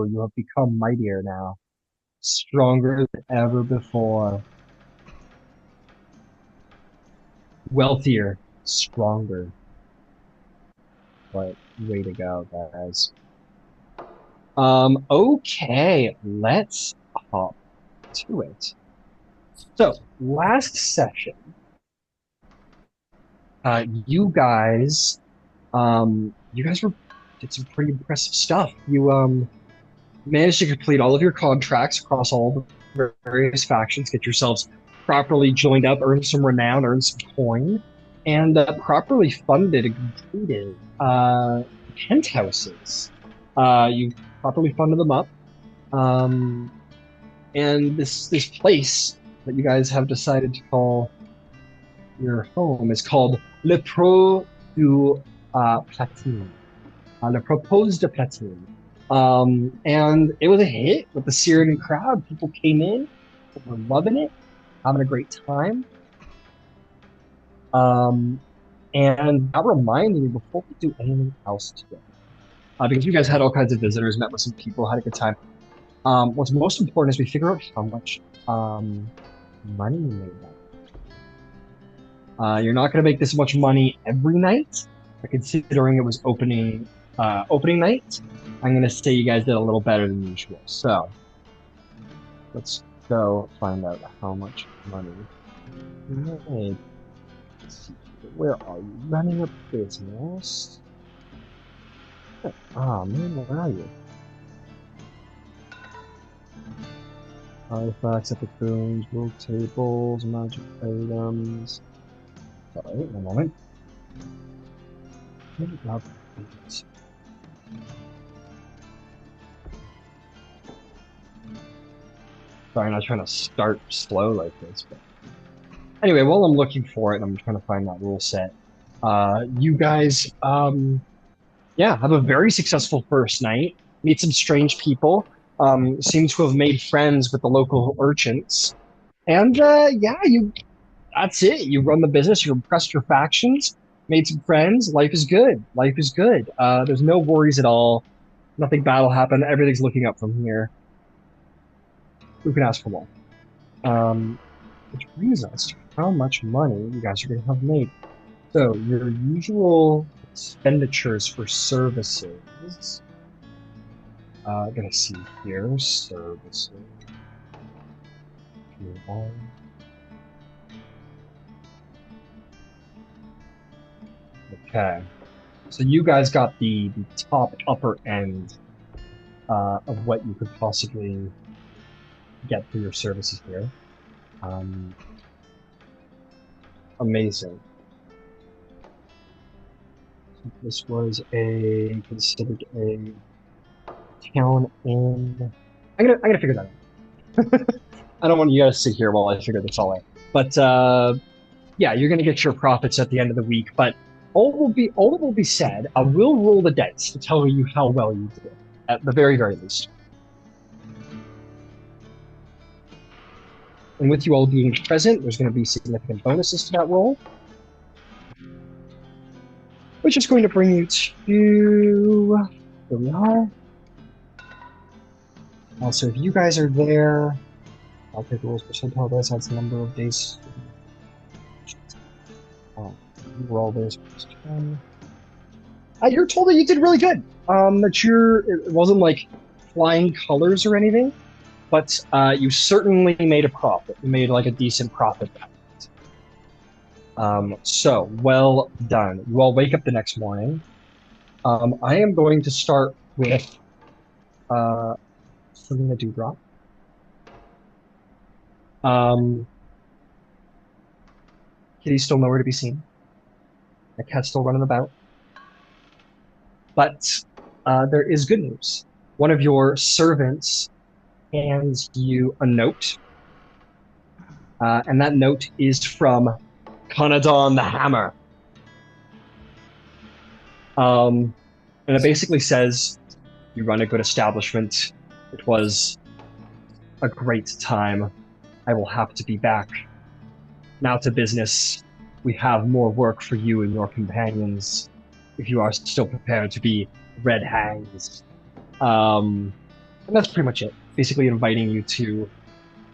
You have become mightier now, stronger than ever before, wealthier, stronger. But way to go, guys. Okay, let's hop to it. So, last session, you guys, you guys did some pretty impressive stuff. You managed to complete all of your contracts across all the various factions, get yourselves properly joined up, earn some renown, earn some coin, and properly funded and completed penthouses. You properly funded them up. Um, and this place that you guys have decided to call your home is called Le Pro du Platine. Le Propose de Platine. And it was a hit with the Syrian crowd. People came in, were loving it, having a great time. Um, and that reminded me before we do anything else today, because you guys had all kinds of visitors, met with some people, had a good time. What's most important is we figure out how much money you made. You're not going to make this much money every night, but considering it was opening night, I'm going to say you guys did a little better than usual. So let's go find out how much money you made. Let's see, where are you? Running a business? Ah, man, where are you? Artifacts, epic rooms, world tables, magic items. Sorry, one moment. Sorry, I'm not trying to start slow like this, but anyway, while I'm looking for it, I'm trying to find that rule set. You guys, yeah, have a very successful first night. Meet some strange people. Seem to have made friends with the local urchins, and yeah, that's it. You run the business. You impressed your factions. Made some friends. Life is good. Life is good. There's no worries at all. Nothing bad will happen. Everything's looking up from here. Who can ask for more? Which brings us to how much money you guys are going to have made. So your usual expenditures for services. Gonna see here, services. Okay. So you guys got the top upper end of what you could possibly get for your services here. Amazing. This was considered a town in. I'm gonna figure that out. I don't want you guys to sit here while I figure this all out. But yeah, you're gonna get your profits at the end of the week. But all that will be said. I will roll the dice to tell you how well you did, at the very least. And with you all being present, there's going to be significant bonuses to that roll, which is going to bring you to where we are. Also, if you guys are there, I'll take the rules percentile dice. That's the number of days. Roll this. You're told that you did really good. It wasn't like flying colors or anything, but you certainly made a profit. You made like a decent profit. So well done. You all wake up the next morning. I am going to start with something a dewdrop. Kitty's still nowhere to be seen. The cat's still running about. But there is good news. One of your servants hands you a note. And that note is from Conadon the Hammer. And it basically says, you run a good establishment. It was a great time. I will have to be back. Now to business. We have more work for you and your companions, if you are still prepared to be red hangs. And that's pretty much it. Basically inviting you to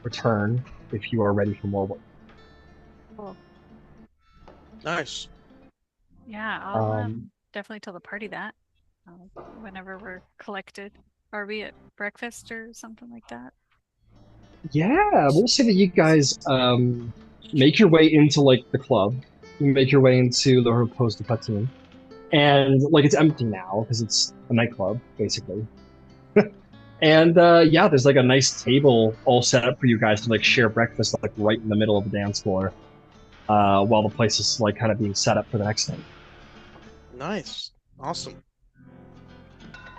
return if you are ready for more work. Cool. Nice. Yeah, I'll Um, definitely tell the party that whenever we're collected. Are we at breakfast or something like that? yeah, we'll say that you guys make your way into like the club. You make your way into the Repose de Patine. And like it's empty now because it's a nightclub, basically. And yeah, there's like a nice table all set up for you guys to like share breakfast like right in the middle of the dance floor, while the place is like kind of being set up for the next night. Nice. Awesome.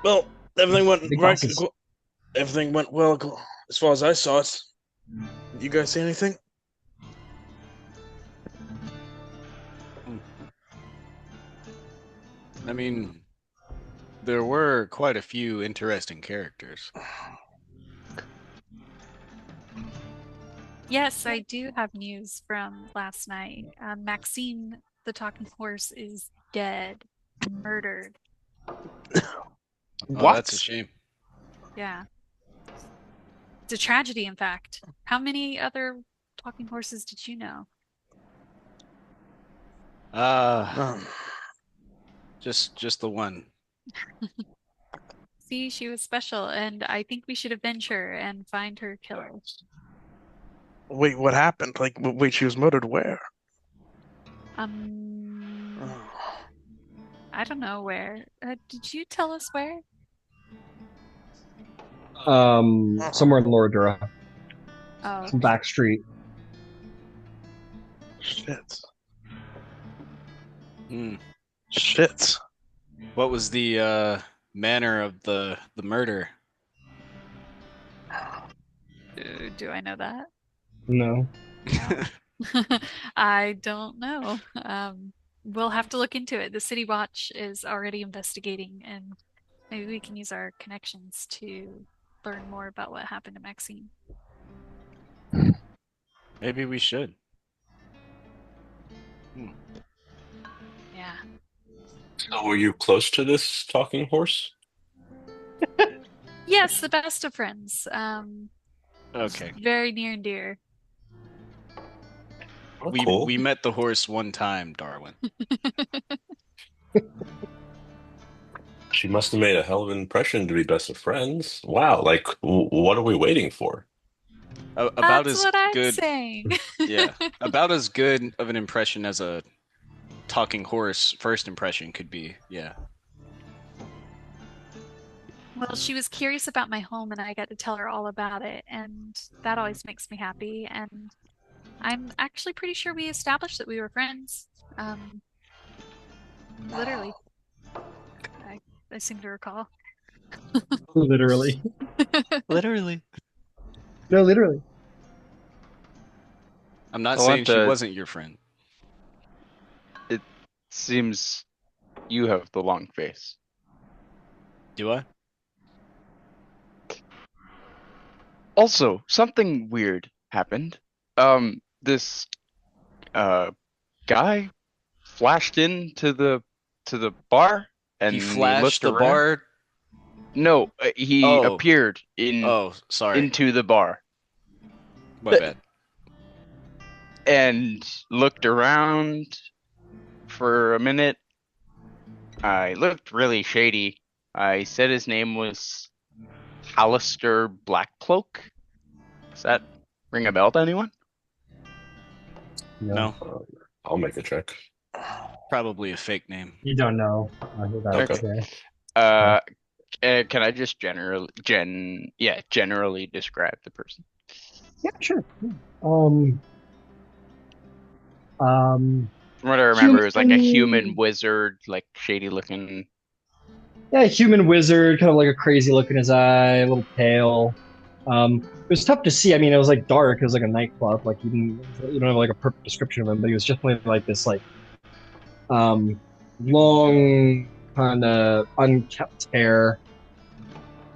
Well, everything went Big right. bosses. Everything went well as far as I saw it. You guys see anything? I mean, there were quite a few interesting characters. Yes, I do have news from last night. Maxine, the talking horse, is dead, murdered. Oh, that's a What? shame. Yeah. It's a tragedy, in fact. How many other talking horses did you know? Uh, Um, just the one. See, she was special, and I think we should avenge her and find her killer. wait, what happened? Like, wait, she was murdered where? Um, Oh. I don't know where. Did you tell us where? Somewhere in Loradura, Oh, some okay. back street. Shit. Hmm. Shit. What was the manner of the murder? Do I know that? No. No. I don't know. We'll have to look into it. The City Watch is already investigating, and maybe we can use our connections to learn more about what happened to Maxine. Maybe we should. Hmm. Yeah. So were you close to this talking horse? Yes, the best of friends. Okay. Very near and dear. Oh, We cool. we met the horse one time, Darwin. She must have made a hell of an impression to be best of friends. Wow, like what are we waiting for? About That's as what I'm good, saying. yeah, about as good of an impression as a talking horse first impression could be. Yeah. Well, she was curious about my home, and I got to tell her all about it, and that always makes me happy. And I'm actually pretty sure we established that we were friends. Um, literally, I, I seem to recall. Literally. Literally. No, literally. I'm not I want saying she the. wasn't your friend. It seems you have the long face. Do I? Also, something weird happened. This guy flashed into the bar He and he flashed looked the around. bar. No, he Oh, appeared sorry. into the bar My bad. and looked around for a minute. I looked really shady. I said his name was Hallister Blackcloak. Does that ring a bell to anyone? No. No, I'll make a check. probably a fake name. You don't know who that Okay. is there. Can I just generally describe the person? Yeah, sure. Yeah. Um, um, From what I remember, it was like a human human, wizard, like shady looking. yeah, human wizard, kind of like a crazy look in his eye, a little pale. It was tough to see. I mean, it was like dark. It was like a nightclub. Like you don't have like a perfect description of him, but he was definitely like this like um long kind of unkept hair,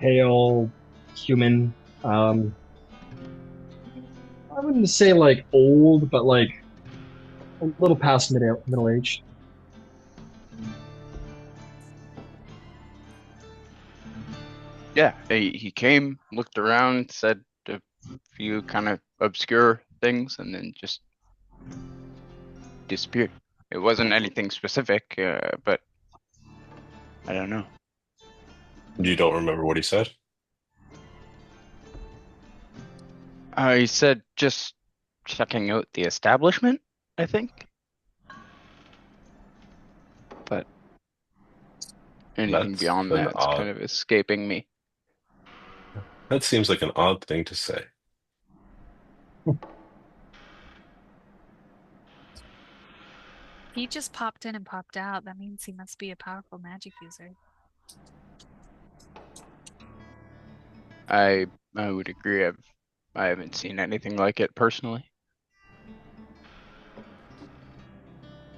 pale human. Um, I wouldn't say like old, but like a little past middle age. Yeah, he came, looked around, said a few kind of obscure things, and then just disappeared. It wasn't anything specific, but I don't know. You don't remember what he said? He said just checking out the establishment, I think. But anything That's beyond an that's kind odd. of escaping me. That seems like an odd thing to say. He just popped in and popped out. That means he must be a powerful magic user. I would agree. I haven't seen anything like it personally.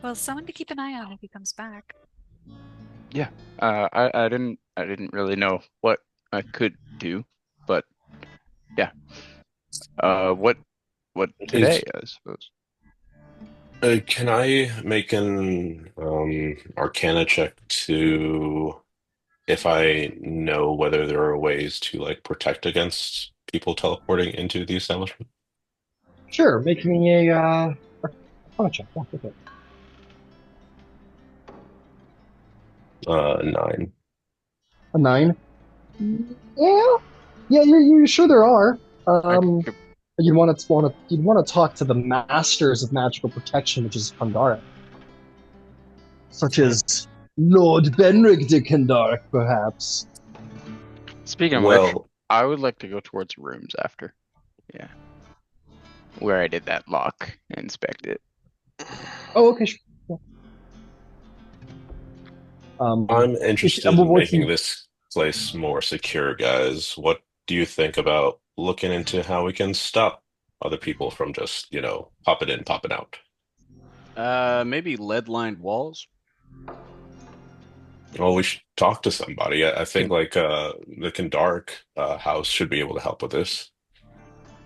Well, someone to keep an eye on if he comes back. Yeah. I didn't really know what I could do, but yeah. What today, Is I suppose. can I make an Arcana check to if I know whether there are ways to like protect against people teleporting into the establishment? Sure, make me a Arcana check. Yeah, okay. 9. A 9. Yeah, yeah. You're sure there are. I could, You'd want to talk to the masters of magical protection, which is Kandara, such as Lord Benrig de Kandara, perhaps. speaking of which, Well, I would like to go towards rooms after. Yeah. Where I did that lock, inspect it. Oh, okay, sure. Yeah. I'm interested in What making he this place more secure, guys. What do you think about looking into how we can stop other people from just, popping in, popping out? Maybe lead-lined walls. Well, we should talk to somebody. I think Can like the Kandark house should be able to help with this.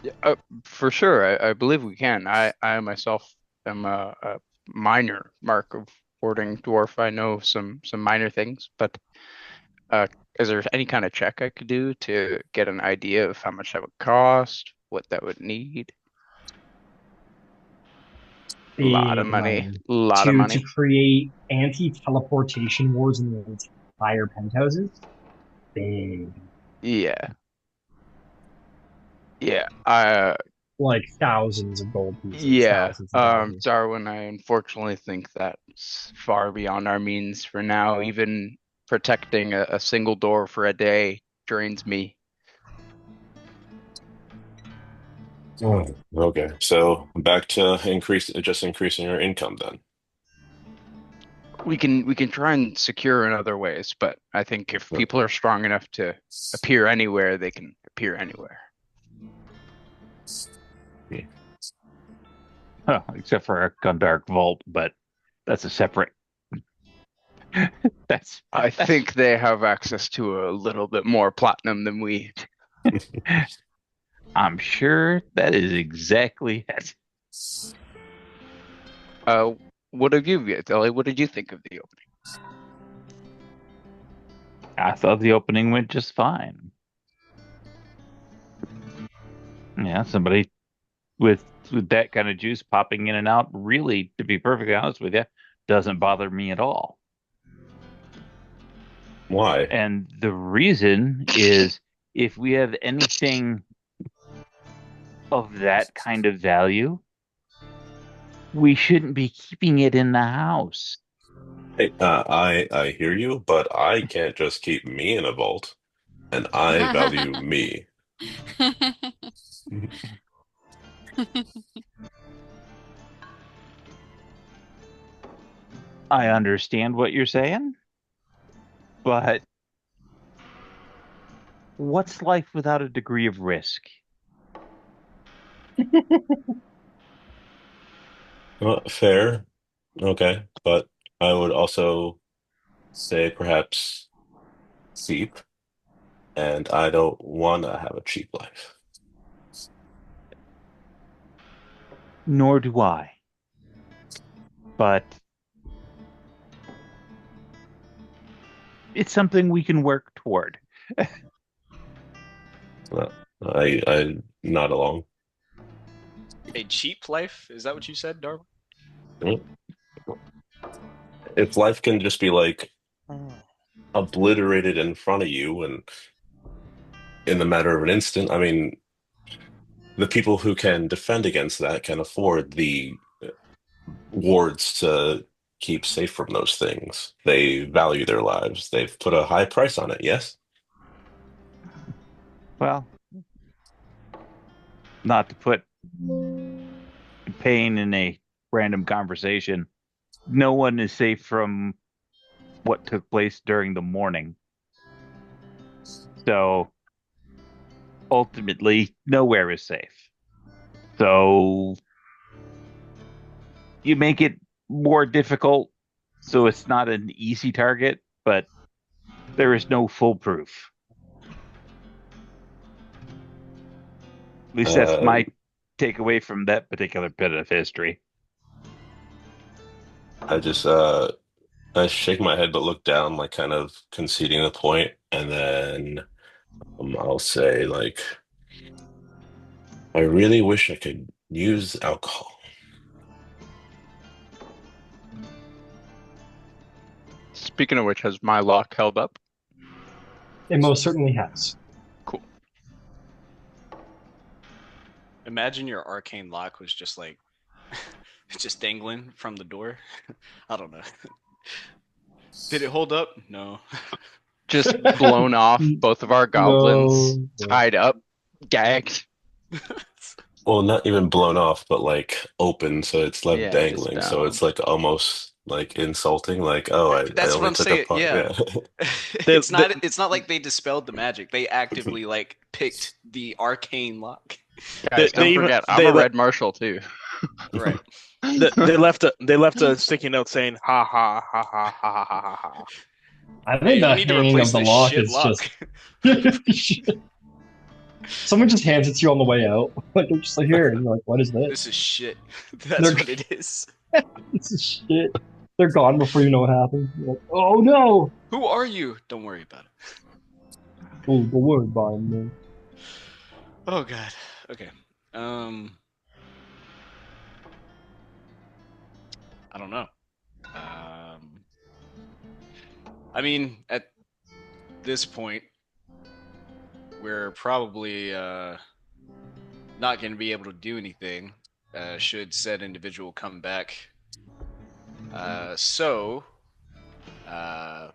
Yeah, for sure. I believe we can. I myself am a minor mark of warding dwarf. I know some minor things, but is there any kind of check I could do to get an idea of how much that would cost, what that would need? A lot of big money. money A lot of to money. create anti-teleportation wards in the entire penthouses. Big, Yeah. Yeah. like thousands of gold pieces, Yeah. thousands of dollars. Darwin, I unfortunately think that's far beyond our means for now. Even protecting a single door for a day drains me. Oh, okay. So back to just increasing your income then. We can try and secure in other ways, but I think if people are strong enough to appear anywhere, they can appear anywhere. Huh, except for our Gundark Vault, but that's a separate. I think they have access to a little bit more platinum than we. I'm sure that is exactly it. What have you, Viotelli? What did you think of the opening? I thought the opening went just fine. Yeah, somebody with that kind of juice popping in and out, really, to be perfectly honest with you, doesn't bother me at all. Why? And the reason is if we have anything of that kind of value, we shouldn't be keeping it in the house. Hey, I hear you, but I can't just keep me in a vault, and I value me. I understand what you're saying, but what's life without a degree of risk? Fair. Okay, but I would also say perhaps cheap, and I don't want to have a cheap life. Nor do I. But it's something we can work toward. Uh, I nod along. A cheap life? Is that what you said, Darwin? Mm. If life can just be like obliterated in front of you and in the matter of an instant, I mean, the people who can defend against that can afford the wards to keep safe from those things. They value their lives. They've put a high price on it, yes? Well, not to put pain in a random conversation, no one is safe from what took place during the morning. So ultimately, nowhere is safe. So you make it more difficult, so it's not an easy target, but there is no foolproof. At least that's Uh, my takeaway from that particular bit of history. I just I shake my head but look down, like kind of conceding the point, and then I'll say like, I really wish I could use alcohol. Speaking of which, has my lock held up? It most certainly has. Cool. Imagine your arcane lock was just like just dangling from the door. I don't know. Did it hold up? No. Just blown off, both of our goblins No. tied up, gagged. Well, not even blown off, but like open, so it's left Yeah, just dangling. So bound. it's like almost like insulting, like, oh, I That's what only I'm took a saying. part. Yeah. Yeah. They, It's they, not like they dispelled the magic. They actively like picked the arcane lock. Guys, they don't even forget, I'm a red marshal too. Right. they left a sticky note saying ha ha ha ha ha ha ha ha. I Hey, think you the need to hanging replace of the this lock shit is lock. just someone just hands it to you on the way out. Like they're just like here, and you're like, what is This this? is shit. That's They're what it is. this is shit. They're gone before you know what happened. You're like, oh no! Who are you? Don't worry about it. Oh, the word bomb, man. Oh god. Okay. Um I don't know. Um I mean, at this point, we're probably not going to be able to do anything should said individual come back. So, uh,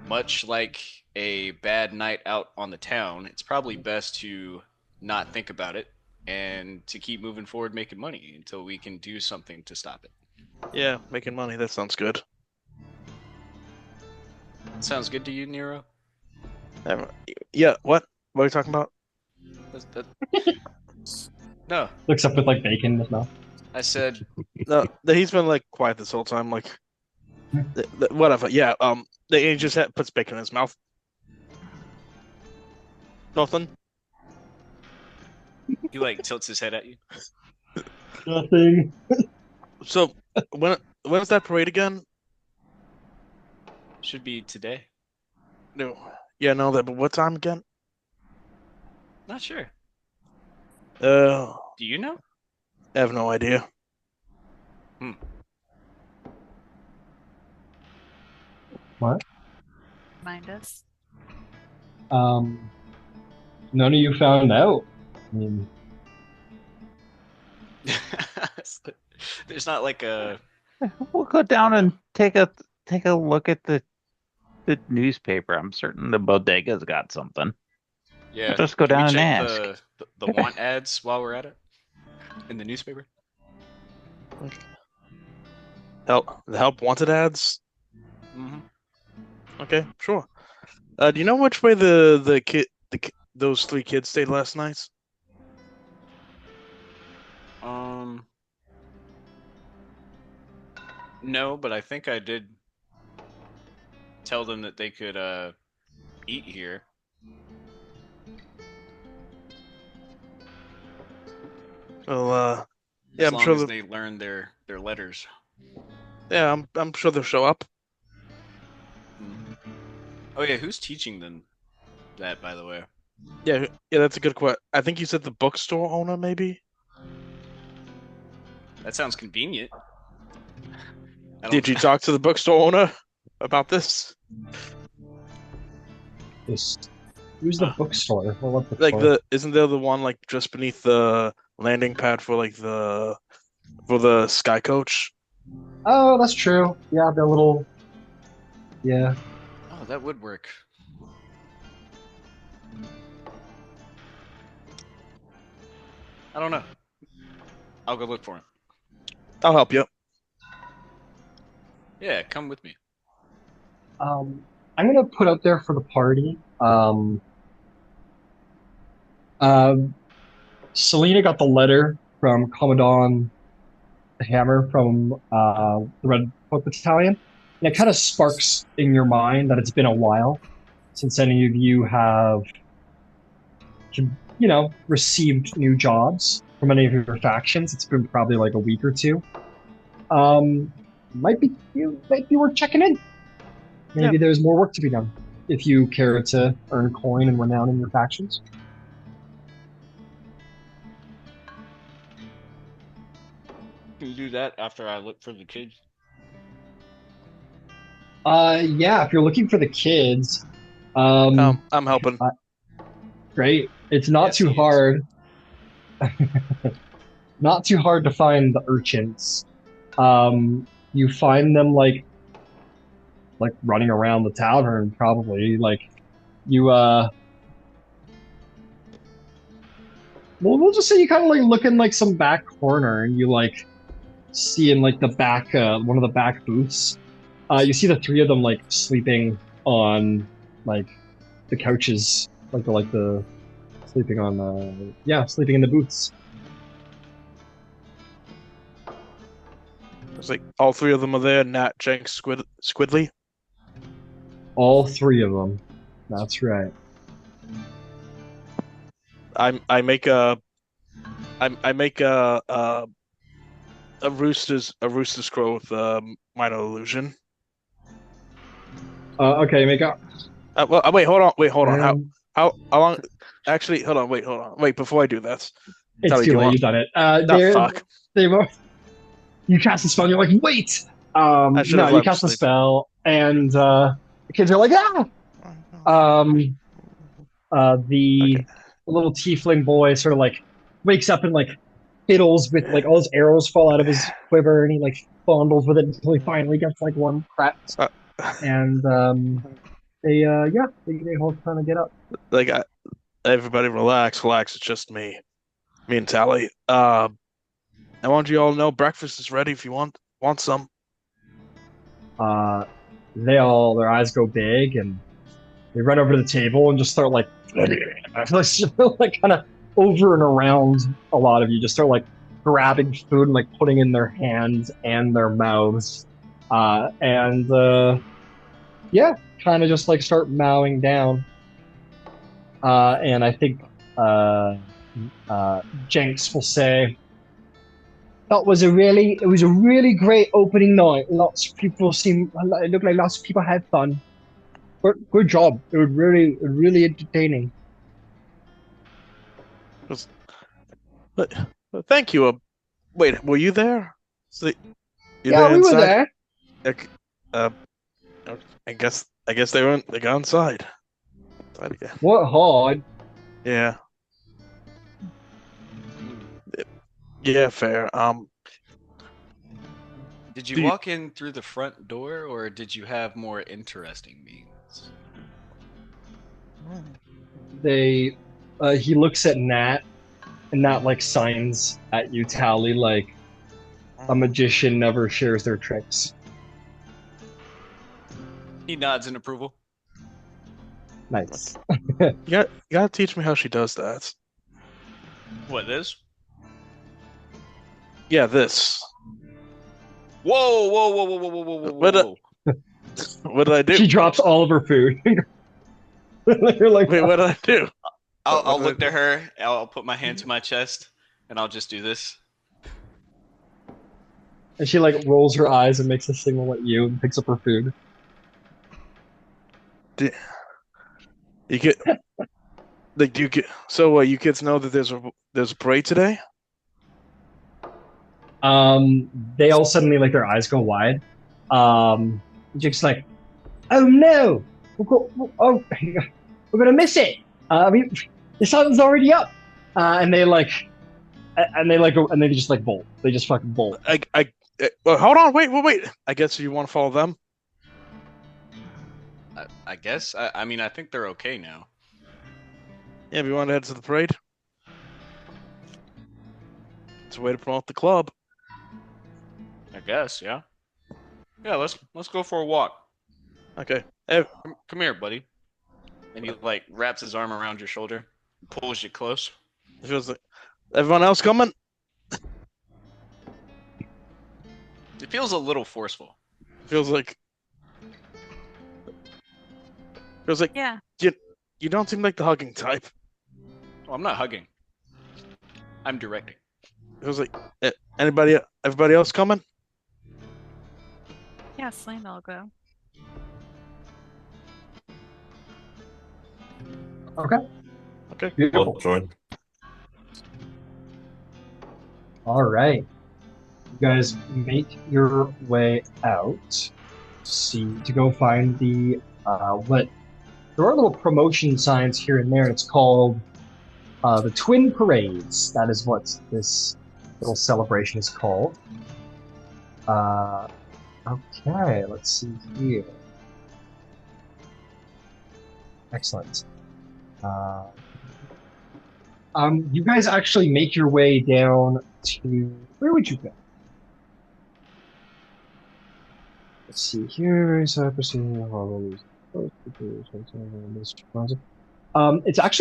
much like a bad night out on the town, it's probably best to not think about it and to keep moving forward making money until we can do something to stop it. Yeah, making money. That sounds good. Sounds good to you, Nero? Yeah. What are you talking about? That... No, Looks up with like bacon in his mouth. I said No, he's been like quiet this whole time. Like, whatever. Yeah. He just puts bacon in his mouth. Nothing. he like tilts his head at you. Nothing. So when is that parade again? Should be today. No. Yeah, no. That. But what time again? Not sure. Uh, Do you know? I have no idea. What? Mind us. None of you found out. I mean, There's not like a We'll go down and take a look at the newspaper. I'm certain the bodega's got something. yeah. Let's go Can we down and check ask. the want ads while we're at it in the newspaper? Help wanted ads. Mm-hmm. Okay, sure. Do you know which way those three kids stayed last night? No, but I think I did tell them that they could eat here. Well, yeah, As I'm long sure as that, they learn their letters. yeah, I'm sure they'll show up. Mhm. Oh yeah, who's teaching them that, by the way? Yeah, that's a good question. I think you said the bookstore owner, maybe. That sounds convenient. Did you talk to the bookstore owner about this? Who's the bookstore? Well, what Like bookstore? isn't there the one like just beneath the landing pad for like for the sky coach? Oh, that's true. Yeah, the little. Yeah. Oh, that would work. I don't know. I'll go look for him. I'll help you. Yeah, come with me. I'm gonna put out there for the party. Selena got the letter from Commandant Hammer from the Red Cloak Battalion, and it kind of sparks in your mind that it's been a while since any of you have, received new jobs from any of your factions. It's been probably like a week or two. Um, might be worth checking in. Maybe there's more work to be done if you care to earn coin and renown in your factions. Can you do that after I look for the kids? Yeah, if you're looking for the kids, I'm helping. Great. It's not Yes, too he is. hard. Not too hard to find the urchins. You find them like running around the tavern, probably. Like you we'll just say you kind of like look in like some back corner and you like see in like the back one of the back booths. You see the three of them like sleeping on like the couches, like the sleeping on sleeping in the booths. It's like all three of them are there. Nat, Jenks, Squidly. All three of them. That's right. I make a rooster's crow with minor illusion. Okay, make up. Wait, hold on. Um, How long? Actually, hold on. Wait, before I do that, it's Tally, too do you late. want? You've done it. Fuck. They both. You cast a spell. And you're like, wait. I should No, have you let him cast a sleep. spell, and the kids are like, ah. The Okay. little tiefling boy sort of like wakes up and like fiddles with like all his arrows fall out of his quiver, and he like fondles with it until he finally gets like one prepped, Uh, and they all kind of get up. like everybody relax. It's just me and Tally. I want you all to know breakfast is ready if you want some. Uh, their eyes go big and they run over to the table and just start like like kind of over and around a lot of you, just start like grabbing food and like putting in their hands and their mouths, and kind of just like start mowing down. And I think Jenks will say, it was a really great opening night. It looked like lots of people had fun. Good job. It was really entertaining. Thank you. Wait, were you there? So you Yeah, there we were inside? there. Okay, I guess they got inside. Inside again. What hard? Yeah. Yeah, fair. Did you walk in through the front door, or did you have more interesting means? He looks at Nat, and Nat like signs at you, Tally, like a magician never shares their tricks. He nods in approval. Nice. You gotta teach me how she does that. What, this? Yeah, this. Whoa, whoa, whoa, whoa, whoa, whoa, whoa, whoa, whoa. What did I do? She drops all of her food. You're like, Wait, what did I do? I'll look to her, I'll put my hand to my chest, and I'll just do this. and she like rolls her eyes and makes a signal at you and picks up her food. You get Like you kids know that there's a parade today? They all suddenly like their eyes go wide. Jake's like, "Oh no, we're gonna miss it. The sun's already up." And they just like bolt. They just fucking bolt. Well, hold on, wait. I guess you want to follow them? I guess. I mean, I think they're okay now. Yeah, if you want to head to the parade, it's a way to promote the club. I guess, yeah. Yeah, let's go for a walk. Okay. Come here, buddy. And he like wraps his arm around your shoulder, pulls you close. It feels like everyone else coming. It feels a little forceful. Feels like Yeah. You don't seem like the hugging type. Oh, I'm not hugging. I'm directing. Feels like everybody else coming. Yeah, Slane will go. Okay. I'll Beautiful. join. All right. You guys make your way out to go find the what there are little promotion signs here and there. It's called the Twin Parades. That is what this little celebration is called. Okay, let's see here. Excellent. You guys actually make your way down to where would you go? Let's see here. It's actually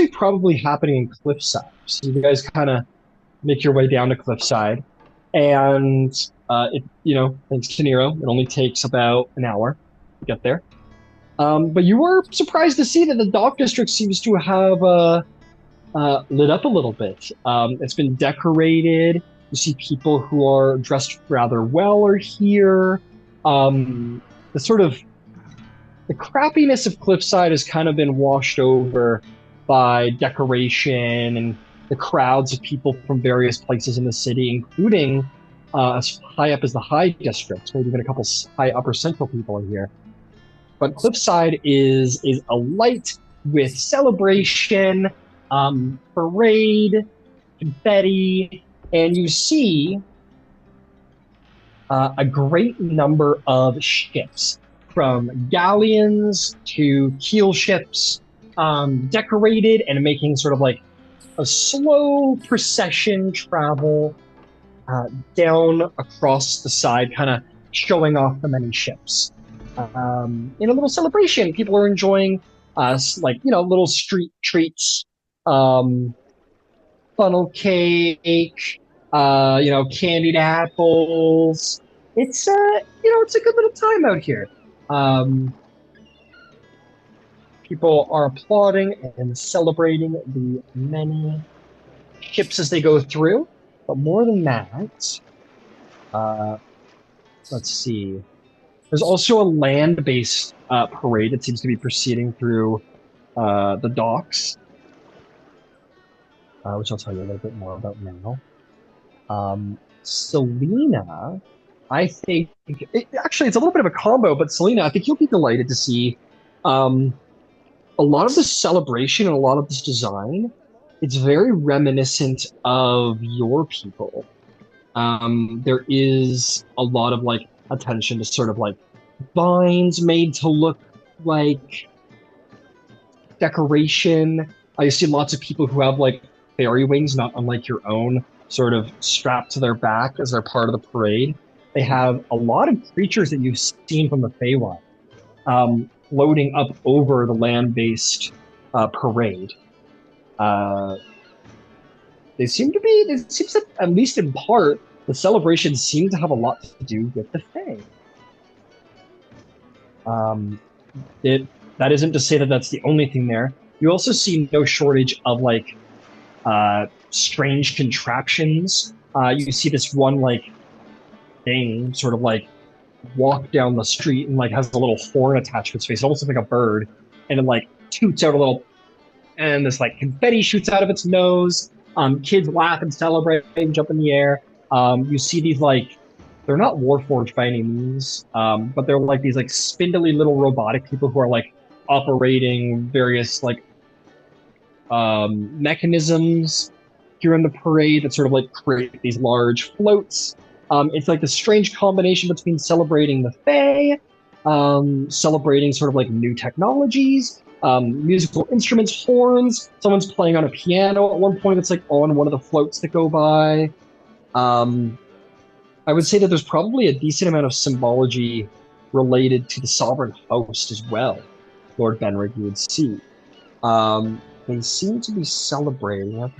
probably happening in Cliffside. So you guys kind of make your way down to Cliffside, and thanks to Nero, it only takes about an hour to get there. But you were surprised to see that the dock district seems to have lit up a little bit. It's been decorated. You see people who are dressed rather well are here. The crappiness of Cliffside has kind of been washed over by decoration and the crowds of people from various places in the city, including as high up as the High District, maybe even a couple high upper central people are here. But Cliffside is alight with celebration, parade, confetti, and you see a great number of ships, from galleons to keel ships, decorated and making sort of like a slow procession travel down across the side, kind of showing off the many ships. In a little celebration, people are enjoying little street treats, funnel cake, candied apples. It's it's a good little time out here. People are applauding and celebrating the many ships as they go through. But more than that, let's see. There's also a land-based parade that seems to be proceeding through the docks, which I'll tell you a little bit more about now. Selena, I think actually it's a little bit of a combo, but Selena, I think you'll be delighted to see a lot of this celebration and a lot of this design. It's very reminiscent of your people. There is a lot of like attention to sort of like vines made to look like decoration. I see lots of people who have like fairy wings, not unlike your own, sort of strapped to their back as they're part of the parade. They have a lot of creatures that you've seen from the Feywild floating up over the land-based parade. It seems that, at least in part, the celebrations seem to have a lot to do with the Fae. That isn't to say that that's the only thing there. You also see no shortage of like strange contraptions. You see this one like thing sort of like walk down the street and like has a little horn attached to its face, almost like a bird, and it like toots out a little and this like confetti shoots out of its nose. Kids laugh and celebrate and jump in the air. You see these like they're not warforged by any means, but they're like these like spindly little robotic people who are like operating various like mechanisms here in the parade that sort of like create these large floats. It's like the strange combination between celebrating the Fae, celebrating sort of like new technologies, musical instruments, horns. Someone's playing on a piano at one point. It's like on one of the floats that go by. I would say that there's probably a decent amount of symbology related to the sovereign host as well, Lord Benrig, you would see. They seem to be celebrating.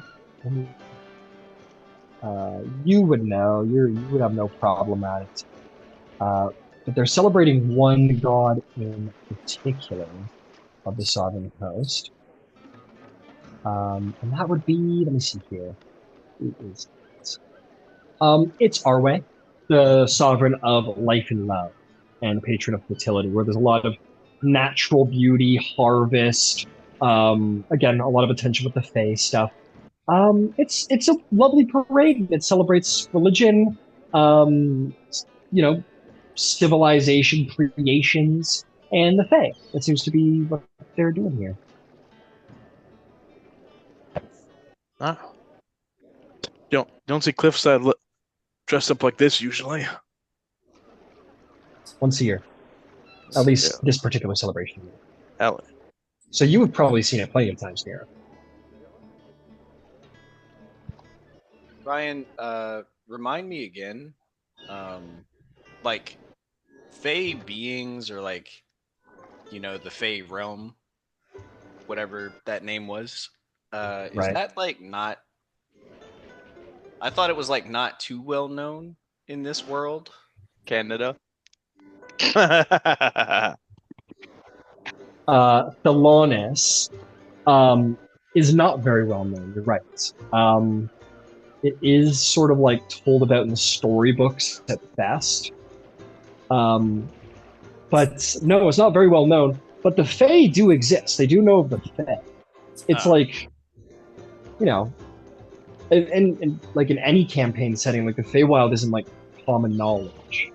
You would know. You would have no problem at it. But they're celebrating one god in particular of the sovereign host. And that would be, let me see here. Who is it? It's Arwe, the sovereign of life and love, and patron of fertility, where there's a lot of natural beauty, harvest, again, a lot of attention with the Fae stuff. It's a lovely parade that celebrates religion, you know, civilization, creations, and the Fae. That seems to be what they're doing here. Ah. Don't see Cliffside dressed up like this usually. Once a year. At least this particular celebration. Ellen. So you have probably seen it plenty of times here. Ryan, remind me again, like Fey beings or like, you know, the Fey realm, whatever that name was. Is Right. that like not? I thought it was like not too well known in this world. Canada. Thelanis is not very well known. You're right. It is sort of like told about in the storybooks at best. But no, it's not very well known. But the Fae do exist. They do know of the Fae. It's like, you know, and like in any campaign setting, like the Feywild isn't like common knowledge,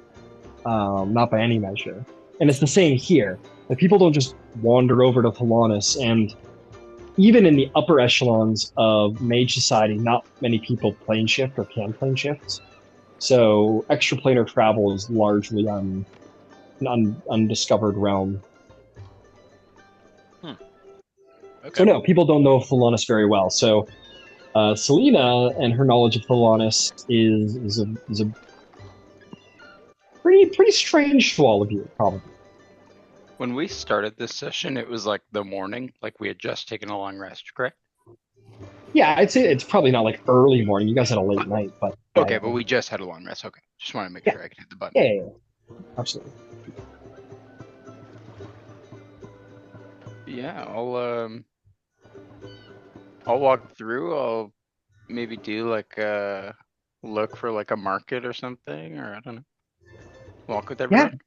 not by any measure. And it's the same here. Like people don't just wander over to Thelanis, and even in the upper echelons of Mage Society, not many people plane shift or can plane shift. So extraplanar travel is largely an undiscovered realm. Okay. So no, people don't know of Thelanis very well. So Selena and her knowledge of Thelanis is a pretty strange to all of you, probably. When we started this session, it was like the morning, like we had just taken a long rest, correct? Yeah, I'd say it's probably not like early morning. You guys had a late night, but okay, but we just had a long rest. Okay, just want to make sure I could hit the button. Yeah, absolutely. Yeah, I'll walk through. I'll maybe do like a look for like a market or something, or I don't know. Walk with everyone.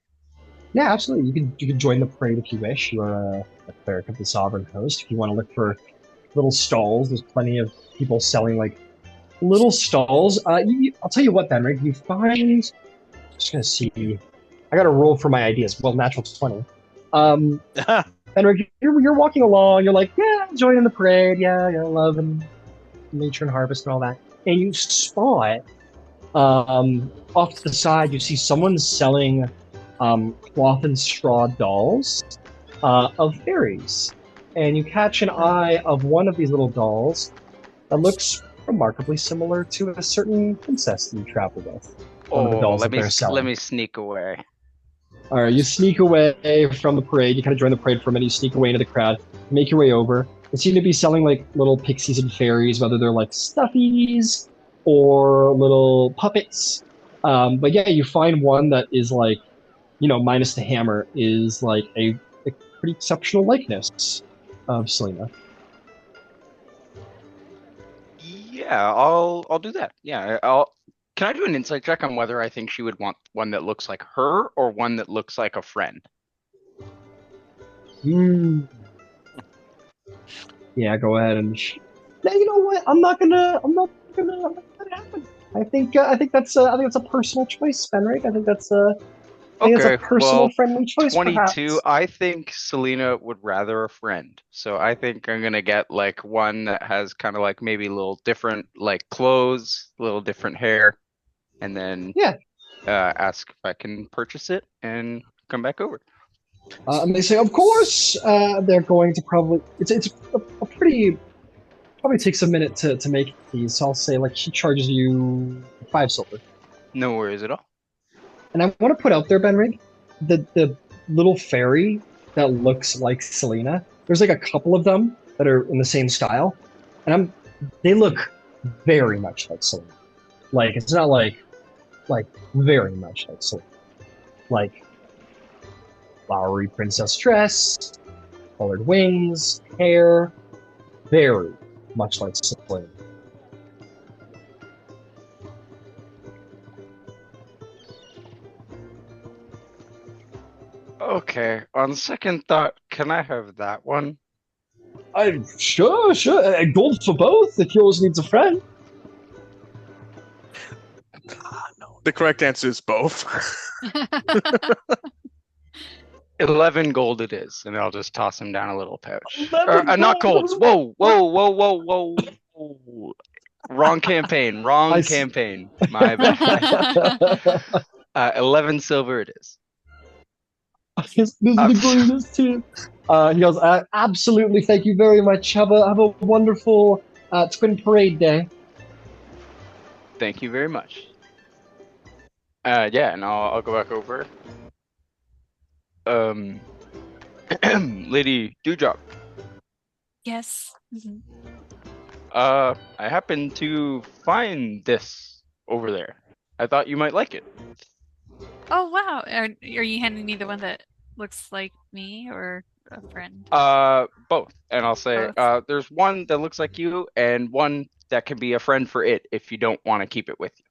Yeah, absolutely. You can join the parade if you wish. You are a cleric of the sovereign host. If you want to look for little stalls, there's plenty of people selling like little stalls. I'll tell you what, then, right? You find. Just gonna see. I got to roll for my ideas. Well, natural 20. Benrick, you're walking along. You're like, yeah, I'm joining the parade. Yeah, love and nature and harvest and all that. And you spot off to the side. You see someone selling cloth and straw dolls of fairies, and you catch an eye of one of these little dolls that looks remarkably similar to a certain princess that you travel with. One of the dolls that they're selling. Let me sneak away. All right, you sneak away from the parade. You kind of join the parade for a minute. You sneak away into the crowd, make your way over. They seem to be selling like little pixies and fairies, whether they're like stuffies or little puppets. But yeah, you find one that is like, you know, minus the hammer, is like a pretty exceptional likeness of Selena. Yeah, I'll do that. Yeah, Can I do an insight check on whether I think she would want one that looks like her or one that looks like a friend? Yeah, go ahead and. Yeah, you know what? I'm not gonna let that happen. I think that's a personal choice, Fenric. I think that's a Okay, personal well, friendly choice, 22. perhaps. I think Selena would rather a friend. So I think I'm gonna get like one that has kind of like maybe a little different like clothes, a little different hair, and then Yeah. ask if I can purchase it and come back over. And they say, of course, they're going to probably. It's a pretty. Probably takes a minute to make these. So I'll say like she charges you 5 silver. No worries at all. And I want to put out there, Benrig, the little fairy that looks like Selena. There's like a couple of them that are in the same style, and they look very much like Selena. Like it's not like very much like Selena. Like flowery princess dress, colored wings, hair, very much like Selena. Okay, on second thought, can I have that one? I sure. Gold for both if yours needs a friend. The correct answer is both. 11 gold it is, and I'll just toss him down a little pouch. 11 Not gold. gold. Whoa. Wrong campaign. Wrong campaign. My bad. 11 silver it is. This is the greatest too. He goes, absolutely, thank you very much. Have a wonderful Twin Parade day. Thank you very much. Yeah, and I'll go back over. Lady Dewdrop. Yes. Mhm. I happened to find this over there. I thought you might like it. Oh wow. Are you handing me the one that looks like me or a friend? Both. And I'll say, Both. there's one that looks like you and one that can be a friend for it if you don't want to keep it with you.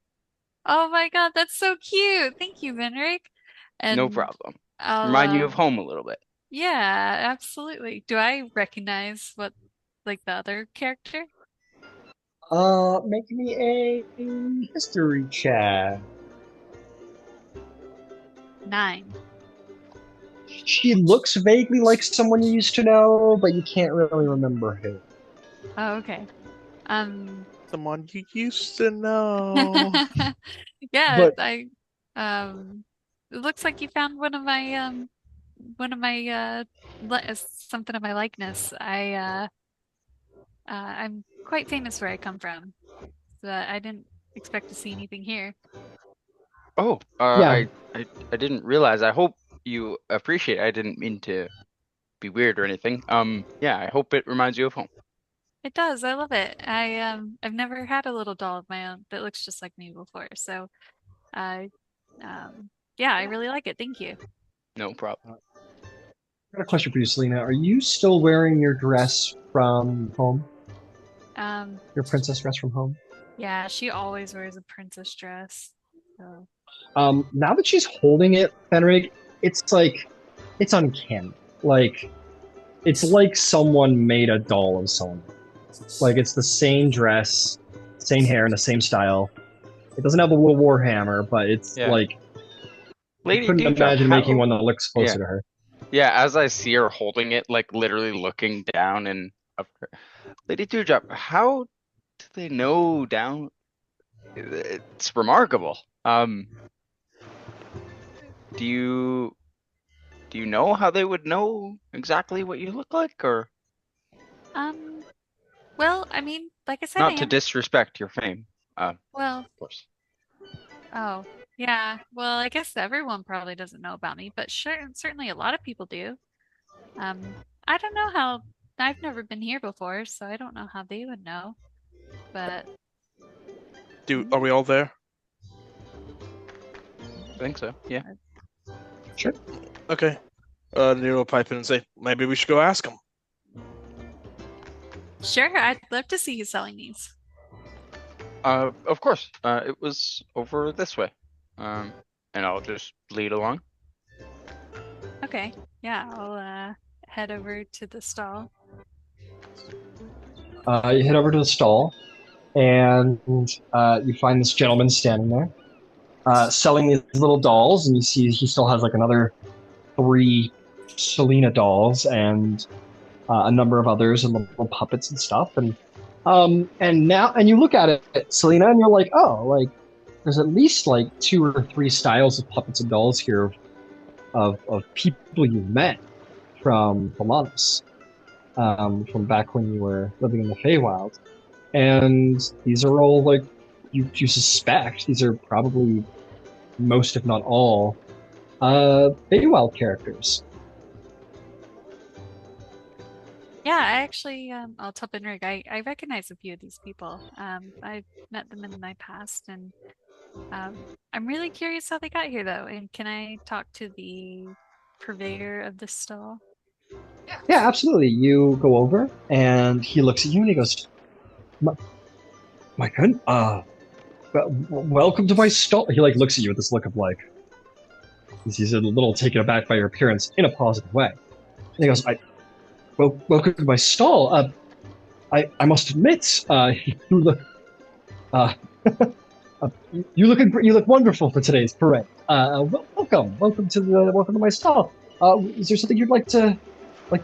Oh my God, that's so cute. Thank you, Venric. No And problem. I'll Remind you of home a little bit. yeah, absolutely. Do I recognize what like the other character? Make me a history check. 9. She looks vaguely like someone you used to know, but you can't really remember who. Oh, okay. Um Someone you used to know. yeah, But it looks like you found one of my something of my likeness. I'm quite famous where I come from. So I didn't expect to see anything here. Oh, yeah, I didn't realize. I hope you appreciate it. I didn't mean to be weird or anything. Yeah, I hope it reminds you of home. It does. I love it. I've never had a little doll of my own that looks just like me before. So I yeah, I really like it. Thank you. No problem. I got a question for you, Selena. Are you still wearing your dress from home? Um Your princess dress from home? yeah, she always wears a princess dress. So Now that she's holding it, Fenrig, it's like it's uncanny. Like it's like someone made a doll of someone. Like it's the same dress, same hair, and the same style. It doesn't have the little war hammer, but it's Yeah. like I Lady couldn't Dewdrop, imagine making how? one that looks Yeah. closer to her. Yeah, as I see her holding it, like literally looking down and up. Lady Dewdrop, how do they know down? It's remarkable. Do you know how they would know exactly what you look like, or um well, I mean, like I said, I not to am disrespect your fame? Of well, course. oh, yeah. Well, I guess everyone probably doesn't know about me, but sure, certainly a lot of people do. I don't know how, I've never been here before, so I don't know how they would know. But Are we all there? I think so. Yeah. Sure. Okay. Nero will pipe in and say, maybe we should go ask him. sure, I'd love to see you selling these. Of course. It was over this way. And I'll just lead along. Okay, yeah, I'll head over to the stall. You head over to the stall, and you find this gentleman standing there, selling these little dolls, and you see he still has like another three Selena dolls and a number of others and little puppets and stuff. And you look at it, Selena, and you're like, oh, like there's at least like two or three styles of puppets and dolls here of people you've met from Falanis, from back when you were living in the Feywild. And these are all like you suspect these are probably most, if not all, Feywild characters. Yeah, I actually, I'll tell Benrig, I recognize a few of these people. I've met them in my past, and I'm really curious how they got here, though. And can I talk to the purveyor of this stall? Yeah, absolutely. You go over, and he looks at you, and he goes, "My good, welcome to my stall." He like looks at you with this look of like he's a little taken aback by your appearance in a positive way. And he goes, welcome to my stall. I must admit, you look, uh, you look wonderful for today's parade. Welcome to my stall. Is there something you'd like to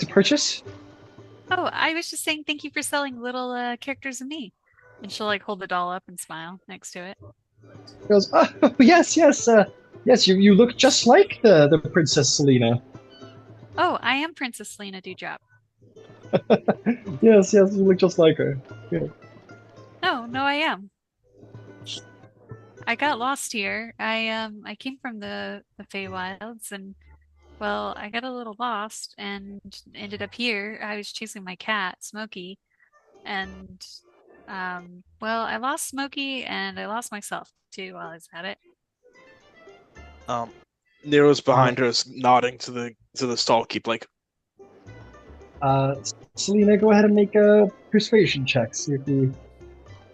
purchase? Oh, I was just saying thank you for selling little characters of me. And she'll like hold the doll up and smile next to it. He goes, yes, yes. You look just like the Princess Selena. Oh, I am Princess Selena Dewdrop. Yes, you look just like her. Yeah. No, I am. I got lost here. I came from the Feywilds, and well, I got a little lost and ended up here. I was chasing my cat, Smokey, and well, I lost Smokey and I lost myself too while I was at it. Nero's behind her, nodding to the stall keep, like. Selena, go ahead and make a persuasion check. See if he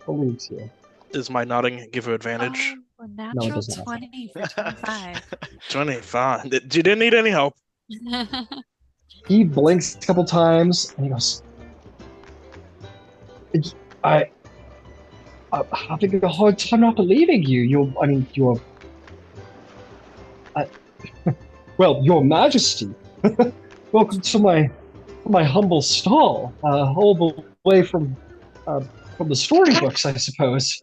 believes you. Does my nodding give her advantage? Oh, a natural 20 for 25. 25. You didn't need any help. He blinks a couple times and he goes, I'm having a hard time not believing you. You're well, Your Majesty. Welcome to my humble stall, all the way from the storybooks, I suppose.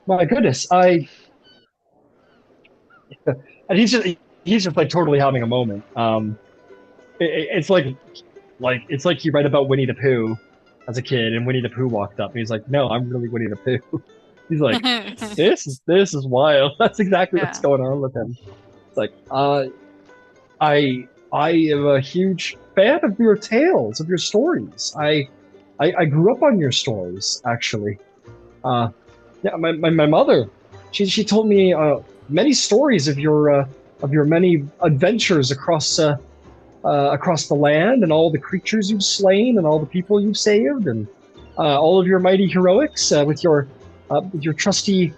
My goodness, and he's just like totally having a moment. It's like he read about Winnie the Pooh as a kid, and Winnie the Pooh walked up, and he's like, "No, I'm really Winnie the Pooh." He's like, "This is wild." That's exactly what's going on with him. It's like, I am a huge fan of your tales, of your stories. I grew up on your stories, actually. Yeah, my mother, she told me many stories of your many adventures across the land, and all the creatures you've slain, and all the people you've saved, and all of your mighty heroics with your trusty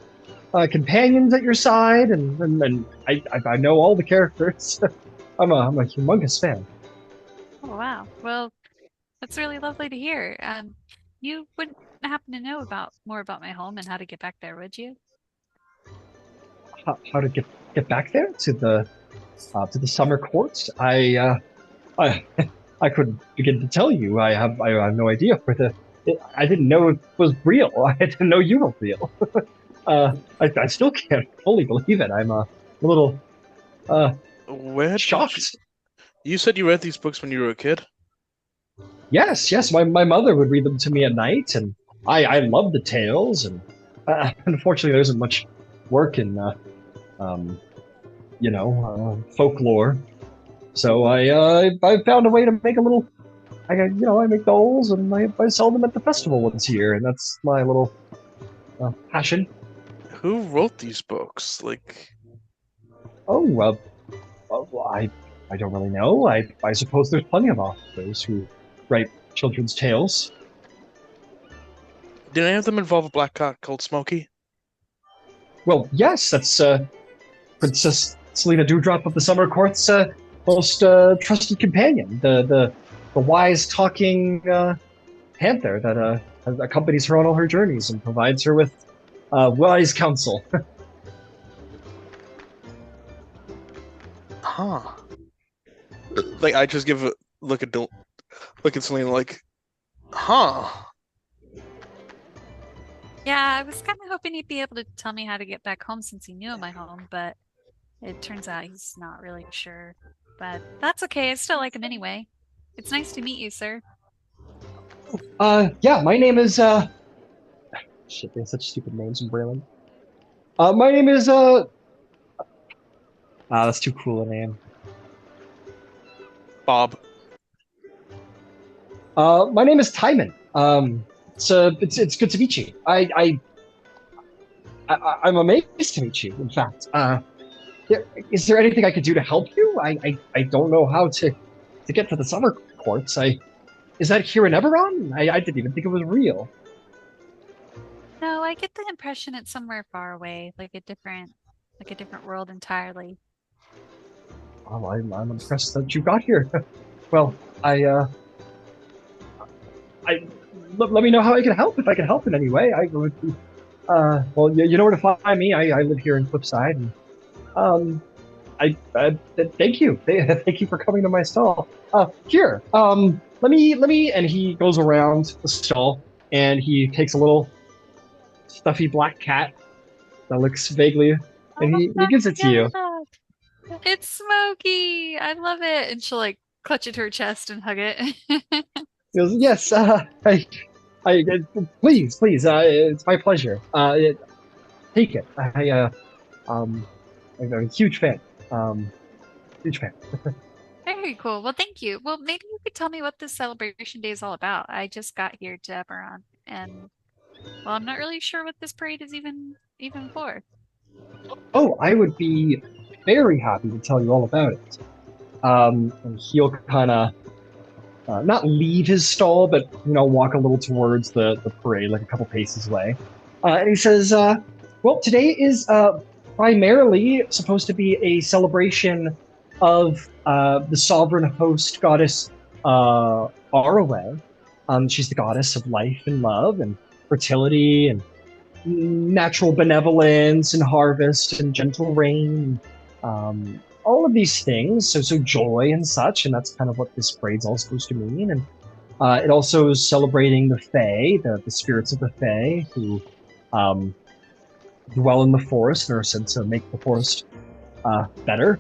companions at your side, and I know all the characters. I'm a humongous fan. Oh, wow. Well, that's really lovely to hear. You wouldn't happen to know more about my home and how to get back there, would you? How to get back there to the summer court? I couldn't begin to tell you. I have no idea where I didn't know it was real. I didn't know you were real. I still can't fully believe it. I'm a little shocked. You said you read these books when you were a kid? Yes. My mother would read them to me at night, and I loved the tales. And unfortunately, there isn't much work in folklore. So I found a way to make a little. I make dolls, and I sell them at the festival once a year, and that's my little passion. Who wrote these books? Like, I don't really know. I suppose there's plenty of authors who write children's tales. Did any of them involve a black cat called Smokey? Well, yes, that's Princess Selena Dewdrop of the Summer Court's most trusted companion, the wise talking panther that accompanies her on all her journeys and provides her with wise counsel. Huh. Like I just give a look at Selena like, huh. Yeah, I was kind of hoping he'd be able to tell me how to get back home since he knew of my home, but it turns out he's not really sure. But that's okay. I still like him anyway. It's nice to meet you, sir. Yeah, my name is shit, they have such stupid names in Braylon. My name is that's too cool a name. Bob. My name is Timon. It's good to meet you. I'm amazed to meet you. In fact, is there anything I could do to help you? I don't know how to get to the summer courts. Is that here in Eberron? I didn't even think it was real. No, I get the impression it's somewhere far away, like a different world entirely. Oh, I'm impressed that you got here. Well, let me know how I can help. If I can help in any way, I would be. Well, you know where to find me. I live here in Cliffside, and thank you, thank you for coming to my stall. Here, let me, and he goes around the stall, and he takes a little stuffy black cat that looks vaguely, and he gives it to you. It's Smokey. I love it. And she'll like clutch it to her chest and hug it. He goes, yes, please, it's my pleasure. Take it. I'm a huge fan. Huge fan. Very cool. Well, thank you. Well, maybe you could tell me what this celebration day is all about. I just got here to Eberron, and well, I'm not really sure what this parade is even for. Oh, I would be very happy to tell you all about it. And he'll kind of not leave his stall, but walk a little towards the parade, like a couple paces away. And he says, "Well, today is primarily supposed to be a celebration of the sovereign host goddess Arwe. She's the goddess of life and love and fertility and natural benevolence and harvest and gentle rain. All of these things, so joy and such, and that's kind of what this parade's all supposed to mean. And it also is celebrating the Fae, the spirits of the Fae, who dwell in the forest and are said to make the forest better.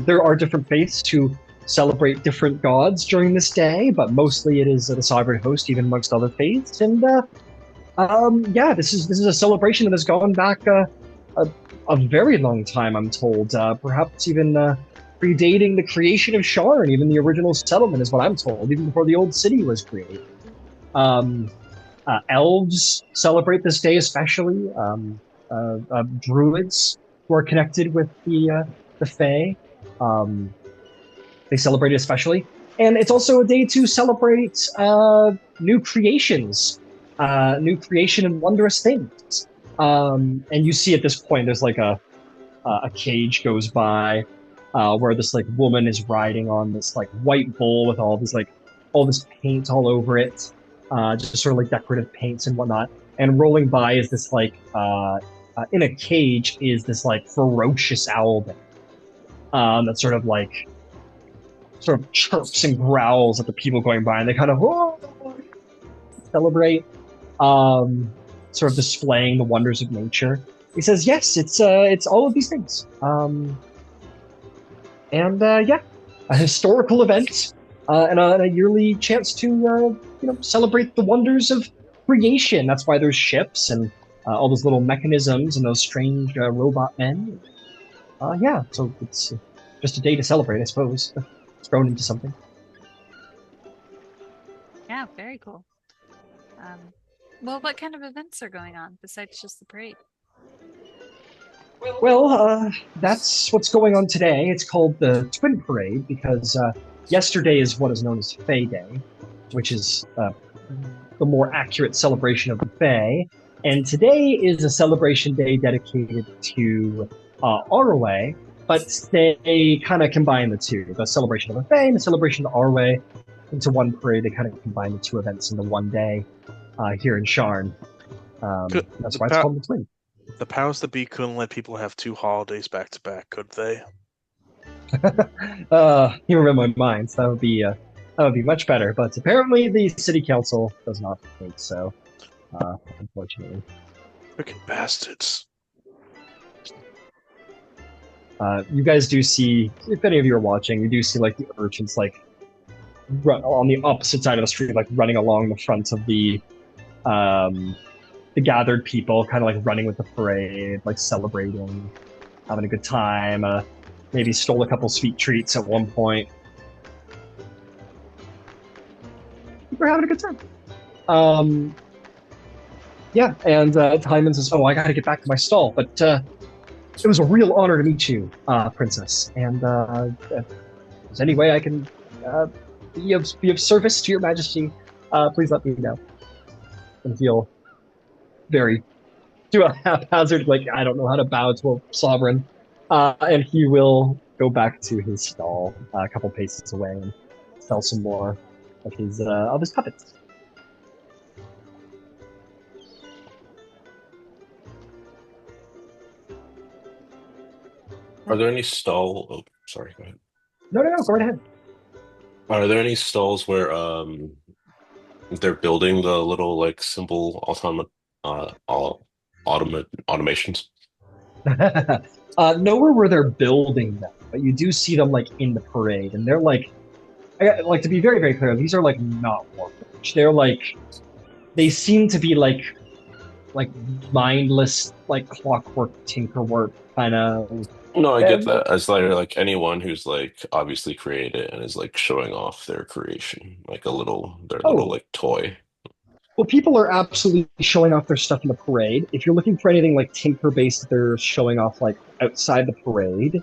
There are different faiths who celebrate different gods during this day, but mostly it is the sovereign host, even amongst other faiths. And yeah, this is a celebration that has gone back a very long time, I'm told. Perhaps even predating the creation of Sharn, even the original settlement is what I'm told, even before the old city was created. Elves celebrate this day especially. Druids who are connected with the Fae, they celebrate it especially. And it's also a day to celebrate new creations, new creation and wondrous things. And you see at this point, there's like a cage goes by where this like woman is riding on this like white bull with all this paint all over it, just sort of like decorative paints and whatnot. And rolling by is this like in a cage is this like ferocious owl that sort of chirps and growls at the people going by, and they kind of celebrate. Sort of displaying the wonders of nature. He says, yes, it's all of these things. Yeah, a historical event and a yearly chance to celebrate the wonders of creation. That's why there's ships and all those little mechanisms and those strange robot men. Yeah, so it's just a day to celebrate, I suppose. It's grown into something. Yeah, very cool. Well, what kind of events are going on besides just the parade? Well, that's what's going on today. It's called the Twin Parade because yesterday is what is known as Fae Day, which is the more accurate celebration of the Fae. And today is a celebration day dedicated to Arwe, but they kind of combine the two, the celebration of the Fae and the celebration of Arwe. into one parade. They kind of combine the two events into one day here in Sharn. That's why it's called the Twin. The powers that be couldn't let people have 2 holidays back to back, could they? You read my mind. So that would be much better. But apparently, the city council does not think so. Unfortunately, Wicked bastards. You guys do see, if any of you are watching, you do see like the urchins like on the opposite side of the street, like running along the front of the gathered people, kind of like running with the parade, like celebrating, having a good time. Maybe stole a couple sweet treats at one point. We're having a good time. Yeah, and Timon says, "Oh, I got to get back to my stall, but it was a real honor to meet you, Princess. And if there's any way I can be of service to your Majesty, please let me know." And he'll do a haphazard, like, I don't know how to bow to a sovereign. And he will go back to his stall a couple paces away and sell some more of his puppets. Are there any stall? Oh, sorry. Go ahead. No, go right ahead. Are there any stalls where they're building the little like simple automations? Nowhere where they're building them, but you do see them like in the parade, and they're like to be very, very clear, these are like not warforged. They're like, they seem to be like mindless, like clockwork tinkerwork kind of. No, I get that. As like anyone who's like obviously created and is like showing off their creation, like their little like toy. Well, people are absolutely showing off their stuff in the parade. If you're looking for anything like tinker-based that they're showing off like outside the parade,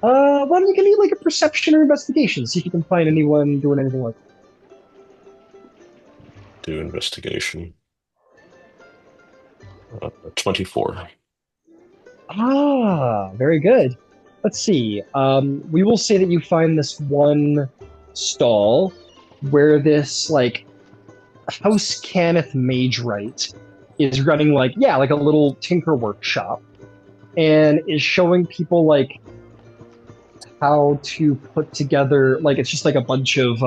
why don't you give me like a perception or investigation, see if you can find anyone doing anything like that. Do investigation. 24. Very good. Let's see. We will say that you find this one stall where this like House Cannith Mage Right is running like a little tinker workshop, and is showing people like how to put together, like, it's just like a bunch of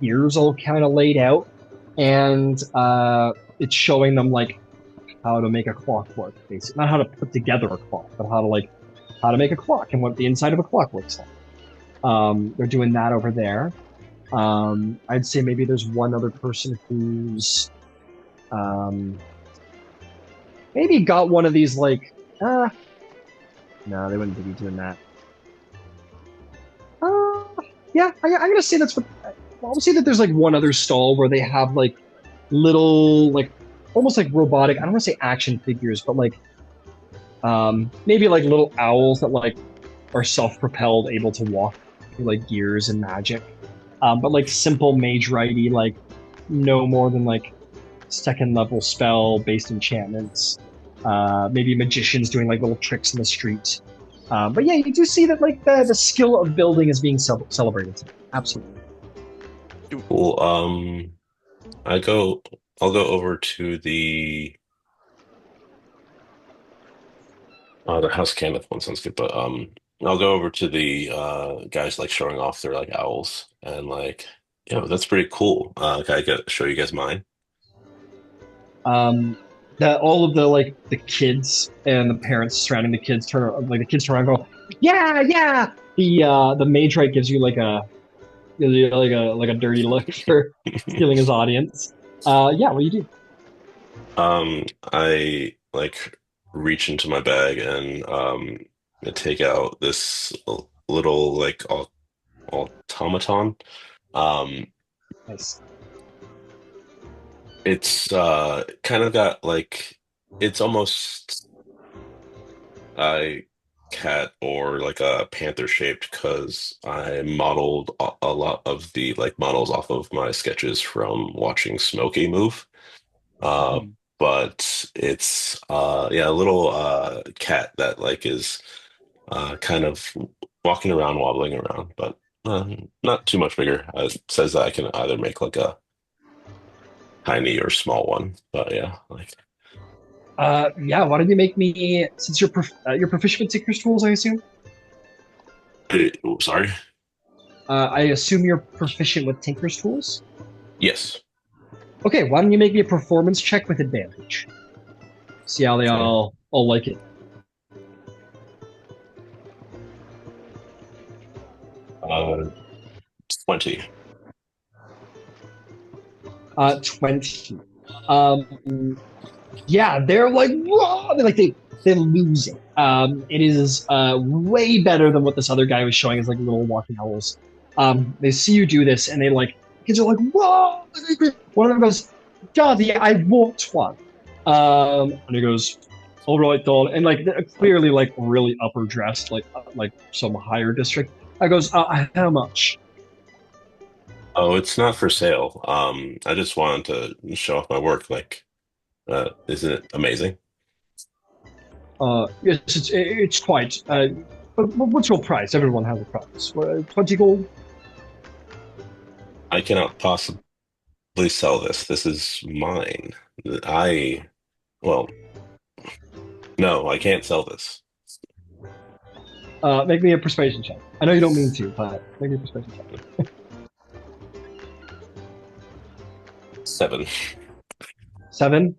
gears all kind of laid out, and it's showing them like how to make a clock work, basically. Not how to put together a clock, but how to make a clock and what the inside of a clock looks like. They're doing that over there. I'd say maybe there's one other person who's maybe got one of these like no, they wouldn't be doing that. Yeah, I'm gonna say that's what. I'll say that there's like one other stall where they have like little, like, almost like robotic, I don't want to say action figures, but like maybe like little owls that like are self-propelled, able to walk through like gears and magic. But like simple mage righty, like no more than like second level spell based enchantments. Maybe magicians doing like little tricks in the street. But yeah, you do see that like the skill of building is being celebrated today. Absolutely. Cool. I'll go over to the House Cannith one sounds good, but I'll go over to the guys like showing off their like owls and like, that's pretty cool. Can I show you guys mine? That all of the like the kids and the parents surrounding the kids turn around and go, yeah. The mage right gives you like a dirty look for stealing his audience. Yeah, what do you do? I like reach into my bag and take out this little like automaton. Nice. It's kind of got like, it's almost a cat or like a panther shaped because I modeled a lot of the like models off of my sketches from watching Smokey move. But it's a little cat that like is kind of walking around, wobbling around, but Not too much bigger. It says that I can either make like a tiny or small one, but yeah, like Yeah, why don't you make me, since you're proficient with Tinker's tools, I assume? sorry. I assume you're proficient with Tinker's tools? Yes. Okay, why don't you make me a performance check with advantage? See how they Okay. all like it. 20. 20. Yeah, they're like, whoa! They lose it. It is way better than what this other guy was showing as like little walking owls. They see you do this and they like, kids are like, whoa! One of them goes, Daddy, I want one. And he goes, all right, doll. And like, they're clearly like really upper dressed, like some higher district. I goes, how much? Oh, it's not for sale. I just wanted to show off my work. Like, isn't it amazing? Yes, it's quite. But what's your price? Everyone has a price. 20 gold? I cannot possibly sell this. This is mine. I, well, no, I can't sell this. Make me a persuasion check. I know you don't mean to, but make me a persuasion check. 7. 7?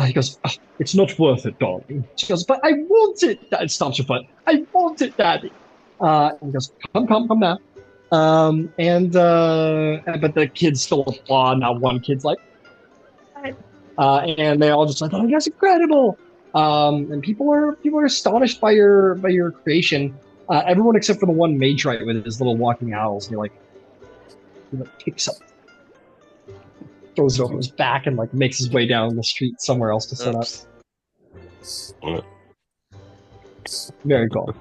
He goes, it's not worth it, darling. She goes, but I want it. Dad stops her foot. I want it, Daddy. And he goes, come now. But the kids still applaud. Now one kid's like, and they all just like, oh, that's incredible. And people are astonished by your creation. Everyone except for the one mage right with his little walking owls. And he like, picks up, throws it over his back, and like makes his way down the street somewhere else to set up. Very cool.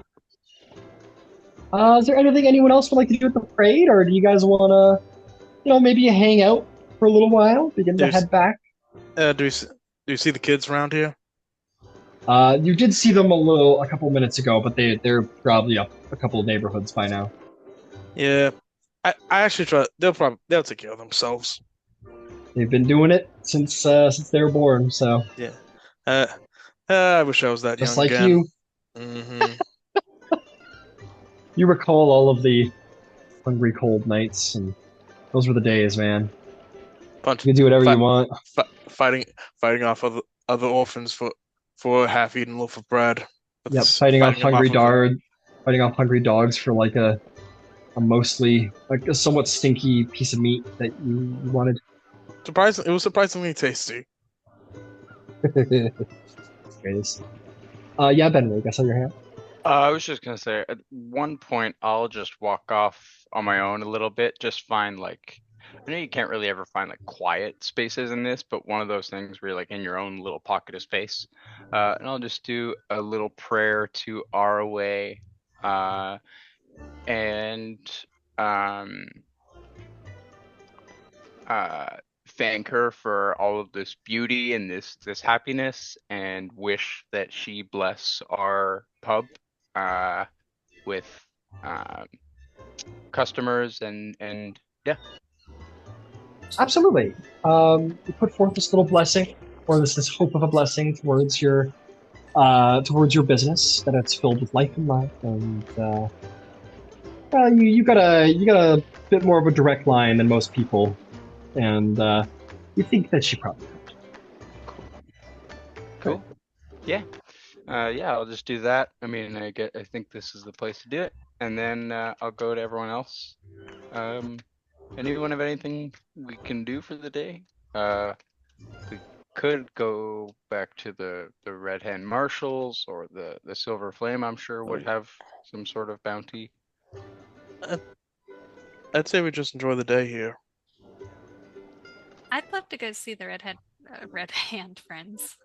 Is there anyone else would like to do at the parade, or do you guys want to, maybe hang out for a little while, begin to head back? Do you see the kids around here? You did see them a couple minutes ago, but they're probably up a couple of neighborhoods by now. Yeah, I actually try. They'll take care of themselves. They've been doing it since they were born, so yeah. I wish I was that just young like again. you. Mm-hmm. You recall all of the hungry, cold nights, and those were the days, man. You can do whatever you want. Fighting off other orphans for a half-eaten loaf of bread. Yep, fighting off hungry dogs for like a mostly like a somewhat stinky piece of meat that you wanted. It was surprisingly tasty. Yeah, Ben, I guess on your hand. I was just gonna say, at one point, I'll just walk off on my own a little bit, just find like, I know you can't really ever find like quiet spaces in this, but one of those things where you're like in your own little pocket of space. And I'll just do a little prayer to Araway, and thank her for all of this beauty and this happiness, and wish that she bless our pub with customers and yeah. Absolutely. You put forth this little blessing, or this hope of a blessing towards your business, that it's filled with life and love, and you got a bit more of a direct line than most people, and you think that she probably could. Cool. Yeah. I'll just do that. I mean, I think this is the place to do it, and then I'll go to everyone else. Anyone have anything we can do for the day? We could go back to the Red Hand Marshals, or the Silver Flame. I'm sure would have some sort of bounty. I'd say we just enjoy the day here. I'd love to go see the Red Hand friends.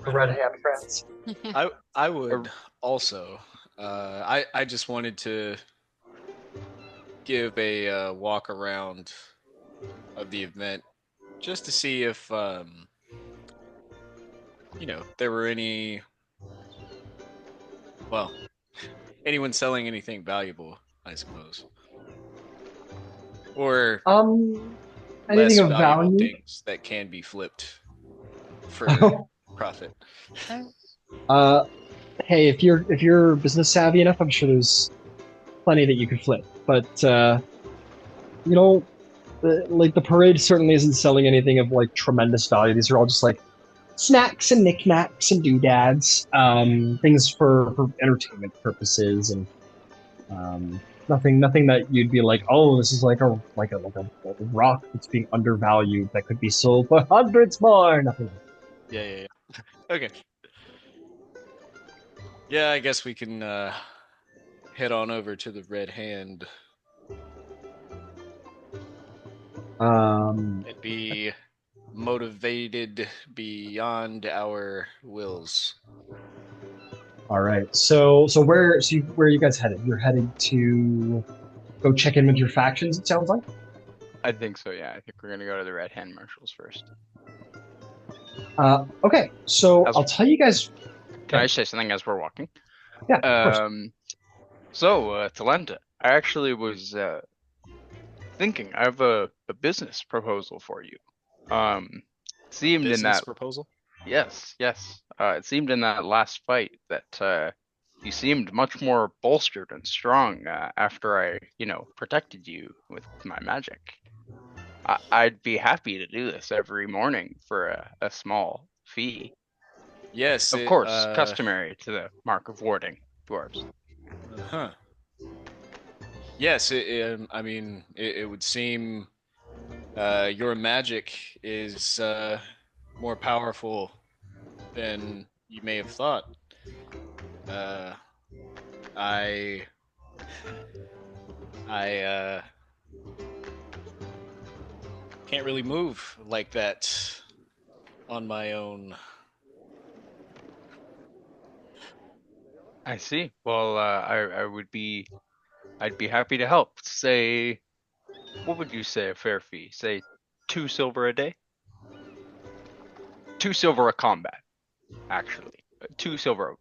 The Red Hand friends. I would also. I just wanted to give a walk around of the event, just to see if there were anyone selling anything valuable. I suppose. Or Anything less of valuable value? things that can be flipped for profit. Uh, hey, if you're business savvy enough, I'm sure there's plenty that you could flip. But you know, like the parade certainly isn't selling anything of like tremendous value. These are all just like snacks and knickknacks and doodads, things for entertainment purposes, and nothing that you'd be like, oh, this is like a rock that's being undervalued that could be sold for hundreds more. Nothing. Yeah. Okay. Yeah, I guess we can head on over to the Red Hand and be motivated beyond our wills. All right. Where are you guys headed? You're headed to go check in with your factions. It sounds like. I think so, yeah. I think we're gonna go to the Red Hand Marshals first. Okay. So I'll tell you guys. Can I say something as we're walking? Yeah, of course. So, Talenta, I actually was thinking I have a business proposal for you. Seemed in Business that proposal? Yes. It seemed in that last fight that you seemed much more bolstered and strong after I, protected you with my magic. I'd be happy to do this every morning for a small fee. Yes, Of course, customary to the mark of warding dwarves. Huh. Yes, I mean, it would seem your magic is more powerful than you may have thought. I can't really move like that on my own. I see. Well, I'd be happy to help. Say, what would you say a fair fee? Say 2 silver a day? 2 silver a combat, actually. 2 silver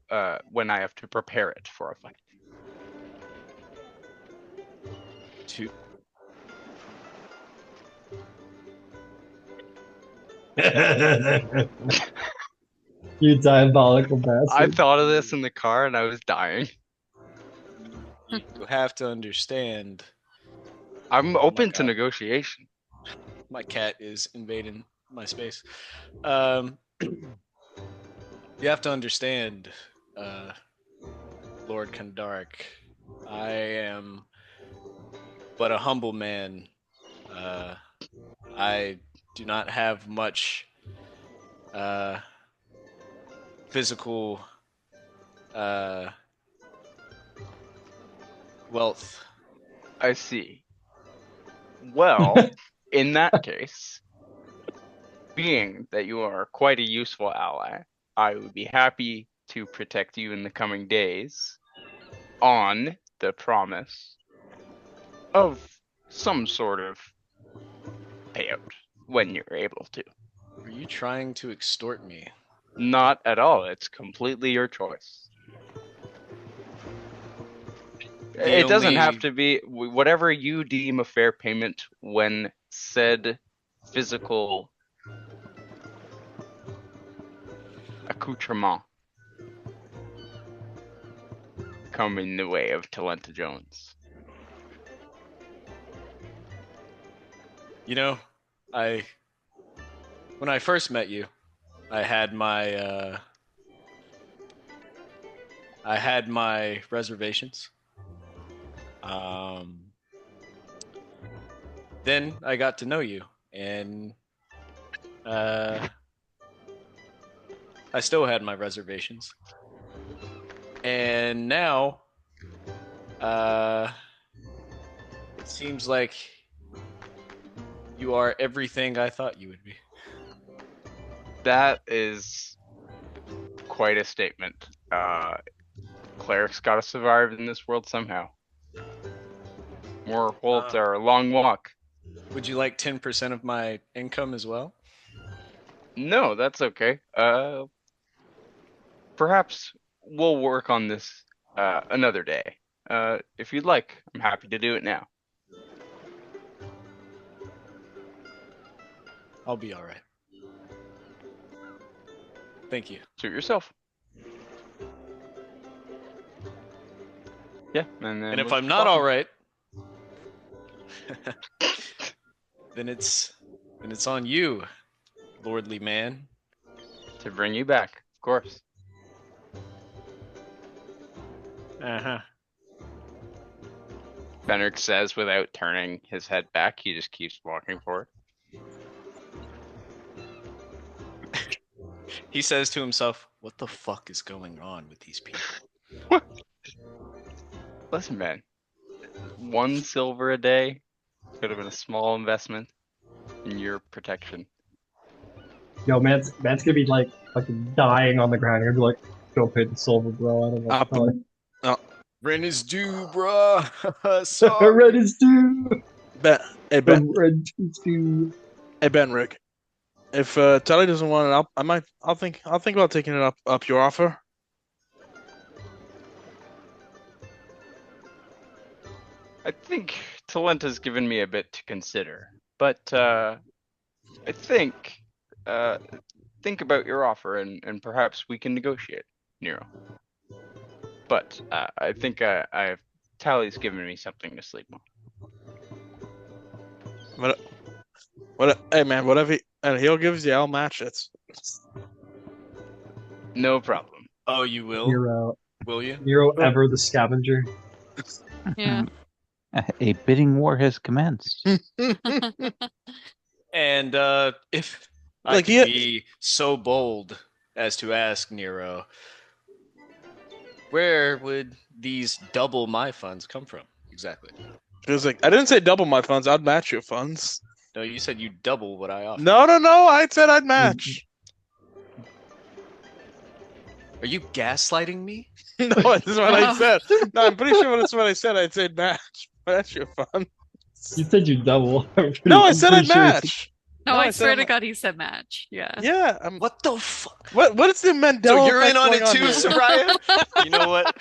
when I have to prepare it for a fight. 2. You diabolical bastard. I thought of this in the car and I was dying. You have to understand. I'm open to negotiation. My cat is invading my space. You have to understand, Lord Kandarik. I am but a humble man. I do not have much physical wealth. I see. Well, in that case, being that you are quite a useful ally, I would be happy to protect you in the coming days on the promise of some sort of payout when you're able to. Are you trying to extort me? Not at all. It's completely your choice. It doesn't have to be whatever you deem a fair payment when said physical accoutrement come in the way of Talenta Jones. You know, when I first met you, I had my reservations. Then I got to know you, and I still had my reservations. And now, it seems like you are everything I thought you would be. That is quite a statement. Clerics gotta survive in this world somehow. More holds are a long walk. Would you like 10% of my income as well? No, that's okay. Perhaps we'll work on this another day. if you'd like, I'm happy to do it now. I'll be all right. Thank you. Suit yourself. Yeah, And if I'm not all right, then it's on you, lordly man. To bring you back, of course. Uh-huh. Fenric says without turning his head back. He just keeps walking forward. He says to himself, what the fuck is going on with these people? Listen, man. 1 silver a day could have been a small investment in your protection. Yo, man's gonna be like fucking dying on the ground. You're gonna be like, go pay the silver, bro. I don't know. Rent is due, bruh. Rent is due. Hey, Ben. Rent is due. Hey, Benric. If Tally doesn't want it, I'll think about taking it up your offer. I think Talenta's given me a bit to consider, but I think about your offer and perhaps we can negotiate, Nero. But I think Tally's given me something to sleep on. Hey man, whatever he'll give you, I'll match it. No problem. Oh, you will? Nero. Will you? Nero ever the scavenger. Yeah. A bidding war has commenced. And if I Like, could be so bold as to ask Nero, where would these double my funds come from? Exactly. He was like, I didn't say double my funds. I'd match your funds. No, you said you double what I offer. No. I said I'd match. Are you gaslighting me? No, this is what I said. No, I'm pretty sure that's what I said. I'd say match. Match your funds. You said you double. No, I said I'd match. No, No, I I swear said to God, he said match. Yeah. Yeah. What the fuck? What is the Mandela? So you're in effect on going it too, here? Soraya? You know what?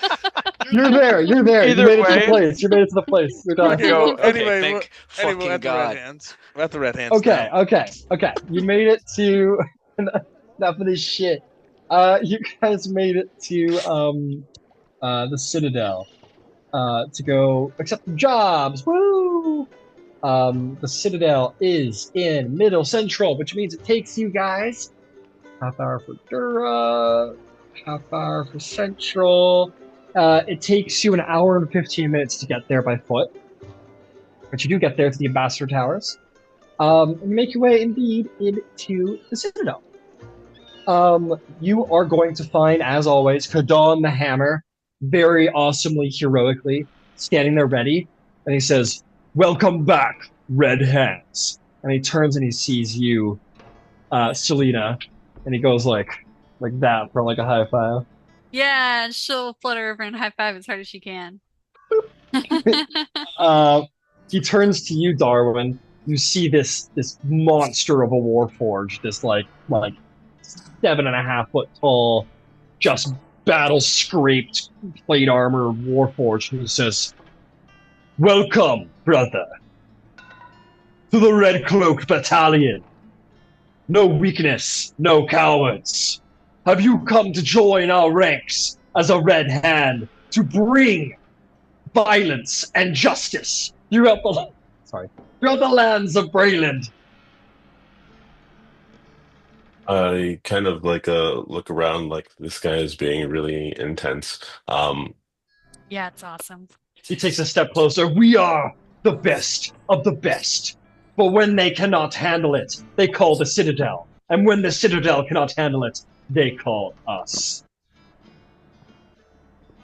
You're there. Either You made it to the way. place. You made it to the place. You're done. Okay, well, Okay, anyway, thank we're fucking at the God. red hands. We're at the red hands. Okay, now. okay. You made it to enough of this shit. You guys made it to the Citadel to go accept the jobs. Woo! The Citadel is in Middle Central, which means it takes you guys half hour for Dura, half hour for Central. It takes you an hour and 15 minutes to get there by foot. But you do get there to the Ambassador Towers. And you make your way indeed into the Citadel. You are going to find, as always, Kadon the Hammer, very awesomely, heroically, standing there ready. And he says, "Welcome back, Red Hands." And he turns and he sees you, Selena, and he goes like that for like a high five. Yeah, and she'll flutter over and high five as hard as she can. He turns to you, Darwin. You see this monster of a warforged, this like 7.5 foot tall, just battle scraped plate armor warforged, who says, "Welcome, brother, to the Red Cloak Battalion. No weakness, no cowards. Have you come to join our ranks as a Red Hand to bring violence and justice throughout the lands of Brayland?" I kind of like look around like this guy is being really intense. Yeah, it's awesome. He takes a step closer. "We are the best of the best. But when they cannot handle it, they call the Citadel. And when the Citadel cannot handle it, they call us."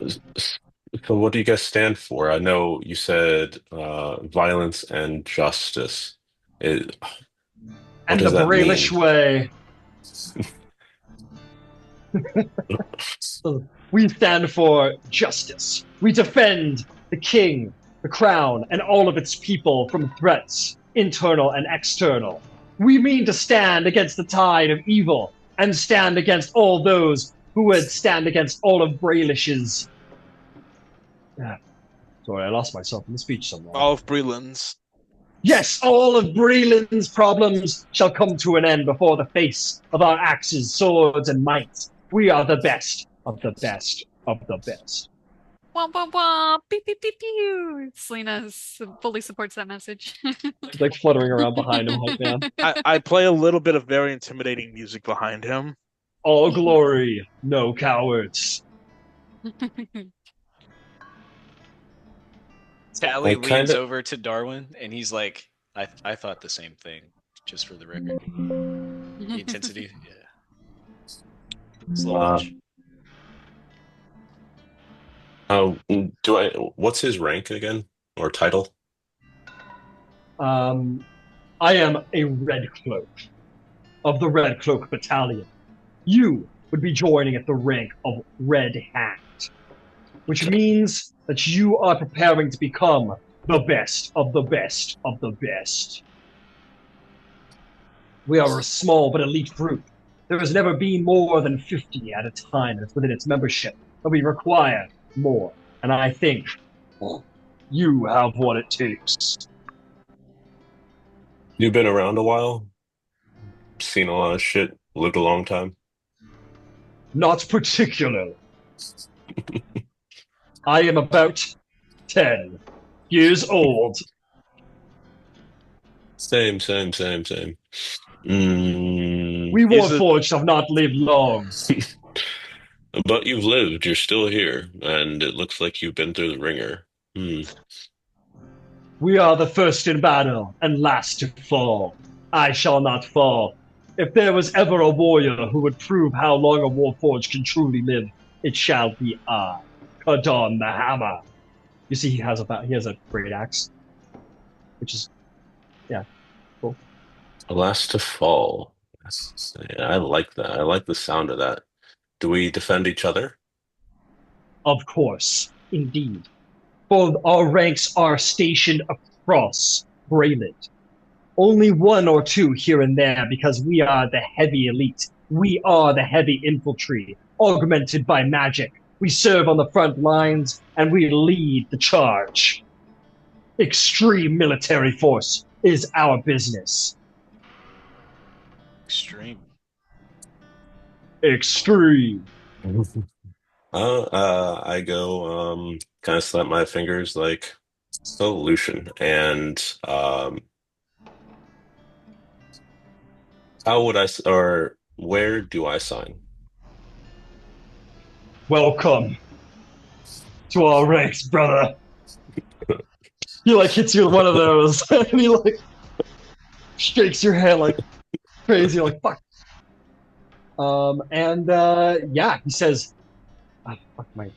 So what do you guys stand for? I know you said violence and justice. What And does the that Braylish mean? way. We stand for justice. We defend the king, the crown, and all of its people from threats, internal and external. We mean to stand against the tide of evil and stand against all those who would stand against all of Braylish's Sorry, I lost myself in the speech somewhere. All of Breland's. Yes, all of Breland's problems shall come to an end before the face of our axes, swords, and might. We are the best of the best of the best. Wah, wah, wah. Beep, beep, beep, beep. Selena fully supports that message. Like fluttering around behind him, like, man. I play a little bit of very intimidating music behind him. All glory, no cowards. Tally I leans kinda- over to Darwin and he's like, I thought the same thing, just for the record. The intensity, yeah. It's a little much. What's his rank again? Or title? I am a Red Cloak of the Red Cloak Battalion. You would be joining at the rank of Red Hand, which means that you are preparing to become the best of the best of the best. We are a small but elite group. There has never been more than 50 at a time within its membership, but we require more. And I think you have what it takes. You've been around a while? Seen a lot of shit? Lived a long time? Not particularly. I am about 10 years old. Same. We Warforged have not lived long. But you've lived, you're still here, and it looks like you've been through the ringer. We are the first in battle and last to fall. I shall not fall. If there was ever a warrior who would prove how long a Warforged can truly live, it shall be I, Kadon the Hammer. You see, he has a great axe, which is, yeah, cool. Last to fall. I like that. I like the sound of that. Do we defend each other? Of course, indeed. For our ranks are stationed across Brayland. Only one or two here and there because we are the heavy elite. We are the heavy infantry, augmented by magic. We serve on the front lines, and we lead the charge. Extreme military force is our business. Extreme. Extreme. I go, kind of slap my fingers like solution. And where do I sign? Welcome to our ranks, brother. He like hits you with one of those, and he like shakes your hand like crazy, like fuck. Yeah, he says, fuck, my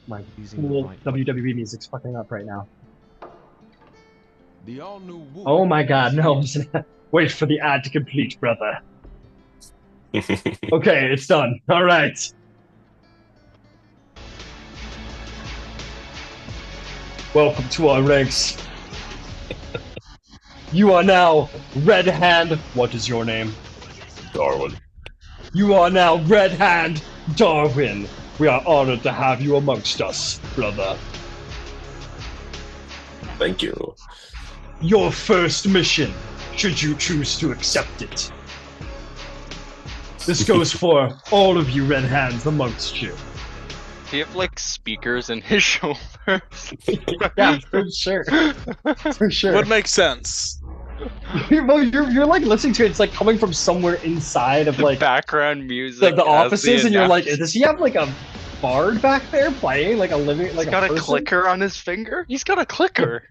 cool WWE music's fucking up right now. The all-new Oh my god, no, wait for the ad to complete, brother. Okay, it's done. All right. Welcome to our ranks. You are now Red Hand. What is your name? Darwin. You are now Red Hand Darwin. We are honored to have you amongst us, brother. Thank you. Your first mission, should you choose to accept it. This goes for all of you Red Hands amongst you. Do you have like speakers in his shoulders? Yeah, for sure. For sure. Would make sense. You're like listening to it, it's like coming from somewhere inside of like background music. the offices, and you're like, does he have like a bard back there playing like a living like He's got a person? clicker on his finger? He's got a clicker.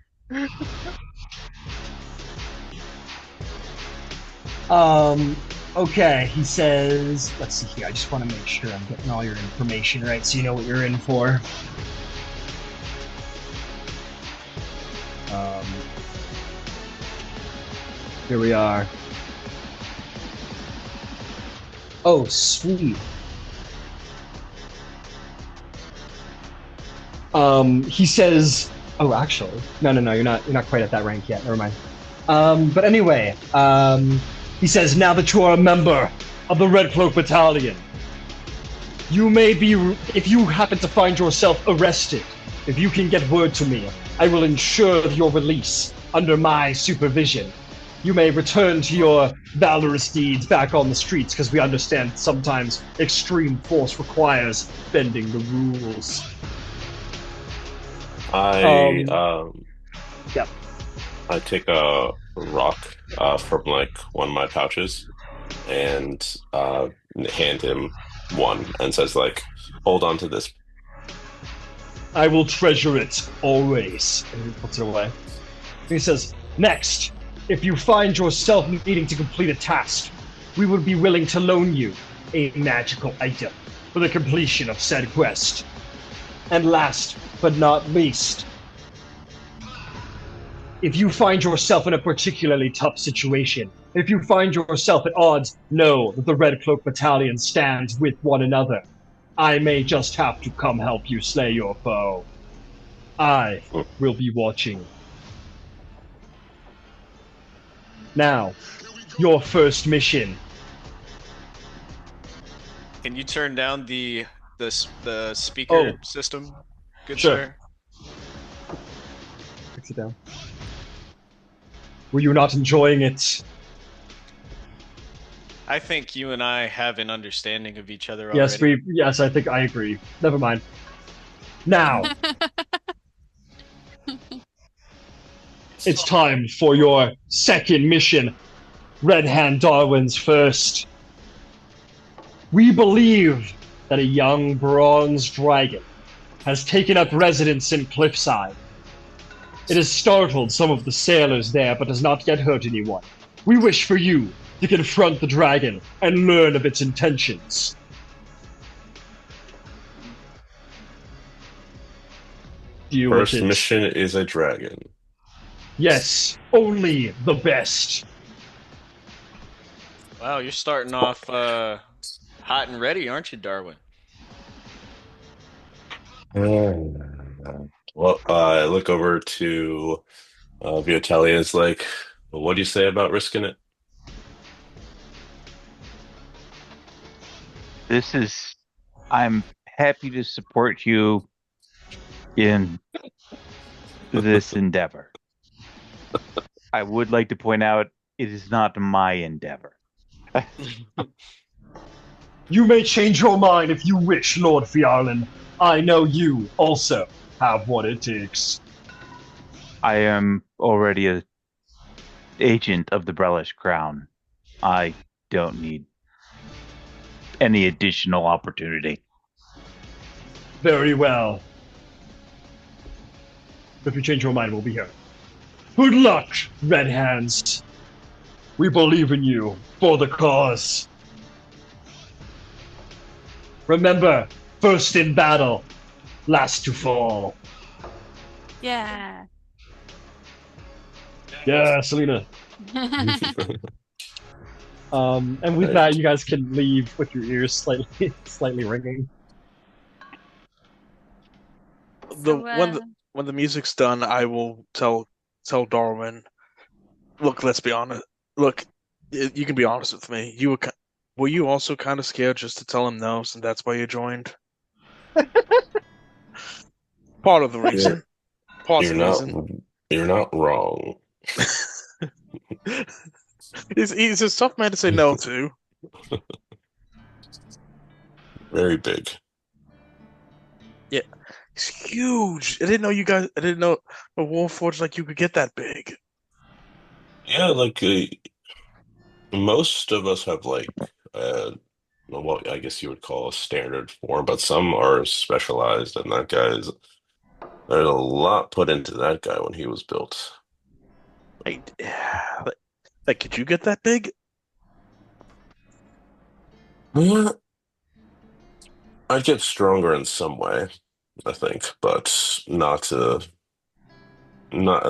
Okay, he says, let's see here, I just want to make sure I'm getting all your information right so you know what you're in for. Here we are. Oh, sweet. He says, oh, actually, no, you're not quite at that rank yet. Never mind. But anyway, he says, now that you are a member of the Red Cloak Battalion, you may be, if you happen to find yourself arrested, if you can get word to me, I will ensure your release under my supervision. You may return to your valorous deeds back on the streets, because we understand sometimes extreme force requires bending the rules. Yep. I take a rock from like one of my pouches and hand him one and says like, hold on to this. I will treasure it always. And he puts it away. And he says, next, if you find yourself needing to complete a task, we would be willing to loan you a magical item for the completion of said quest. And last but not least, if you find yourself in a particularly tough situation, if you find yourself at odds, know that the Red Cloak Battalion stands with one another. I may just have to come help you slay your foe. I will be watching. Now, your first mission. Can you turn down the speaker system? Good sure. sir. Fix it down. Were you not enjoying it? I think you and I have an understanding of each other already. Yes, I think I agree. Never mind. Now, it's time for your second mission. Red Hand Darwin's first. We believe that a young bronze dragon has taken up residence in Cliffside. It has startled some of the sailors there, but has not yet hurt anyone. We wish for you to confront the dragon and learn of its intentions. First mission is a dragon. Yes, only the best. Wow, you're starting off hot and ready, aren't you, Darwin? Well, I look over to Viotelli and is like, well, what do you say about risking it? I'm happy to support you in this endeavor. I would like to point out it is not my endeavor. You may change your mind if you wish, Lord Fjarlin. I know you also have what it takes. I am already an agent of the Brellish Crown. I don't need any additional opportunity. Very well. If you change your mind, we'll be here. Good luck, Red Hands. We believe in you for the cause. Remember, first in battle, last to fall. Yeah. Yeah, Selena. And with that, you guys can leave with your ears slightly ringing. When the music's done, I will tell Darwin. Look, let's be honest. Look, you can be honest with me. Were you also kind of scared just to tell him no, and that's why you joined? Part of the reason. You're not wrong. He's a tough man to say no to. Very big. Yeah, he's huge. I didn't know a Warforged like you could get that big. Yeah, like most of us have like what I guess you would call a standard form, but some are specialized, and there's a lot put into that guy when he was built. Like, could you get that big? Yeah, I'd get stronger in some way, I think, but not as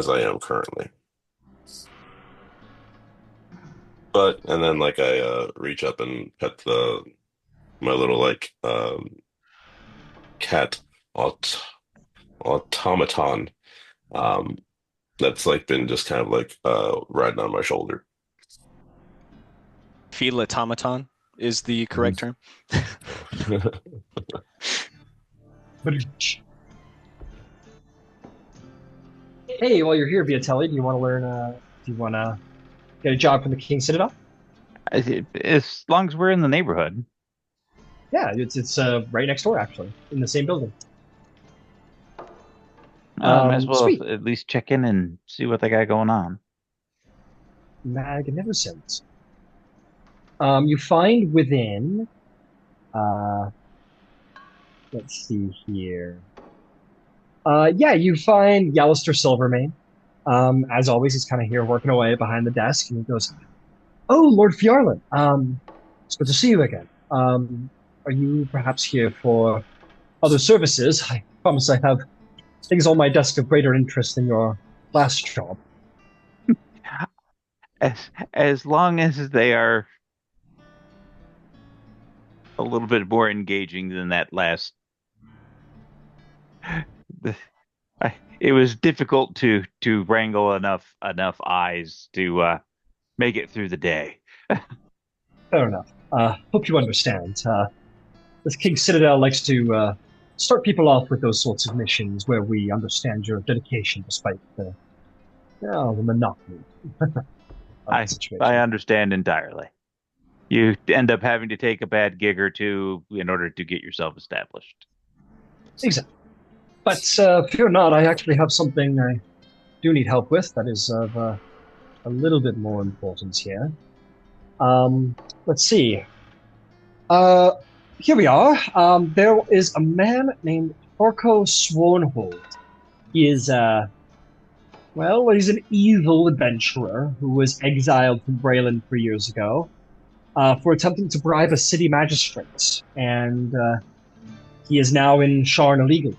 I am currently. And then like I reach up and pet my little like cat automaton that's like been just kind of like riding on my shoulder. Fetal automaton is the correct term. Hey, while you're here, Viotelli, do you want to learn? Do you want to get a job from the King Citadel? As long as we're in the neighborhood. Yeah, it's right next door actually, in the same building. Might as well Sweet, at least check in and see what they got going on. magnificent. You find within. Uh, let's see here. Yeah, you find Yallister Silvermane. As always, he's kind of here working away behind the desk, and he goes, "Oh, Lord Fjarlin, it's good to see you again. Are you perhaps here for other services? I promise I have things on my desk of greater interest than your last job." As long as they are a little bit more engaging than that last. It was difficult to wrangle enough eyes to make it through the day. Fair enough. Hope you understand. This King Citadel likes to start people off with those sorts of missions where we understand your dedication despite the monotony of the I situation. understand entirely. You end up having to take a bad gig or two in order to get yourself established. Exactly. But fear not, I actually have something I do need help with that is of a little bit more importance here. Let's see. Here we are. There is a man named Torko Swarnhold. He is, well, he's an evil adventurer who was exiled from Braylon 3 years ago for attempting to bribe a city magistrate, and he is now in Sharn illegally.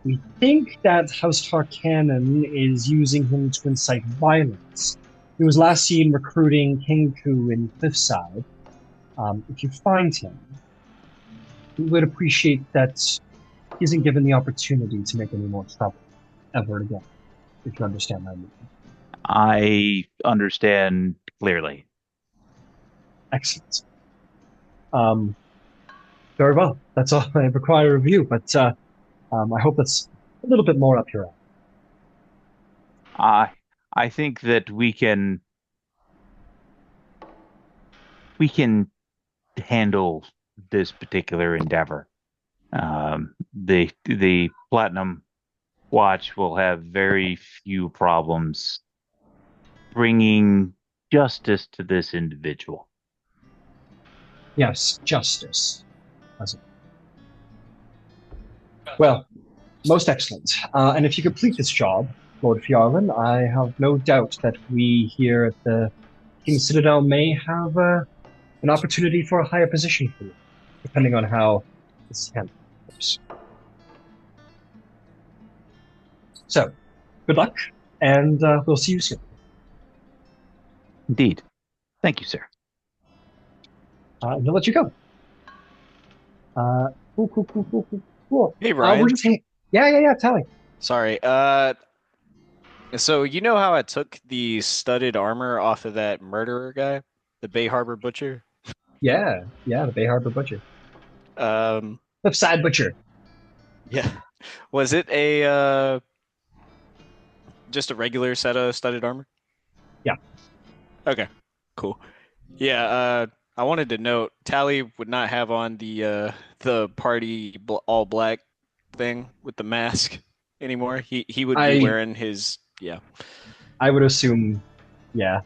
We think that House Harkonnen is using him to incite violence. He was last seen recruiting Kenku in Cliffside. If you find him, we would appreciate that he isn't given the opportunity to make any more trouble ever again, if you understand my meaning. I understand clearly. Excellent. Very well. That's all I require of you, but I hope that's a little bit more up your alley. I think that we can handle this particular endeavor. The Platinum Watch will have very few problems bringing justice to this individual. Yes, justice. Well, most excellent. And if you complete this job, Lord Fjarlin, I have no doubt that we here at the King's Citadel may have an opportunity for a higher position for you, depending on how this handles. So, good luck, and we'll see you soon. Indeed. Thank you, sir. And I'll let you go. Cool. Hey, Ryan. We're just yeah, tell me. Sorry. So you know how I took the studded armor off of that murderer guy, the Bay Harbor Butcher? Yeah, the Bay Harbor Butcher. Cliffside Butcher. Yeah. Was it a just a regular set of studded armor? Yeah. Okay. Cool. Yeah. I wanted to note Tally would not have on the party all black thing with the mask anymore. He would be wearing his I would assume, yeah.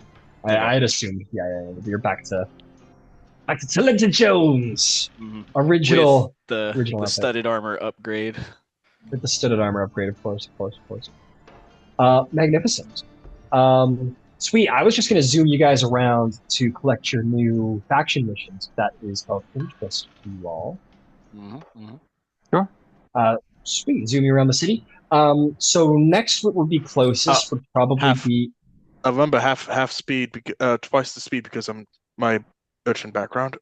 I'd assume, yeah. You're back to Talented Jones, original with the studded armor upgrade. With the studded armor upgrade, of course. Magnificent. Sweet. I was just going to zoom you guys around to collect your new faction missions. If that is of interest to you all. Sure. Sweet. Zoom you around the city. So next, what would be closest would probably be. I remember half speed, twice the speed because I'm my urchin background.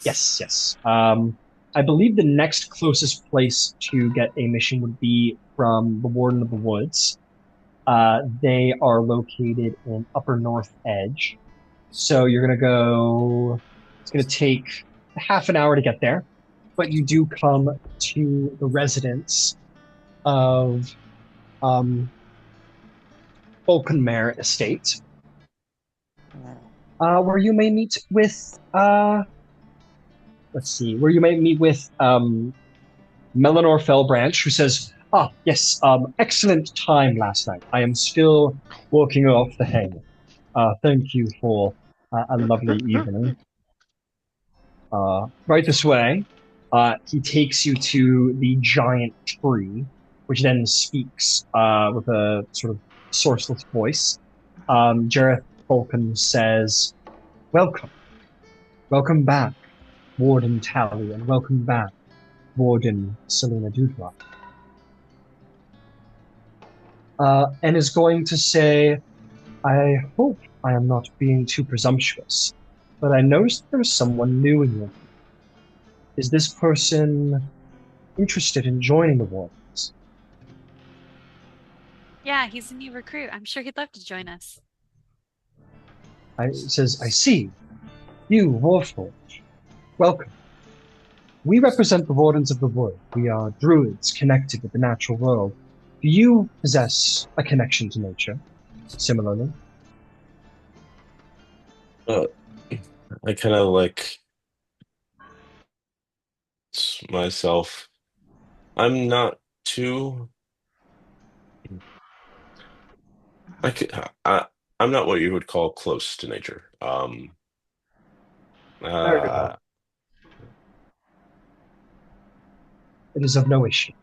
Yes. I believe the next closest place to get a mission would be from the Warden of the Woods. They are located in Upper North Edge. So you're going to go. It's going to take half an hour to get there, but you do come to the residence of Falconmere Estate, where you may meet with let's see, where you may meet with Melanor Fellbranch, who says, "Ah, yes, excellent time last night. I am still walking off the hang. Thank you for a lovely evening. Right this way." He takes you to the giant tree, which then speaks with a sort of sourceless voice. Jareth Falcon says, "Welcome. Welcome back, Warden Tally, and welcome back, Warden Selena Dudra." And is going to say, "I hope I am not being too presumptuous, but I noticed there's someone new in your group. Is this person interested in joining the Wardens?" Yeah, he's a new recruit. I'm sure he'd love to join us. Says, "I see. You, Warforged. Welcome. We represent the Wardens of the Wood. We are druids connected with the natural world. Do you possess a connection to nature, similarly?" I kind of like myself. I'm not too. I could. I'm not what you would call close to nature. Very well. It is of no issue.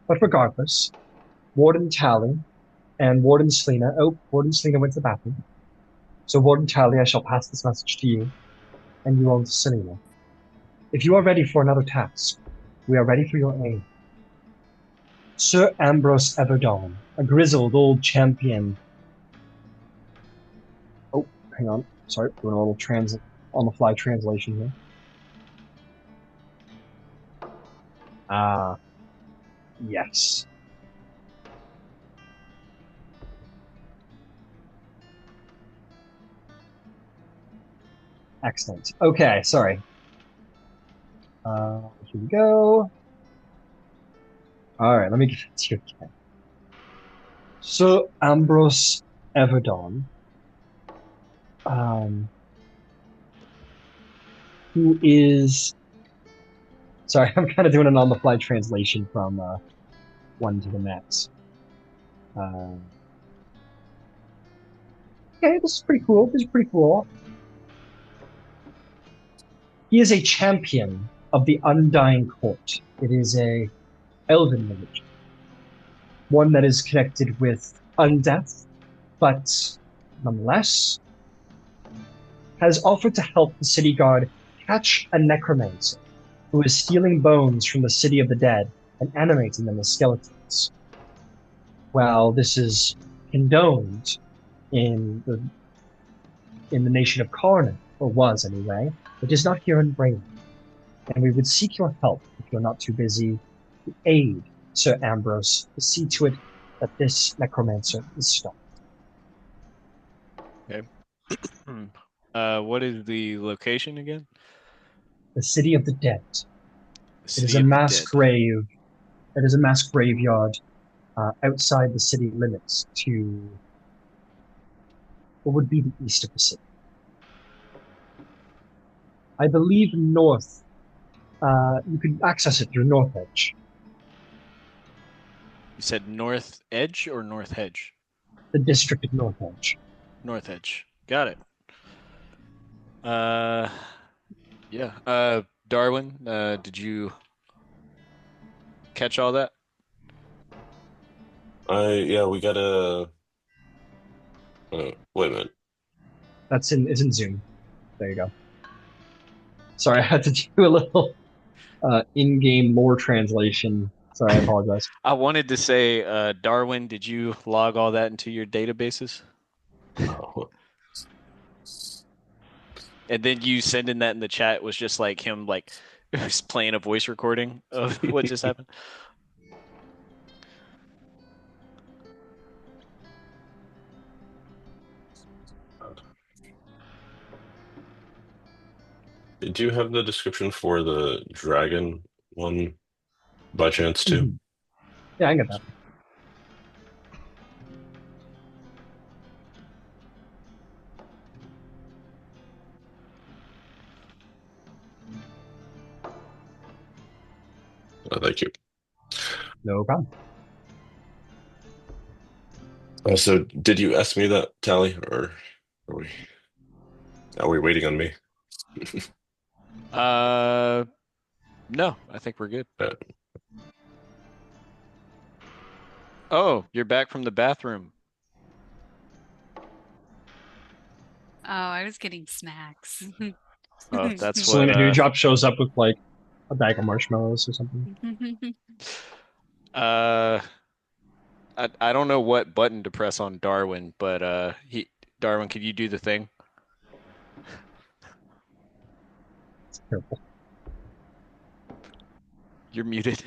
But regardless, Warden Tally and Warden Selena. Oh, Warden Selena went to the bathroom. So, Warden Tally, I shall pass this message to you, and you on to Selena. If you are ready for another task, we are ready for your aid. Sir Ambrose Everdon, a grizzled old champion. Oh, hang on. Sorry, doing a little on-the-fly translation here. Yes. Excellent. Okay, sorry. Here we go. All right, let me give it to you again. Sir Ambrose Everdon, who is... Sorry, I'm kind of doing an on-the-fly translation from one to the next. Okay, this is pretty cool. This is pretty cool. He is a champion of the Undying Court. It is a elven religion, one that is connected with undeath, but nonetheless has offered to help the city guard catch a necromancer who is stealing bones from the city of the dead and animating them as skeletons. While this is condoned in the nation of Karna, or was anyway, it is not here in Braylon. And we would seek your help, if you're not too busy, to aid Sir Ambrose to see to it that this necromancer is stopped. Okay. What is the location again? The City of the Dead. The It is City a of the mass Dead. grave. It is a mass graveyard outside the city limits to what would be the east of the city. I believe north. You could access it through North Edge. You said North Edge or North Hedge? The district of North Edge. North Edge. Got it. Yeah. Darwin, did you catch all that? Yeah, we gotta. Wait a minute. It's in Zoom. There you go. Sorry, I had to do a little in-game lore translation. Sorry, I apologize. I wanted to say, Darwin, did you log all that into your databases? Oh. And then you sending that in the chat was just like him, like, playing a voice recording of what just happened. Do you have the description for the dragon one by chance too? Yeah, I get that. Thank you. No problem. So, did you ask me that, Tally, or are we waiting on me? No, I think we're good. Uh, Oh, you're back from the bathroom. Oh, I was getting snacks. Oh, that's what. Selena Dewdrop shows up with like a bag of marshmallows or something. I don't know what button to press on Darwin, but Darwin, could you do the thing? It's terrible. You're muted.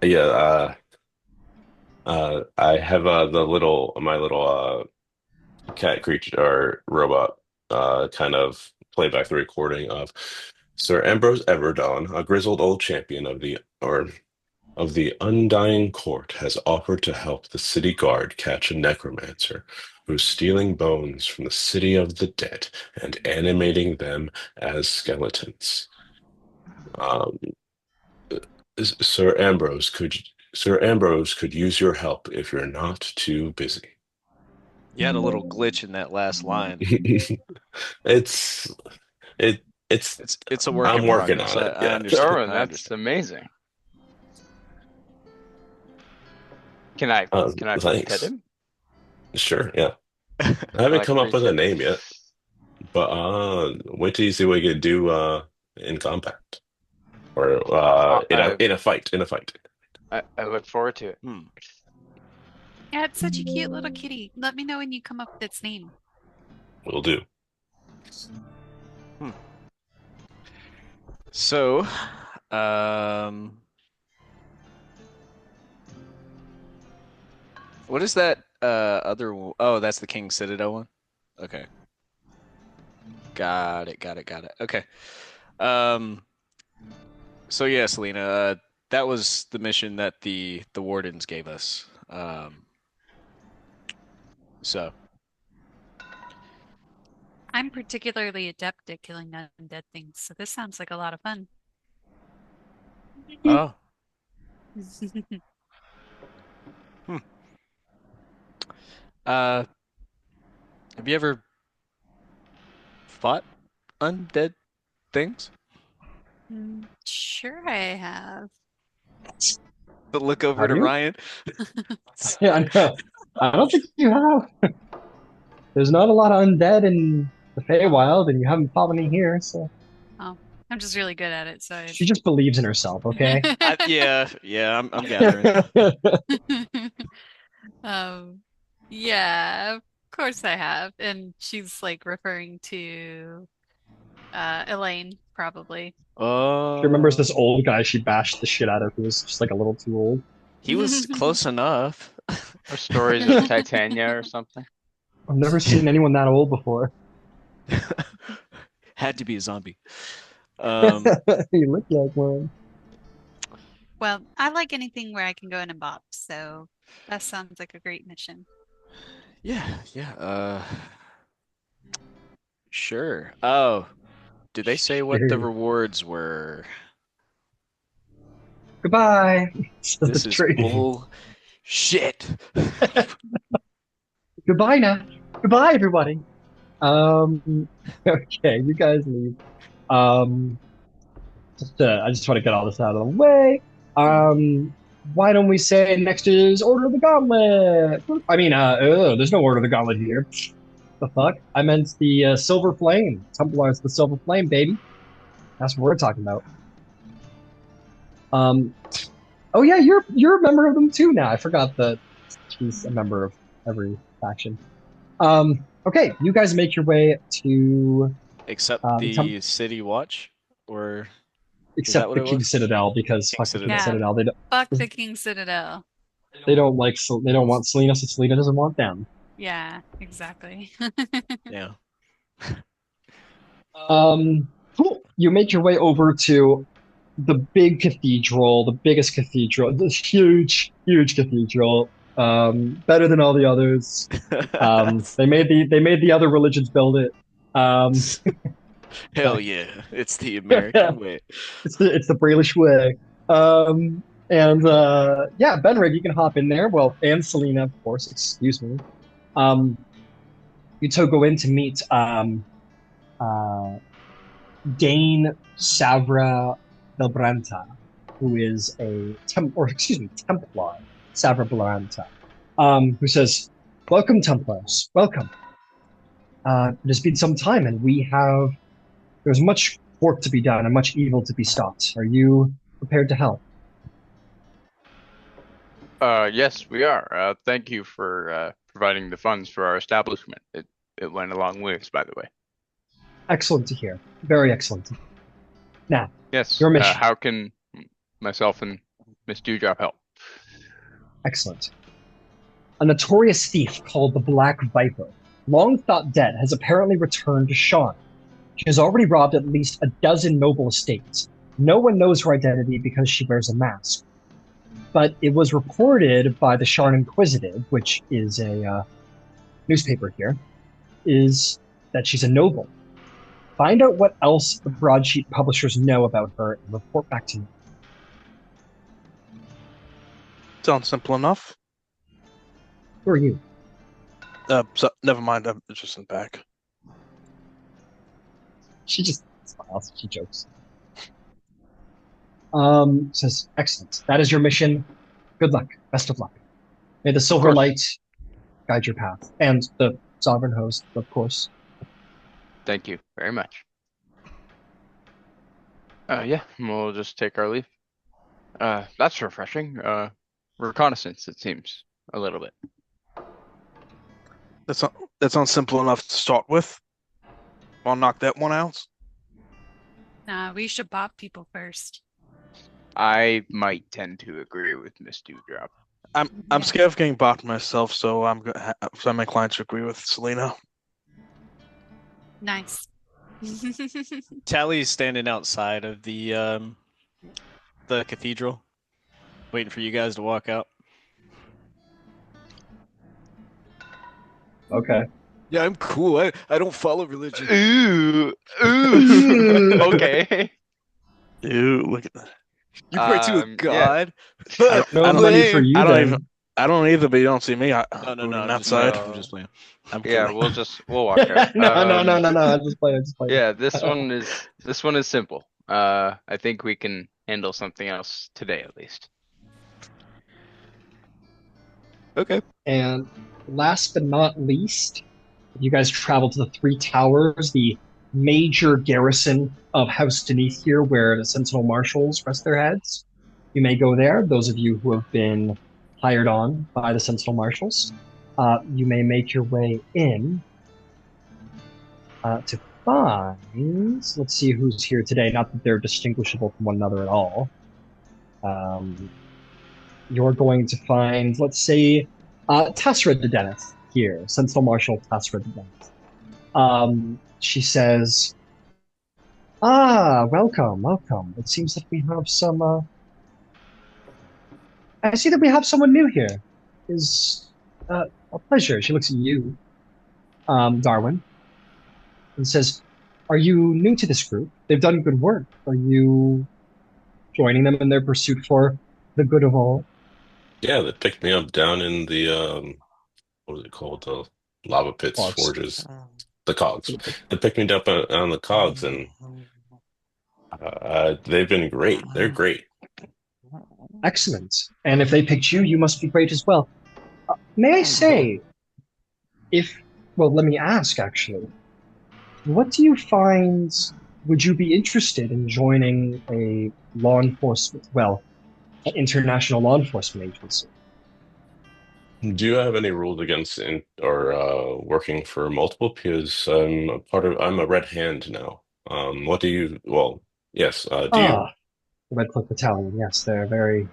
Yeah. I have my little cat creature or robot kind of play back the recording of Sir Ambrose Everdawn, a grizzled old champion of the Undying Court, has offered to help the city guard catch a necromancer who's stealing bones from the city of the dead and animating them as skeletons. Um, Sir Ambrose could use your help if you're not too busy. You had a little glitch in that last line. It's it It's a work I'm in working progress. on it. I Yeah. understand. Darwin, I that's understand. amazing. Can I pet Thanks. him? Sure, yeah. I haven't come up with a name yet, but wait till you see what you can do in combat or in a fight. I look forward to it. Yeah, it's such a cute little kitty. Let me know when you come up with its name. Will do. So, what is that other one? Oh, that's the King Citadel one? Okay. Got it. Okay. So yeah, Selena, that was the mission that the wardens gave us. So I'm particularly adept at killing undead things, so this sounds like a lot of fun. oh. Have you ever fought undead things? Sure, I have. The look over Have to you? Ryan. Yeah, I know. I don't think you have. There's not a lot of undead in the Feywild, and you haven't fought any here, so Oh, I'm just really good at it, so she just believes in herself, okay? Yeah, I'm gathering. Yeah, of course I have. And she's like referring to Elaine, probably. She remembers this Oh, old guy she bashed the shit out of who was just like a little too old. he was close enough. Or stories of Titania or something. I've never seen anyone that old before. Had to be a zombie. He looked like one. Well, I like anything where I can go in and bop, so that sounds like a great mission. Yeah. Sure. Oh, did they say what the Sure. rewards were? Goodbye. This is bullshit. Goodbye now. Goodbye, everybody. Okay, you guys leave. I just want to get all this out of the way. Why don't we say next is Order of the Gauntlet? I mean, there's no Order of the Gauntlet here. The fuck? I meant the Silver Flame. Templars, the Silver Flame, baby. That's what we're talking about. Oh yeah, you're a member of them too now. I forgot that she's a member of every faction. Okay, you guys make your way to Except the City Watch, or except the King Citadel, because fuck the King Citadel. They don't, Fuck the King Citadel. they don't want Selena, so Selena doesn't want them. Yeah, exactly. Yeah. Cool. You make your way over to the big cathedral, the biggest cathedral, this huge cathedral. Better than all the others. They made the other religions build it. Um, Hell yeah, it's the American way. it's the Bralish way. Yeah, Benrig, you can hop in there. Well, and Selena, of course. Excuse me. Um, you two go in to meet uh, Dane Savra Belbranta, who is Templar Savra Belbranta, who says, "Welcome, Templars. Welcome. It has been some time, and there's much work to be done and much evil to be stopped. Are you prepared to help?" Yes, we are. Thank you for providing the funds for our establishment. It went a long ways, by the way. Excellent to hear. Very excellent. Now, Yes. your mission. How can myself and Miss Dewdrop help? Excellent. A notorious thief called the Black Viper, long thought dead, has apparently returned to Sharn. She has already robbed at least a dozen noble estates. No one knows her identity because she wears a mask. But it was reported by the Sharn Inquisitive, which is a newspaper here, is that she's a noble. Find out what else the broadsheet publishers know about her and report back to me. Sounds simple enough. Who are you? So never mind. I'm just in the back. She just smiles. She jokes. Says, excellent. That is your mission. Good luck. Best of luck. May the silver light guide your path. And the sovereign host, of course. Thank you very much. Yeah, we'll just take our leave. That's refreshing. Reconnaissance, it seems, a little bit. That sounds simple enough to start with. I'll knock that one out. Nah, we should bop people first. I might tend to agree with Miss Dewdrop. I'm scared of getting bopped myself, so I'm inclined to agree with Selena. Nice. Tally's standing outside of the cathedral, waiting for you guys to walk out. Okay. Yeah, I'm cool. I don't follow religion. Ooh. Okay. Ew, look at that. You pray to a god? Yeah. No money for you. I don't either, but you don't see me. No, I'm outside. outside. I'm just playing. I'm Yeah, kidding. we'll walk out. no. I'm just playing. Yeah, this one is simple. I think we can handle something else today at least. Okay. And last but not least, you guys travel to the Three Towers, the major garrison of House Beneath here, where the Sentinel Marshals rest their heads. You may go there. Those of you who have been hired on by the Sentinel Marshals, you may make your way in to find. Let's see who's here today. Not that they're distinguishable from one another at all. You're going to find, let's say, Tasra de Deneth here, Sentinel Marshal Tasra de Deneth. She says, welcome. It seems that we have some, I see that we have someone new here. Is a pleasure. She looks at you, Darwin, and says, are you new to this group? They've done good work. Are you joining them in their pursuit for the good of all? Yeah, they picked me up down in the what was it called? The lava pits, Cogs. forges, the cogs. They picked me up on the cogs, and they've been great. They're great. Excellent. And if they picked you, you must be great as well. May I say, let me ask actually, what do you find, would you be interested in joining a law enforcement, an international law enforcement agency? Do you have any rules against working for multiple? Because I'm a red hand now. What do you? Well, yes. Do you? The Red Cloak Battalion. Yes, they're very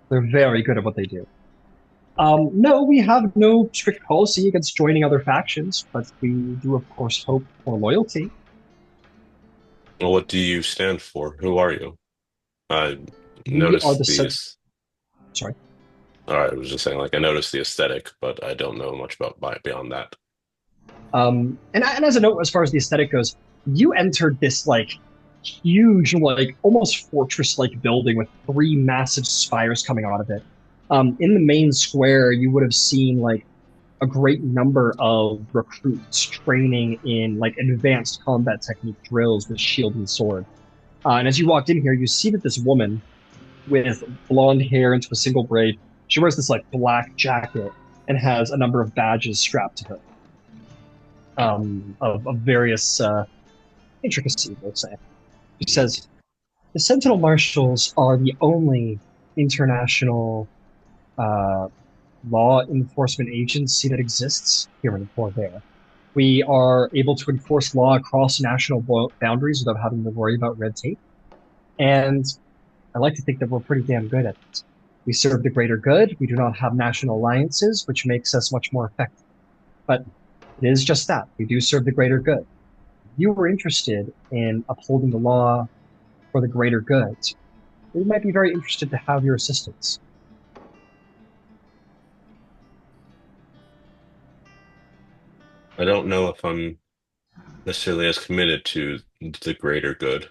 good at what they do. No, we have no strict policy against joining other factions, but we do, of course, hope for loyalty. Well, what do you stand for? Who are you? I We are noticed Sorry. All right, I was just saying, like, I noticed the aesthetic, but I don't know much about beyond that. And as a note, as far as the aesthetic goes, you entered this like huge, like almost fortress-like building with three massive spires coming out of it. In the main square, you would have seen like a great number of recruits training in like advanced combat technique drills with shield and sword. And as you walked in here, you see that this woman with blonde hair into a single braid, she wears this like black jacket and has a number of badges strapped to her, of various intricacies, we'll say. She says, the Sentinel Marshals are the only international law enforcement agency that exists here in Port Bear. We are able to enforce law across national boundaries without having to worry about red tape. And I like to think that we're pretty damn good at it. We serve the greater good. We do not have national alliances, which makes us much more effective. But it is just that. We do serve the greater good. If you were interested in upholding the law for the greater good, we might be very interested to have your assistance. I don't know if I'm necessarily as committed to the greater good,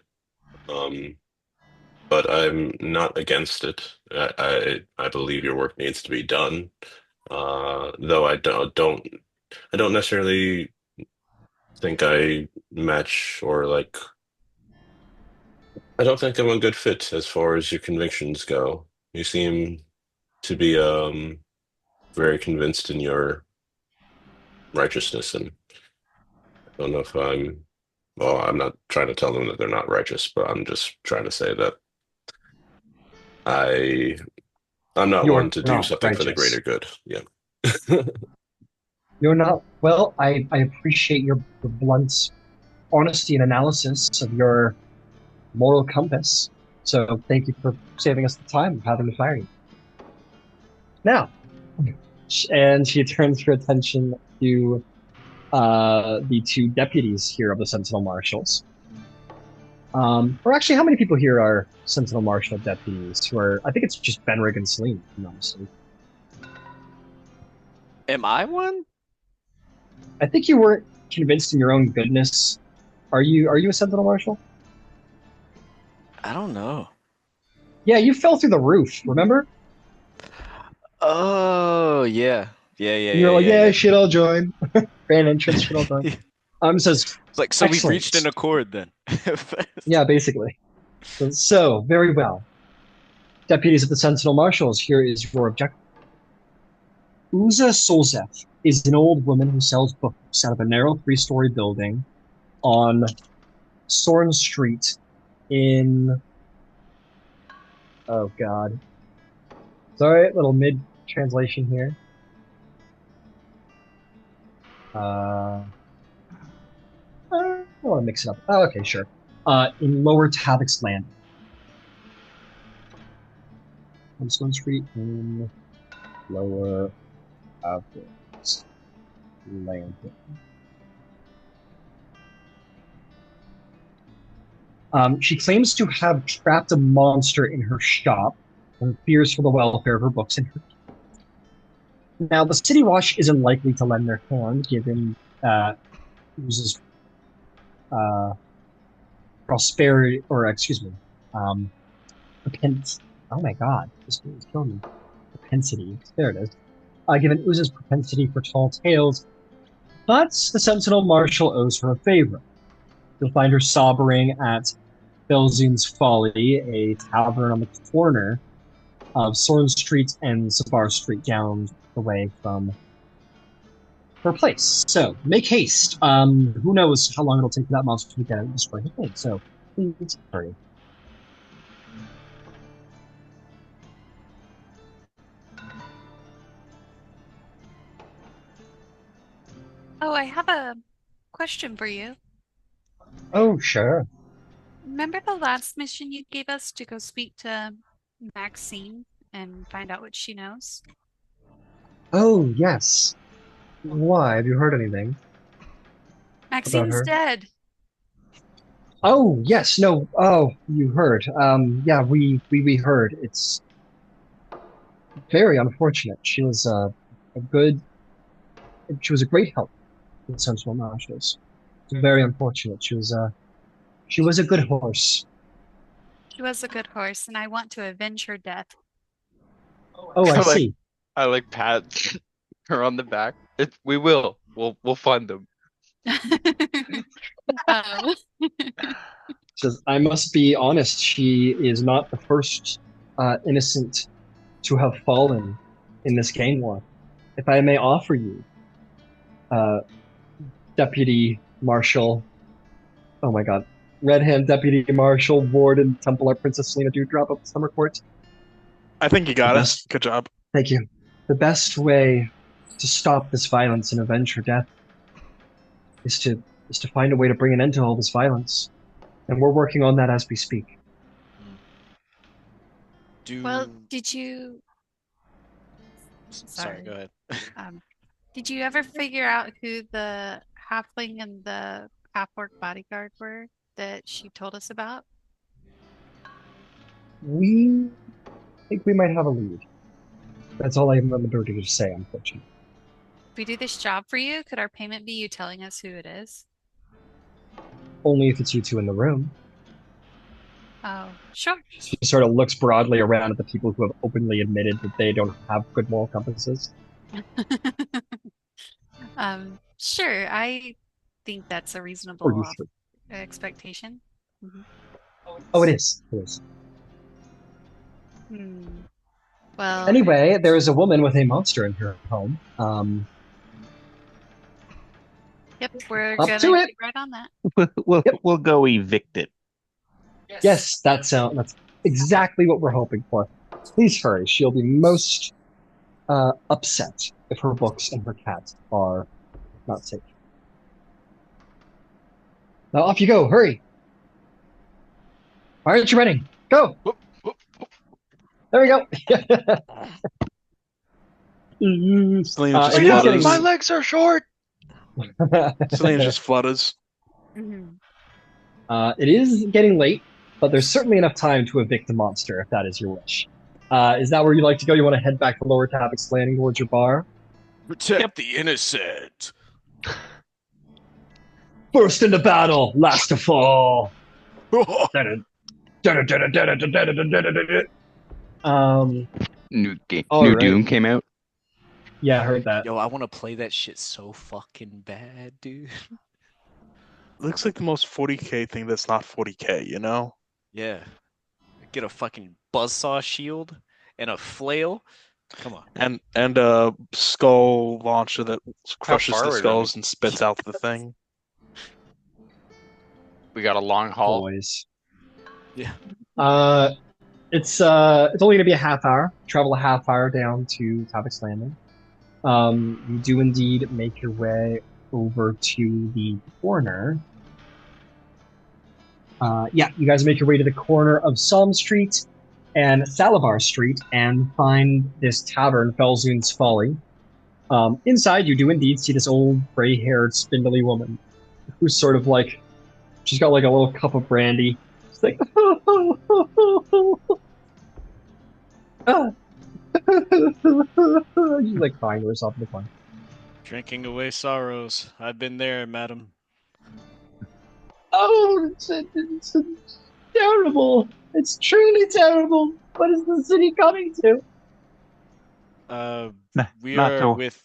but I'm not against it. I believe your work needs to be done, though I don't necessarily think I match or like I don't think I'm a good fit as far as your convictions go. You seem to be very convinced in your righteousness, and I don't know if I'm well, I'm not trying to tell them that they're not righteous, but I'm just trying to say that I I'm not one You're to do not something for the righteous. greater good. Yeah. You're not. Well, I appreciate your blunt honesty and analysis of your moral compass. So thank you for saving us the time of having to fire you. Now, and she turns her attention to the two deputies here of the Sentinel Marshals. Or actually, how many people here are Sentinel Marshal deputies who are, I think it's just Benrig and Celine, honestly. Am I one? I think you weren't convinced in your own goodness. Are you a Sentinel Marshal? I don't know. Yeah, you fell through the roof, remember? Oh, yeah. And you're like, yeah, Yeah. shit, I'll join. Grand entrance, shit, I'll join. Says, It's like, so we've excellent. reached an accord then. Yeah, basically. So, very well. Deputies of the Sentinel Marshals, here is your objective. Uza Solzef is an old woman who sells books out of a narrow three-story building on Sorn Street in... Oh, God. Sorry, little mid-translation here. I want to mix it up. Oh, okay, sure. In Lower Tavix Landing. On Stone Street in Lower Tavix Landing. She claims to have trapped a monster in her shop and fears for the welfare of her books and her. Now, the City Watch isn't likely to lend their hand, given uses prosperity, or excuse me, oh my god, this is killing me. Propensity, there it is. Given Uza's propensity for tall tales, but the Sentinel Marshal owes her a favor. You'll find her sobbering at Belzoon's Folly, a tavern on the corner of Sorn Street and Sabar Street, down the way from her place. So, make haste. Who knows how long it'll take for that monster to get out and destroy the thing. So, please hurry. Oh, I have a question for you. Oh, sure. Remember the last mission you gave us to go speak to Maxine and find out what she knows? Oh, yes. Why? Have you heard anything about Maxine's her? dead. Oh, yes, no. Oh, you heard. Yeah, we heard. It's very unfortunate. She was a good. She was a great help. the sensible marshals. It's very unfortunate. She was a good horse. She was a good horse, and I want to avenge her death. Oh, I I like see. I like pat her on the back. We will. We'll find them. Um, Says, I must be honest, she is not the first innocent to have fallen in this gang war. If I may offer you, uh, Deputy Marshal, oh my God, Red Hand Deputy Marshal, Warden, Templar, Princess Selena Dewdrop of the Summer Court. I think you The got it. best, Good job. thank you. The best way to stop this violence and avenge her death is to find a way to bring an end to all this violence, and we're working on that as we speak. well, did you? Sorry, go ahead. Did you ever figure out who the halfling and the half-orc bodyguard were that she told us about? We think we might have a lead. That's all I'm at liberty to say, unfortunately. If we do this job for you, could our payment be you telling us who it is? Only if it's you two in the room. Oh, sure. She sort of looks broadly around at the people who have openly admitted that they don't have good moral compasses. Sure. I think that's a Or reasonable you three. expectation. Mhm. Oh, it is. It is. Well, Anyway, there is a woman with a monster in her home. yep, we're Up gonna to it. get right on that. We'll go evict it. Yes, that's exactly what we're hoping for. Please hurry. She'll be most upset if her books and her cat are not safe. Now off you go. Hurry. Why aren't you running? Go. There we go. Selena just it is flutters. My legs are short. Selena just flutters. It is getting late, but there's certainly enough time to evict the monster if that is your wish. Is that where you'd like to go? You want to head back to Lower Tapix Landing towards your bar? Protect the innocent. First into battle, last to fall. New right. Doom came out. Yeah, I heard that. Yo, I want to play that shit so fucking bad, dude. Looks like the most 40k thing that's not 40k, you know? Yeah. Get a fucking buzzsaw shield and a flail. Come on. And a skull launcher that crushes far the are we skulls and spits out the thing. We got a long haul. Boys. Yeah. It's only gonna be a half hour. Travel a half hour down to Tapix Landing. You do indeed make your way over to the corner. Yeah, you guys make your way to the corner of Psalm Street and Salabar Street and find this tavern, Felzoon's Folly. Inside, you do indeed see this old gray-haired, spindly woman who's sort of like, she's got like a little cup of brandy. She's like, she's like crying to herself in the corner. Drinking away sorrows. I've been there, madam. Oh, it's terrible. It's truly terrible. What is the city coming to? We not are to- with.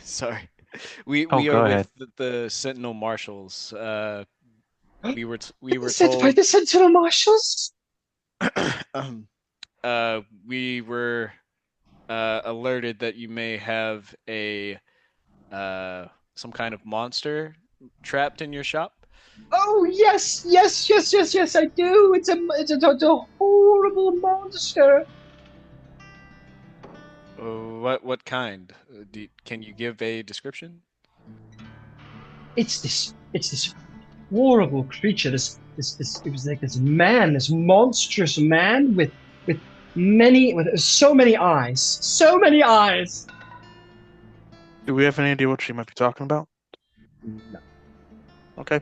Sorry, we Oh, are go with ahead. the Sentinel Marshals. We were Sent by told. the Sentinel Marshals? We were alerted that you may have a some kind of monster trapped in your shop. Oh yes, I do. It's a horrible monster. What kind? Can you give a description? It's this horrible creature. This it was like this man, this monstrous man with so many eyes, so many eyes. Do we have any idea what she might be talking about? No. Okay.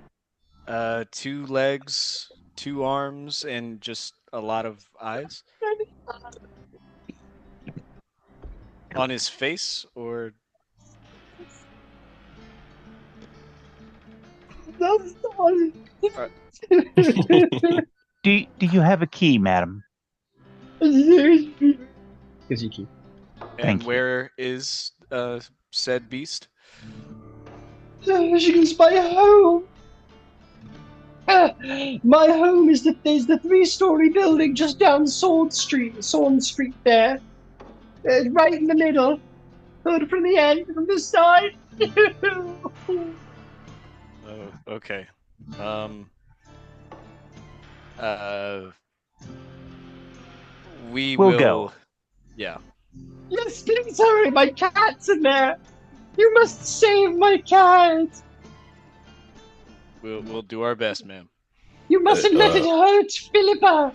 2 legs, 2 arms, and just a lot of eyes on his face, or That's not... Do you have a key, madam? Gives you a key. Thank And you. where is said beast? She's my home. My home is the 3-story building just down Sword Street there. Right in the middle. Third from the end, from the side. Oh, okay. Uh, we We'll will. go. Yeah. Yes, please hurry, my cat's in there. You must save my cat. We'll do our best, ma'am. You mustn't let it hurt, Philippa.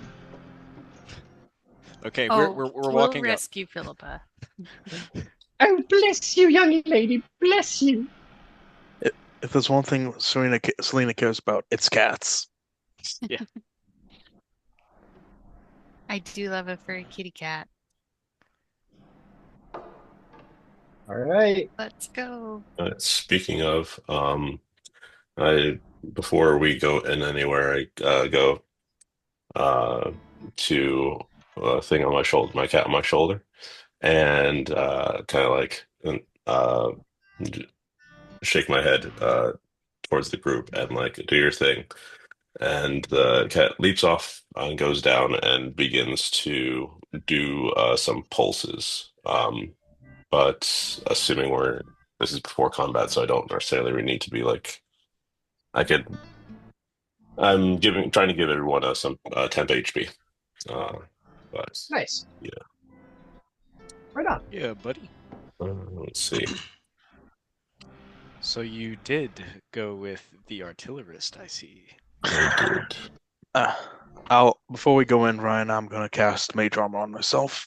Okay, Oh, we're we'll walking up. rescue Philippa. Oh, bless you, young lady. Bless you. If there's one thing Selena cares about, it's cats. Yeah. I do love a furry kitty cat. All right. Let's go. Speaking of, before we go in anywhere, I go to a thing on my shoulder, my cat on my shoulder, and kind of like uh, shake my head towards the group and like do your thing. And the cat leaps off and goes down and begins to do some pulses. But assuming this is before combat, so I don't necessarily need to be like I could. I'm trying to give everyone some temp HP. But Nice. yeah. Right on. Yeah, buddy. Let's see. So you did go with the artillerist, I see. I did. Before we go in, Ryan, I'm gonna cast Mage Armor on myself.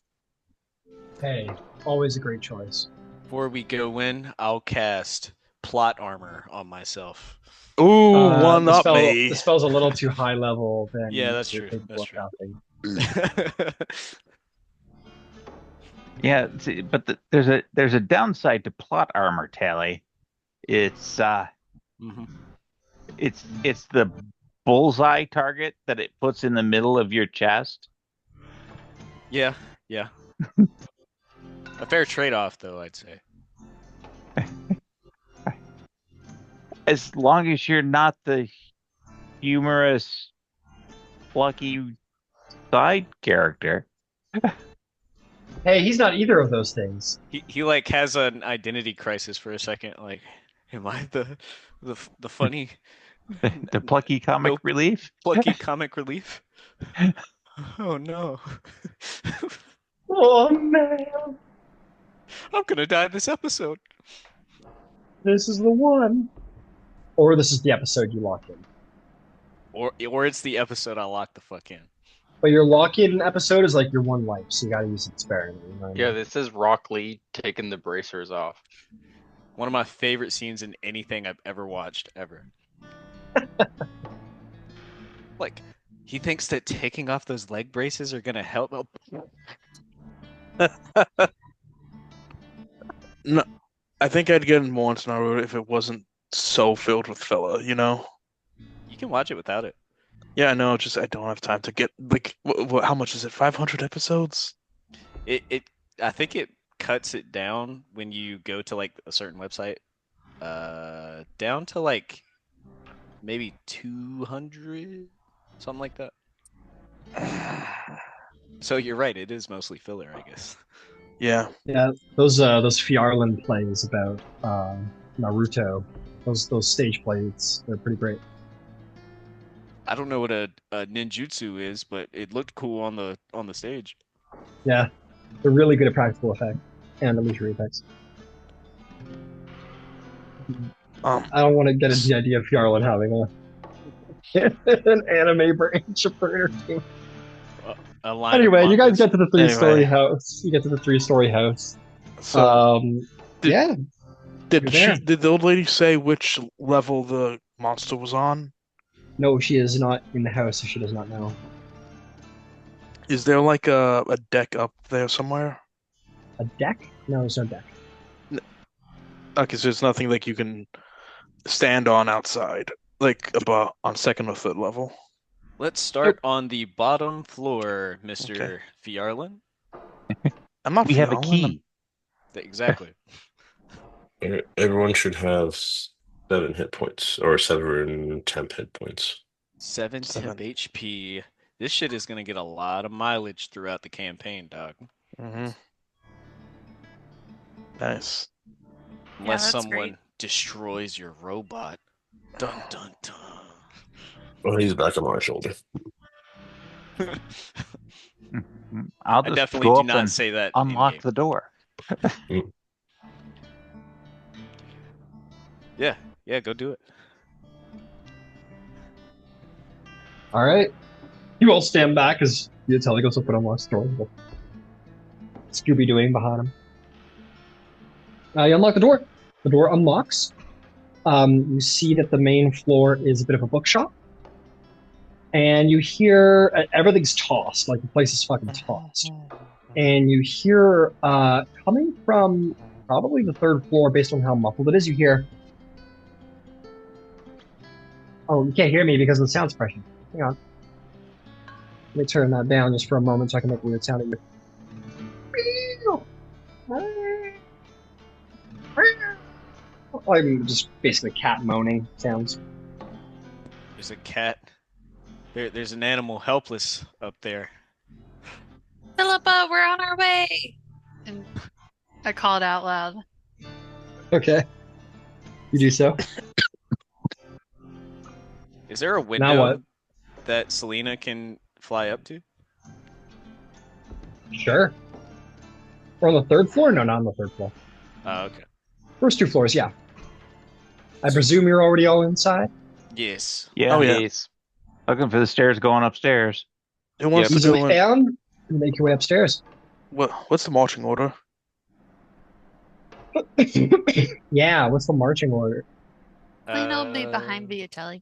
Hey, always a great choice. Before we go in, I'll cast plot armor on myself. Ooh, one the up spell, me. The spell's a little too high level. Then Yeah, that's you're true. capable That's of true. casting. Yeah, but there's a downside to plot armor, Tally. It's it's the bullseye target that it puts in the middle of your chest. Yeah. A fair trade-off, though, I'd say. As long as you're not the humorous, plucky side character. Hey, he's not either of those things. He like has an identity crisis for a second. Like, am I the funny, The plucky comic relief? plucky comic relief? Oh no! Oh man, I'm gonna die this episode. this is the one. Or this is the episode you lock in. Or it's the episode I lock the fuck in. But your lock-in episode is like your one life, so you gotta use it sparingly. You know what I Yeah, mean? this is Rock Lee taking the bracers off. One of my favorite scenes in anything I've ever watched, ever. Like, he thinks that taking off those leg braces are gonna help. No, I think I'd get more into Naruto if it wasn't so filled with filler, you know? You can watch it without it. Yeah, I know, just I don't have time to get, like, how much is it? 500 episodes? I think it cuts it down when you go to like a certain website. Down to like maybe 200, something like that. So you're right, it is mostly filler, I guess. Yeah. Yeah, those Fjarlund plays about Naruto, those stage plays, they're pretty great. I don't know what a ninjutsu is, but it looked cool on the stage. Yeah, they're really good at practical effect and illusory effects. I don't want to get into the idea of Fjarlund having an anime branch for entertainment. Anyway, you guys get to the three-story house. You get to the three-story house. So, yeah. Did the old lady say which level the monster was on? No, she is not in the house, so she does not know. Is there like a deck up there somewhere? A deck? No, there's no deck. Okay, so there's nothing like you can stand on outside. like about on second or third level? Let's start on the bottom floor, Mr. Fjarlin. I'm not We have a Viotelli, key. Exactly. Everyone should have 7 hit points or 7 temp hit points. 7 temp HP. This shit is gonna get a lot of mileage throughout the campaign, dog. Nice. Unless that's someone great. destroys your robot. Dun dun dun. Well, he's back on my shoulder. I'll I just definitely go do up not and say that unlock in-game. the door. Yeah, go do it. All right. You all stand back as Viotelli goes up and unlocks the door. Scooby Dooing behind him. You unlock the door. The door unlocks. You see that the main floor is a bit of a bookshop. And you hear everything's tossed, like the place is fucking tossed. And you hear, coming from probably the third floor, based on how muffled it is, you hear. Oh, you can't hear me because of the sound suppression. Hang on. Let me turn that down just for a moment so I can make a weird sound. I mean, just basically cat moaning sounds. There's a cat. There's an animal helpless up there. Philippa, we're on our way. And I call it out loud. Okay. You do so. Is there a Now window what? that Selena can fly up to? Sure. We're on the third floor? No, not on the third floor. Oh, okay. First 2 floors, yeah. I presume you're already all inside? Yes. Yeah. Oh, yeah. Yes. Looking for the stairs going upstairs. Who wants to Easily go in? found. Make your way upstairs. What's the marching order? Yeah, what's the marching order? Clean will be behind Viotelli.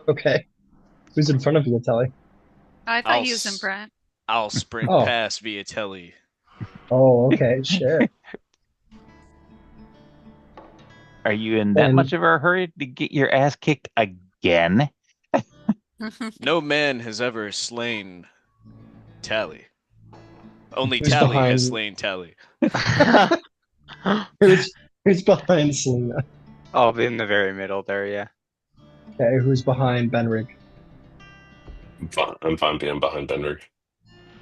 Okay. Who's in front of you, Telly? I thought he was in front. I'll sprint Oh. past Viotelli. Oh, okay, sure. Are you in that And- much of a hurry to get your ass kicked again? No man has ever slain Tally. Only Who's Tally behind- has slain Tally. Who's behind Selena? Oh, in the very middle there, yeah. Okay, who's behind Benrig? I'm fine being behind Benrig.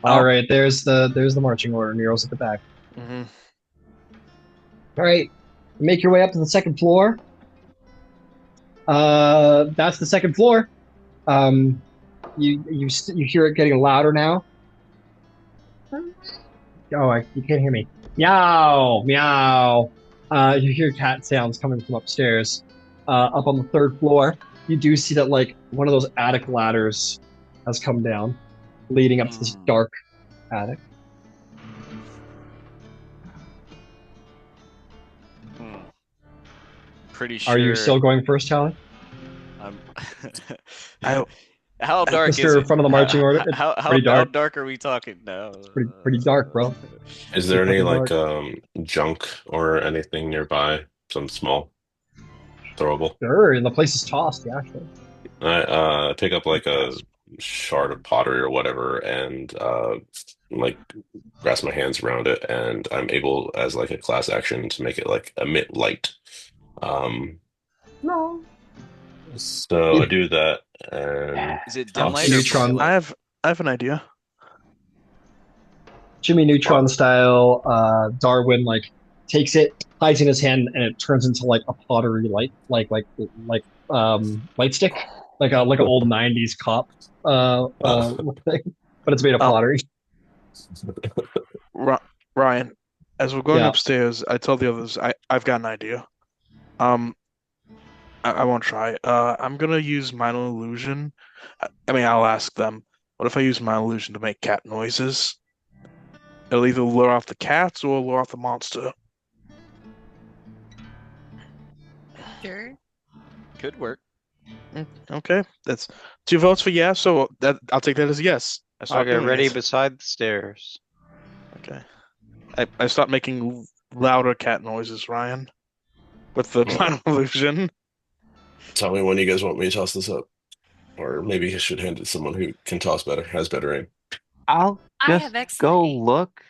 All right, there's the marching order. Nero's at the back. Mm-hmm. All right, make your way up to the second floor. That's the second floor. You hear it getting louder now. Oh, you can't hear me. Meow, meow. You hear cat sounds coming from upstairs. Up on the third floor, you do see that like one of those attic ladders has come down, leading up to this dark attic. Pretty sure. Are you still going first, Tally? How dark Mr. is it? Front of the marching order? It's How pretty dark. dark are we talking now? Pretty dark, bro. Is there any Fucking like junk or anything nearby? Some small throwable. Sure, and the place is tossed. Yeah, sure. I pick up like a shard of pottery or whatever, and like grasp my hands around it, and I'm able, as like a class action, to make it like emit light. No. So I do that, and Is it Oh, dim light or Neutron. bright I light? have an idea. Jimmy Neutron style, Darwin like takes it, hides it in his hand, and it turns into like a pottery light, like light stick, like an old '90s cop thing, but it's made of Oh. pottery. Ryan, as we're going Yeah. upstairs, I tell the others I've got an idea. I won't try. I'm gonna use minor illusion. I mean, I'll ask them. What if I use minor illusion to make cat noises? It'll either lure off the cats or lure off the monster. Sure. Could work. Okay, that's 2 votes for yes. So I'll take that as a yes. I I'll start get doing ready it. beside the stairs. Okay. I start making louder cat noises, Ryan. with the final illusion. Tell me when you guys want me to toss this up. Or maybe I should hand it to someone who can toss better, has better aim. I'll I just have excellent go aim. look.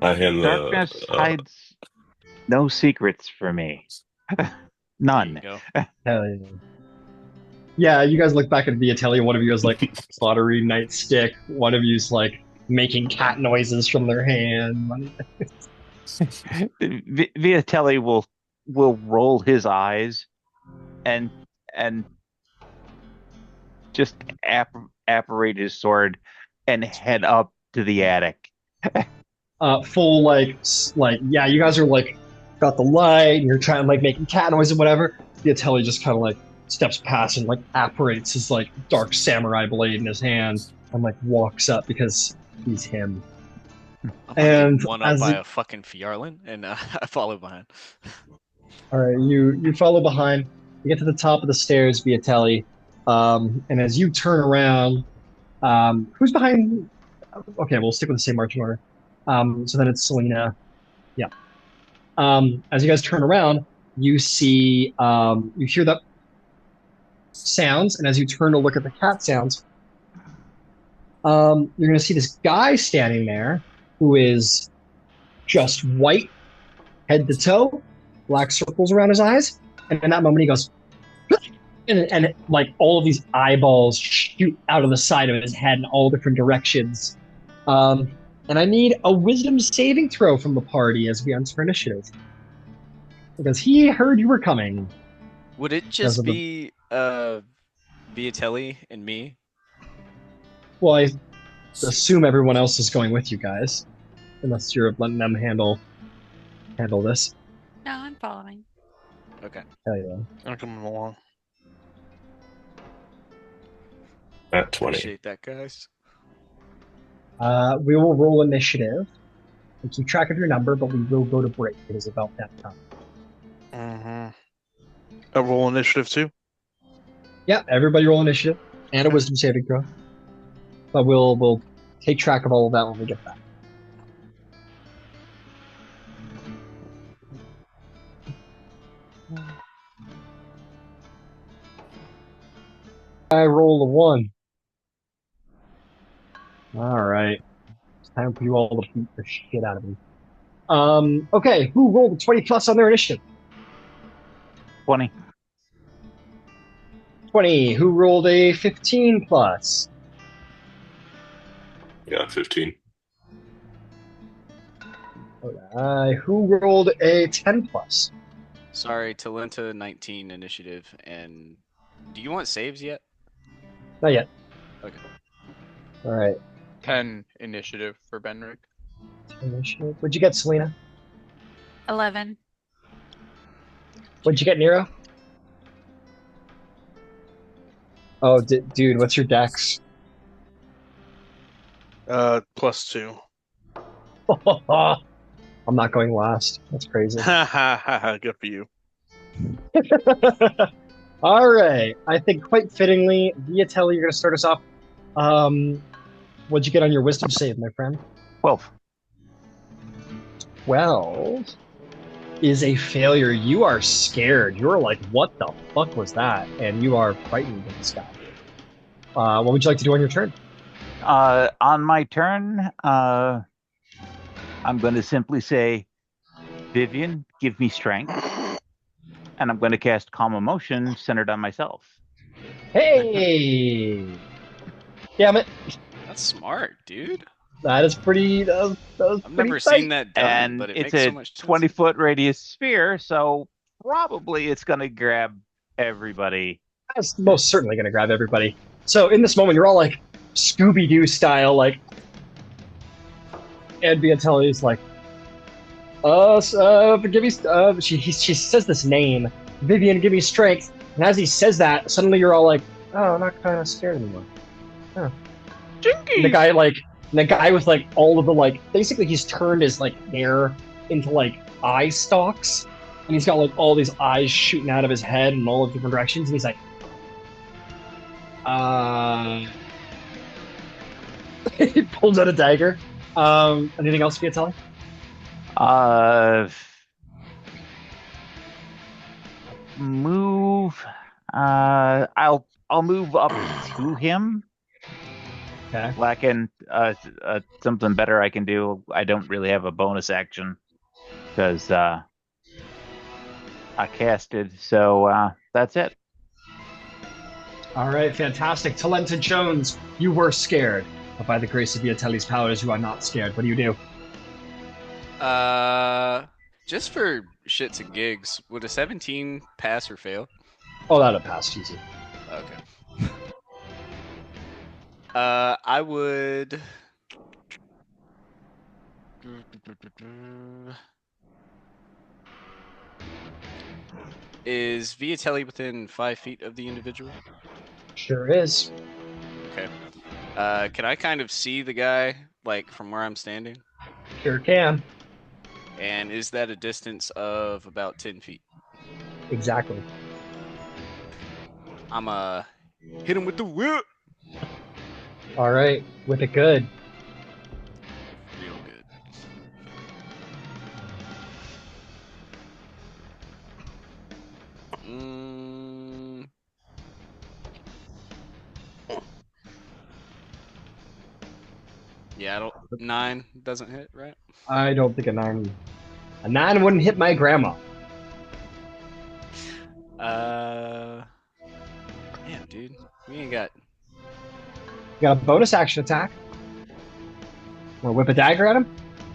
I hand Darkness the hides no secrets for me. None. There you Hell yeah. Yeah, you guys look back at Viotelli. One of you has like pottery nightstick. One of you's like making cat noises from their hand. Viotelli will roll his eyes and just apparate his sword and head up to the attic. Full yeah, you guys are like got the light and you're trying like making cat noise and whatever. Viotelli just kind of like steps past and like apparates his like dark samurai blade in his hand and like walks up because he's him. I'm And one up as by it- a fucking Fjarlin, and I follow behind. All right, you follow behind. You get to the top of the stairs, Viotelli, and as you turn around, who's behind? Okay, we'll stick with the same marching order. So then it's Selena. Yeah. As you guys turn around, you see, you hear the sounds, and as you turn to look at the cat sounds, you're going to see this guy standing there who is just white, head to toe, black circles around his eyes, and in that moment he goes, and like all of these eyeballs shoot out of the side of his head in all different directions. And I need a wisdom saving throw from the party as we enter initiative. Because he heard you were coming. Would it Because just of the- be Viotelli and me? Well, I assume everyone else is going with you guys. Unless you're letting them handle this. No, I'm following. Okay. Hell yeah. I'm coming along. at 20. Appreciate that, guys. We will roll initiative. We keep track of your number, but we will go to break. It is about that time. A roll initiative too. Yeah, everybody roll initiative and a wisdom saving throw. But we'll take track of all of that when we get back. I roll a 1. All right. It's time for you all to beat the shit out of me. Okay, who rolled a 20 plus on their initiative? 20. 20. Who rolled a 15 plus? Yeah, 15. Who rolled a 10 plus? Sorry, Talenta 19 initiative. And do you want saves yet? Not yet. Okay. All right. 10 initiative for Benric. Initiative. What'd you get, Selena? 11. What'd you get, Nero? Oh, dude, what's your dex? +2. I'm not going last. That's crazy. Ha ha ha ha. Good for you. All right. I think quite fittingly, Viotelli, you're going to start us off. What'd you get on your wisdom save, my friend? 12. 12 is a failure. You are scared. You're like, what the fuck was that? And you are frightened of this guy. What would you like to do on your turn? On my turn, I'm going to simply say, Vivian, give me strength. And I'm going to cast Calm Emotion centered on myself. Hey! Damn it. That's smart, dude. That is pretty. That was I've pretty never tight. seen that done, And but it it's makes so a much sense. 20-foot radius sphere, so probably it's going to grab everybody. That's most certainly going to grab everybody. So in this moment, you're all like Scooby-Doo style, like. And Viotelli's like, give me. She says this name, Vivian, give me strength. And as he says that, suddenly you're all like, oh, I'm not kind of scared anymore. Oh. And the guy with like all of the like, basically he's turned his like hair into like eye stalks, and he's got like all these eyes shooting out of his head in all of different directions, and he's like, he pulls out a dagger. Anything else, Viotelli? Uh, move. I'll move up to him. Okay. Lacking something better I can do. I don't really have a bonus action because I casted. So that's it. All right, fantastic. Talented Jones, you were scared, but by the grace of Viotelli's powers, you are not scared. What do you do? Just for shits and gigs, would a 17 pass or fail? Oh, that'll pass easy. Okay. I would. Is Viotelli within 5 feet of the individual? Sure is. Okay. Can I kind of see the guy, like, from where I'm standing? Sure can. And is that a distance of about 10 feet? Exactly. I'm hit him with the whip. All right, with it good. Real good. Yeah, I don't. 9 doesn't hit, right? I don't think a 9 wouldn't hit my grandma. Damn, dude, we ain't got. You got a bonus action attack. Want to whip a dagger at him?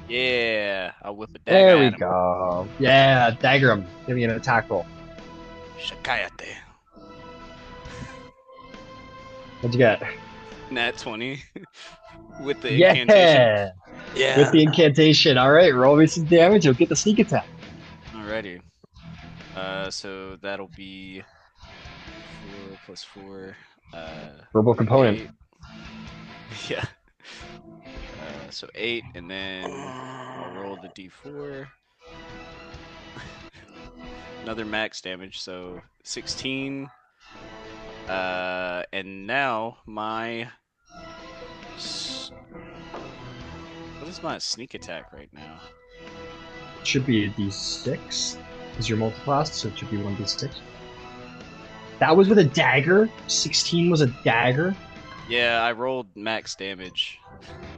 Yeah, I'll whip a dagger There at we him. go. Yeah, dagger him. Give me an attack roll. Shakayate. What'd you get? Nat 20 with the incantation. Yeah. With the incantation. All right, roll me some damage. You'll get the sneak attack. Alrighty. So that'll be 4 plus 4. Verbal component. 8. Yeah. So 8, and then I'll roll the d4. Another max damage, so 16. And now my. What is my sneak attack right now? It should be a d6. Is your multiclass, so it should be 1d6. That was with a dagger. 16 was a dagger. Yeah, I rolled max damage.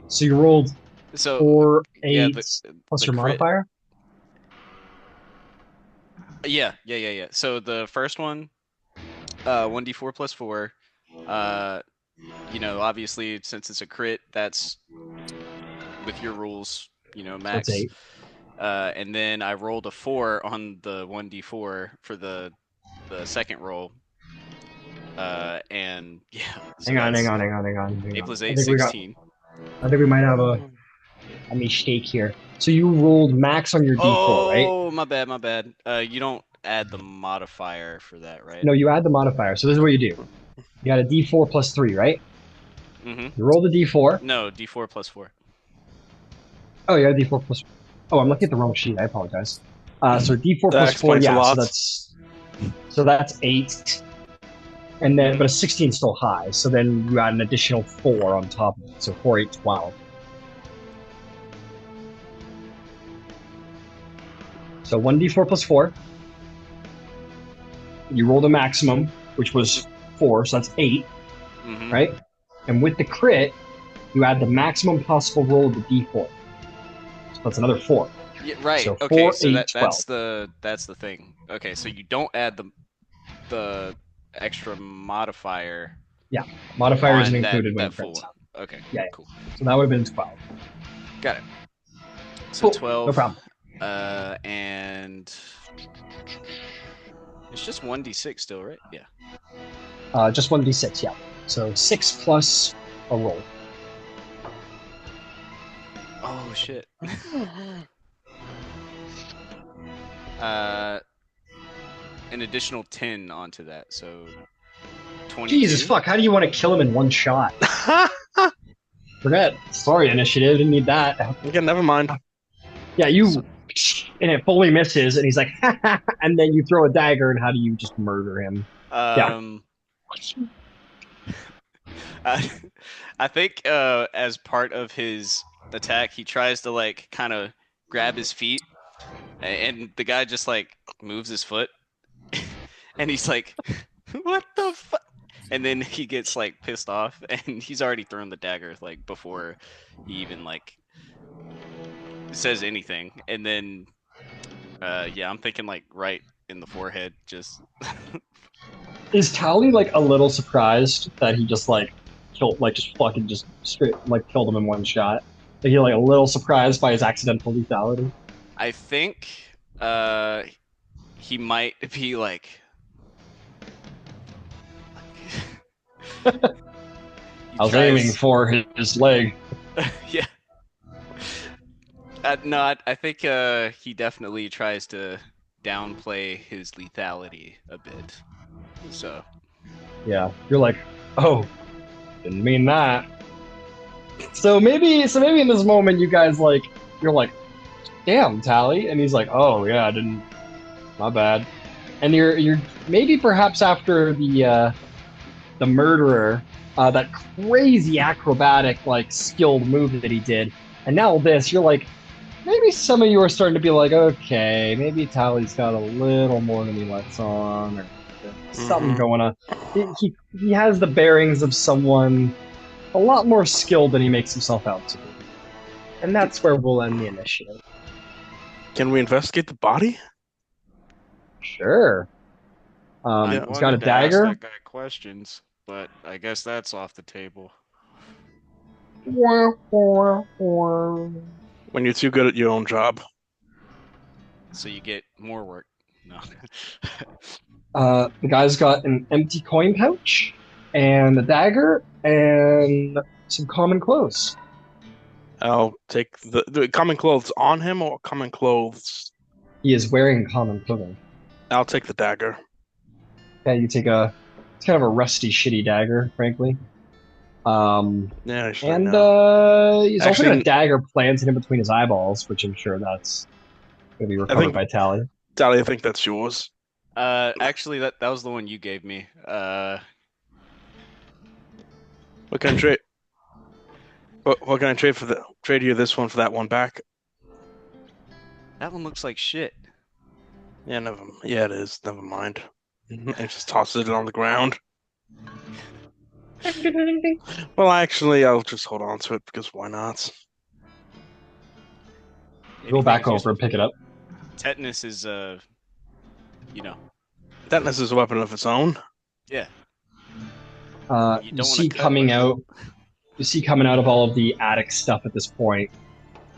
So you rolled 4, 8 yeah, plus your crit. modifier? Yeah. So the first one, 1d4 plus 4. Obviously, since it's a crit, that's with your rules, max. That's 8. And then I rolled a 4 on the 1d4 for the second roll. And yeah. So Hang on. 8 plus 8, 16. I think we might have a mistake here. So you rolled max on your d4, right? Oh, my bad. You don't add the modifier for that, right? No, you add the modifier. So this is what you do. You got a d4 plus 3, right? Mm-hmm. You roll the d4. No, d4 plus 4. Oh, yeah, d4 plus. Oh, I'm looking at the wrong sheet. I apologize. So d4 plus 4, yeah. So that's 8. And then, but a 16 is still high. So then you add an additional 4 on top of it. So 4, 8, 12. So 1d4 plus 4. You roll the maximum, which was 4, so that's 8, right? And with the crit, you add the maximum possible roll of the d4. So that's another 4. Yeah, right. So okay, 4, so 8, that's the thing. Okay, so you don't add the extra modifier. Yeah, modifier isn't that, included when that full one. Okay, yeah, cool. So that would have been 12. Got it. So Cool. 12. No problem. And it's just 1d6 still, right? Yeah. Just 1d6, yeah. So 6 plus a roll. Oh shit. An additional 10 onto that, so 22. Jesus fuck, how do you want to kill him in one shot? Forget. Sorry, initiative, didn't need that. Okay, never mind. Yeah, and it fully misses, and he's like, and then you throw a dagger, and how do you just murder him? I think as part of his attack, he tries to like kind of grab his feet, and the guy just like moves his foot, and he's like, "What the fuck?" And then he gets like pissed off, and he's already thrown the dagger like before he even like says anything. And then, yeah, I'm thinking like right in the forehead, just. Is Tally like a little surprised that he just like killed, like just fucking just straight like killed him in one shot? Like you're like a little surprised by his accidental lethality. I think he might be like. I was aiming for his leg. Yeah. No, I think he definitely tries to downplay his lethality a bit. So. Yeah, you're like, oh, didn't mean that. So maybe in this moment you guys like you're like, damn, Tally, and he's like, oh yeah, I didn't, my bad. And you're maybe perhaps after the murderer, that crazy acrobatic like skilled move that he did, and now this, you're like, maybe some of you are starting to be like, okay, maybe Tally's got a little more than he lets on, or something going on. He has the bearings of someone a lot more skilled than he makes himself out to be. And that's where we'll end the initiative. Can we investigate the body? Sure. I He's got a wanted to ask dagger. that guy questions, but I guess that's off the table. When When you're too good at your own job. So you get more work. No. The guy's got an empty coin pouch and a dagger and some common clothes. I'll take the common clothes on him or common clothes. He is wearing common clothing. I'll take the dagger. Yeah, you take it's kind of a rusty, shitty dagger, frankly. Yeah, actually, and no. he's also got a dagger planted in between his eyeballs, which I'm sure that's going to be recovered by Tally. Tally, I think that's yours. Actually, that was the one you gave me. What can I trade? What can I trade for trade you this one for that one back? That one looks like shit. Yeah, it is. Never mind. I just tosses it on the ground. Well, actually, I'll just hold on to it because why not? Go back over and pick it up. Tetanus is, Tetanus is a weapon of its own. Yeah. You see coming out of all of the attic stuff at this point,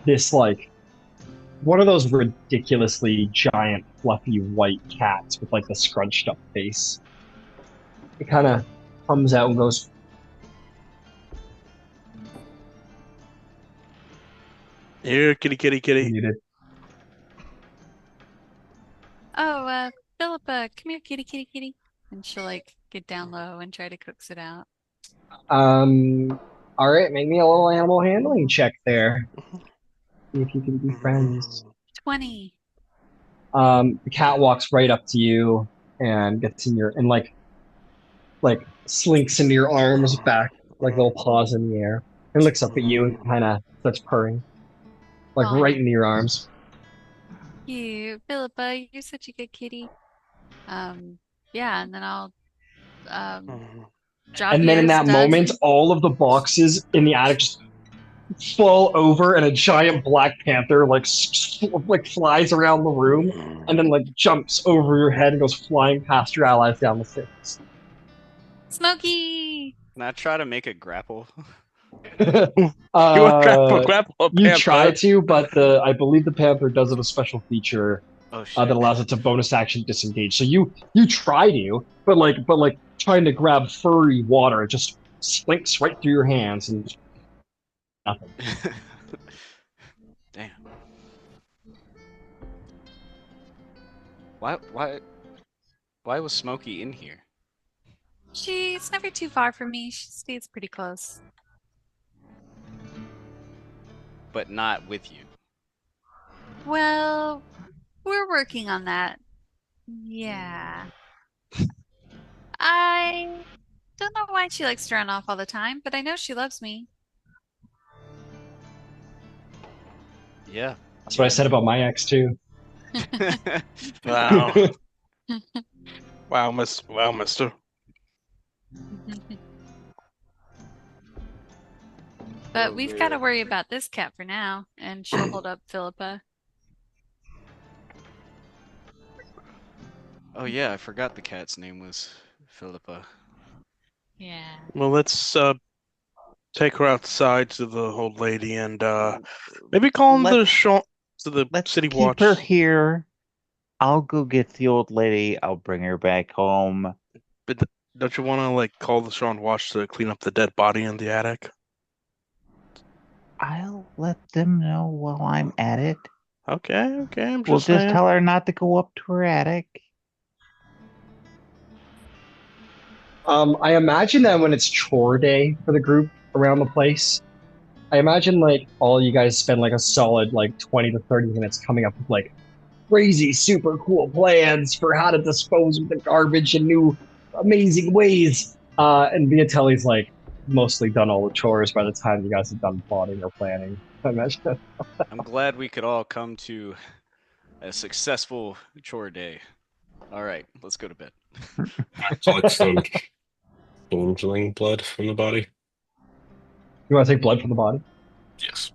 this like one of those ridiculously giant fluffy white cats with like the scrunched up face. It kind of comes out and goes, here, kitty, kitty, kitty. Muted. Oh, Philippa, come here, kitty, kitty, kitty. And she'll like get down low and try to coax it out. All right, make me a little animal handling check there. See if you can be friends. 20. The cat walks right up to you and gets in your and like slinks into your arms back, like little paws in the air, and looks up at you and kind of starts purring, like right into your arms. You, Philippa, you're such a good kitty. Yeah, and then I'll drop and then in that moment, all of the boxes in the attic just fall over, and a giant black panther like flies around the room, and then like jumps over your head and goes flying past your allies down the stairs. Smokey! Can I try to make a grapple? You try to, but I believe the panther does have a special feature that allows it to bonus action disengage. So you try to, but like trying to grab furry water, it just slinks right through your hands and nothing. Damn. Why was Smokey in here? She's never too far from me. She stays pretty close. But not with you. Well, we're working on that. Yeah. I don't know why she likes to run off all the time, but I know she loves me. Yeah. That's what I said about my ex too. Wow. Wow, mister. But we've got to worry about this cat for now. And she'll hold up Philippa. Oh yeah, I forgot the cat's name was Philippa. Yeah. Well, let's take her outside to the old lady and maybe call in the Let's city keep watch. her here. I'll go get the old lady. I'll bring her back home. But don't you want to like call the Sharn watch to clean up the dead body in the attic? I'll let them know while I'm at it. Okay, I'm We'll just just saying. tell her not to go up to her attic. I imagine that when it's chore day for the group around the place, I imagine like all you guys spend like a solid like 20 to 30 minutes coming up with like crazy, super cool plans for how to dispose of the garbage in new, amazing ways. And Viotelli's like mostly done all the chores by the time you guys have done plotting or planning. I imagine that. I'm glad we could all come to a successful chore day. All right, let's go to bed. Collect some changeling blood from the body. You want to take blood from the body? Yes.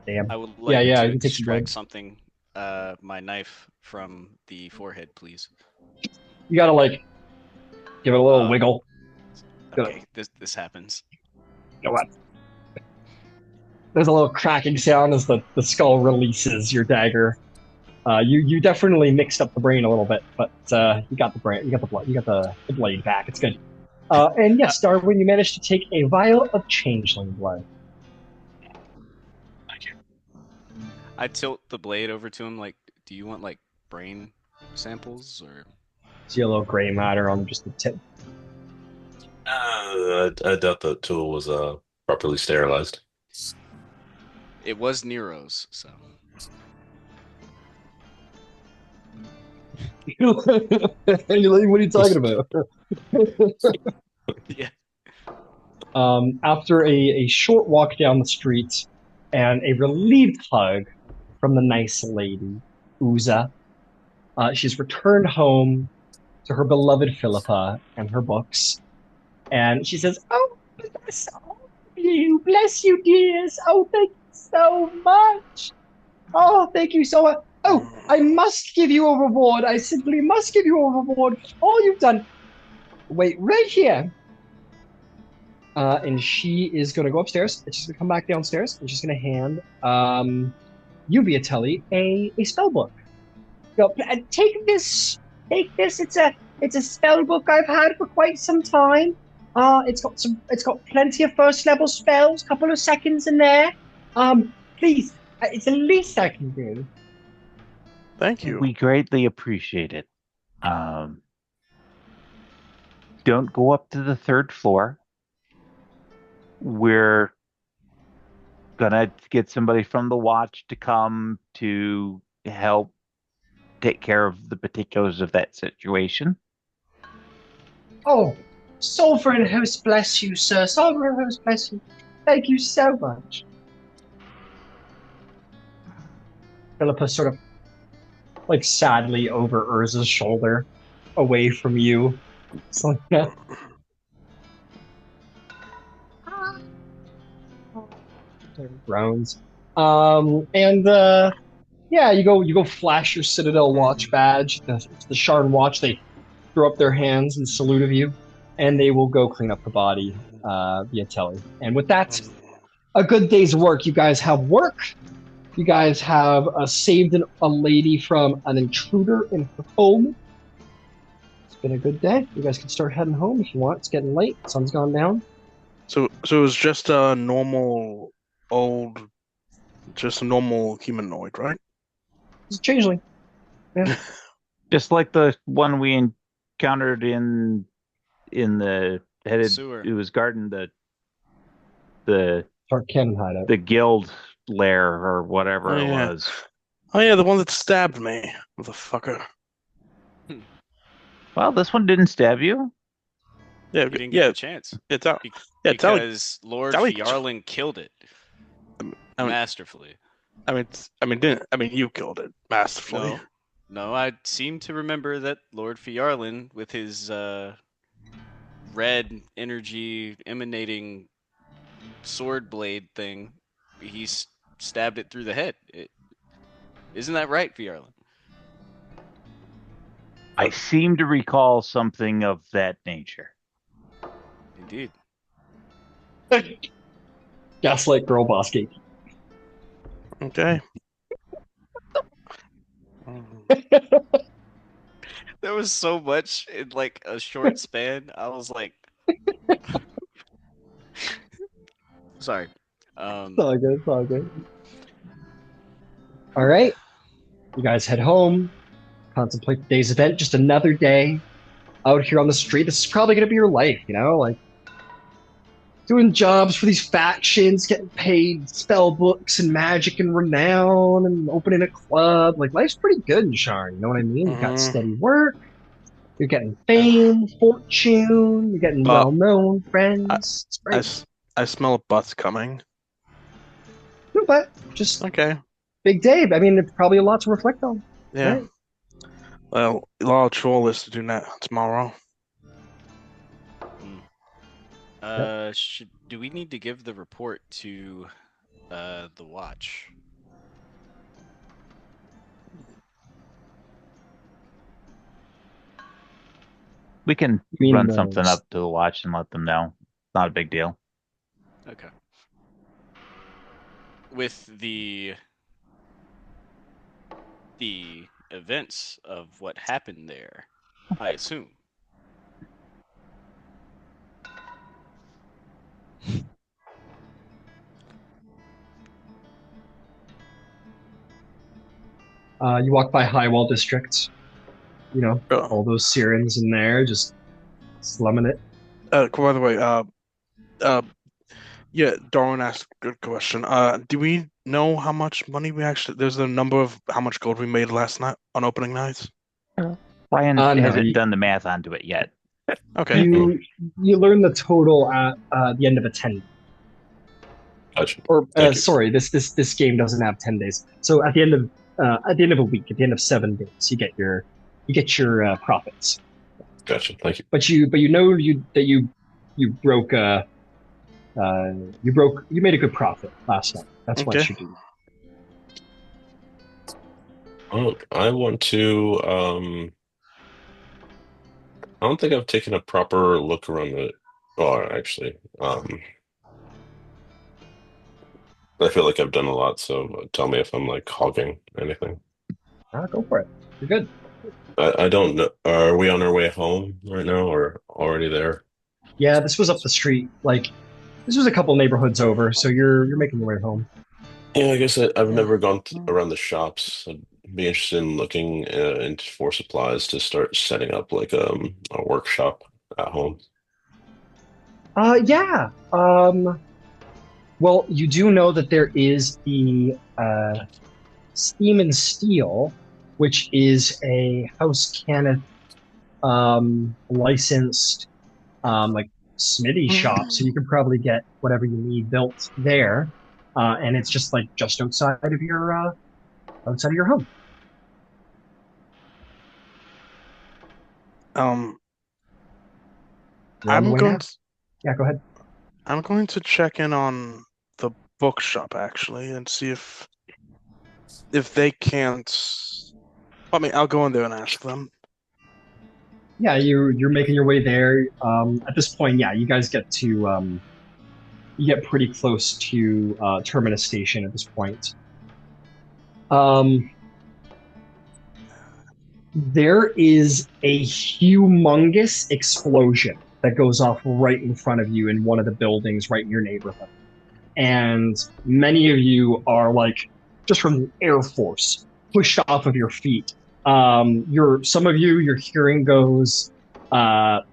Damn. I would like Yeah, to you can take some blood. extract something, my knife from the forehead, please. You gotta like give it a little wiggle. Okay, this happens. You know what? There's a little cracking sound as the skull releases your dagger. You definitely mixed up the brain a little bit, but you got the brain, you got the blood, you got the blade back. It's good. And yes, Darwin, you managed to take a vial of changeling blood. I tilt the blade over to him like, do you want like brain samples or? See a little gray matter on just the tip. I doubt the tool was properly sterilized. It was Nero's, so. What are you talking about? Yeah. After a short walk down the street and a relieved hug from the nice lady, Uza, she's returned home to her beloved Philippa and her books. And she says, "Oh, bless all of you. Bless you, dears. Oh, thank you so much. Oh, thank you so much. Oh, I must give you a reward. I simply must give you a reward for all you've done. Wait, right here." And she is going to go upstairs. And she's going to come back downstairs. And she's going to hand you, Viotelli, a spell book. Go, take this. Take this. It's a spell book I've had for quite some time. It's got plenty of first level spells, couple of seconds in there. Please, it's the least I can do. Thank you. We greatly appreciate it. Don't go up to the third floor. We're gonna get somebody from the watch to come to help take care of the particulars of that situation. Oh, sovereign host bless you, sir. Sovereign host bless you. Thank you so much. Philippa sort of like sadly over Urza's shoulder, away from you. It's like that. Groans. Yeah, you go flash your Citadel watch badge. The Sharn watch. They throw up their hands in salute of you, and they will go clean up the body via Telly. And with that, a good day's work. You guys have work. You guys have saved a lady from an intruder in her home. It's been a good day. You guys can start heading home if you want. It's getting late. Sun's gone down. So it was just a normal just a normal humanoid, right? It's a changeling. Yeah. Just like the one we encountered in the headed Sewer. it was guarding the Cannon hideout. the guild lair or whatever Oh, it yeah. was. Oh yeah, the one that stabbed me, motherfucker. Well, this one didn't stab you. Yeah, You didn't get the chance. It's out. Be- Yeah, Tally. because Lord Tally- Fjarling killed it mean- masterfully. You killed it masterfully. No, I seem to remember that Lord Fjarlin, with his red energy emanating sword blade thing, he stabbed it through the head. Isn't that right, Fjarlin? I seem to recall something of that nature. Indeed. Gaslight girl boss gate. Okay. There was so much in like a short span. I was like, sorry. It's all good. It's all good. All right. You guys head home. Contemplate the day's event. Just another day out here on the street. This is probably going to be your life, like doing jobs for these factions, getting paid spell books and magic and renown, and opening a club. Like, life's pretty good in Sharn, you know what I mean? You've got steady work, you're getting fame, fortune, you're getting well-known friends. It's great. I smell a bus coming. No, but just okay. Big day. I mean, it's probably a lot to reflect on. Yeah. Right? Well, a lot of chore list to do that tomorrow. Do we need to give the report to the watch? We can run something up to the watch and let them know. Not a big deal. Okay. With the events of what happened there, I assume. You walk by Highwall District. All those sirens in there, just slumming it. By the way, yeah, Darwin asked a good question. Do we know how much money we actually? There's a number of how much gold we made last night on opening nights. Brian hasn't done the math onto it yet. Okay. You learn the total at the end of a 10. Gotcha. Or sorry, this game doesn't have 10 days. So at the end of a week, at the end of 7 days, you get your profits. Gotcha. Thank you. But you know you broke you made a good profit last night. That's what you do. I want to I don't think I've taken a proper look around the actually. I feel like I've done a lot, so tell me if I'm like hogging anything. Go for it. You're good. I don't know. Are we on our way home right now or already there? Yeah, this was up the street. Like, this was a couple neighborhoods over, so you're making your way home. Yeah, I guess I've never gone around the shops. I'd be interested in looking for supplies to start setting up like a workshop at home. Yeah. Well, you do know that there is the Steam and Steel, which is a House Cannith licensed like smithy shop, so you can probably get whatever you need built there, and it's just outside of your home. I'm going to, yeah, go ahead. I'm going to check in on the bookshop actually and see if they can't. I mean, I'll go in there and ask them. Yeah, you're making your way there. At this point, yeah, you guys get to you get pretty close to Terminus Station at this point. There is a humongous explosion that goes off right in front of you in one of the buildings right in your neighborhood. And many of you are just from the Air Force, pushed off of your feet. Some of you, your hearing goes a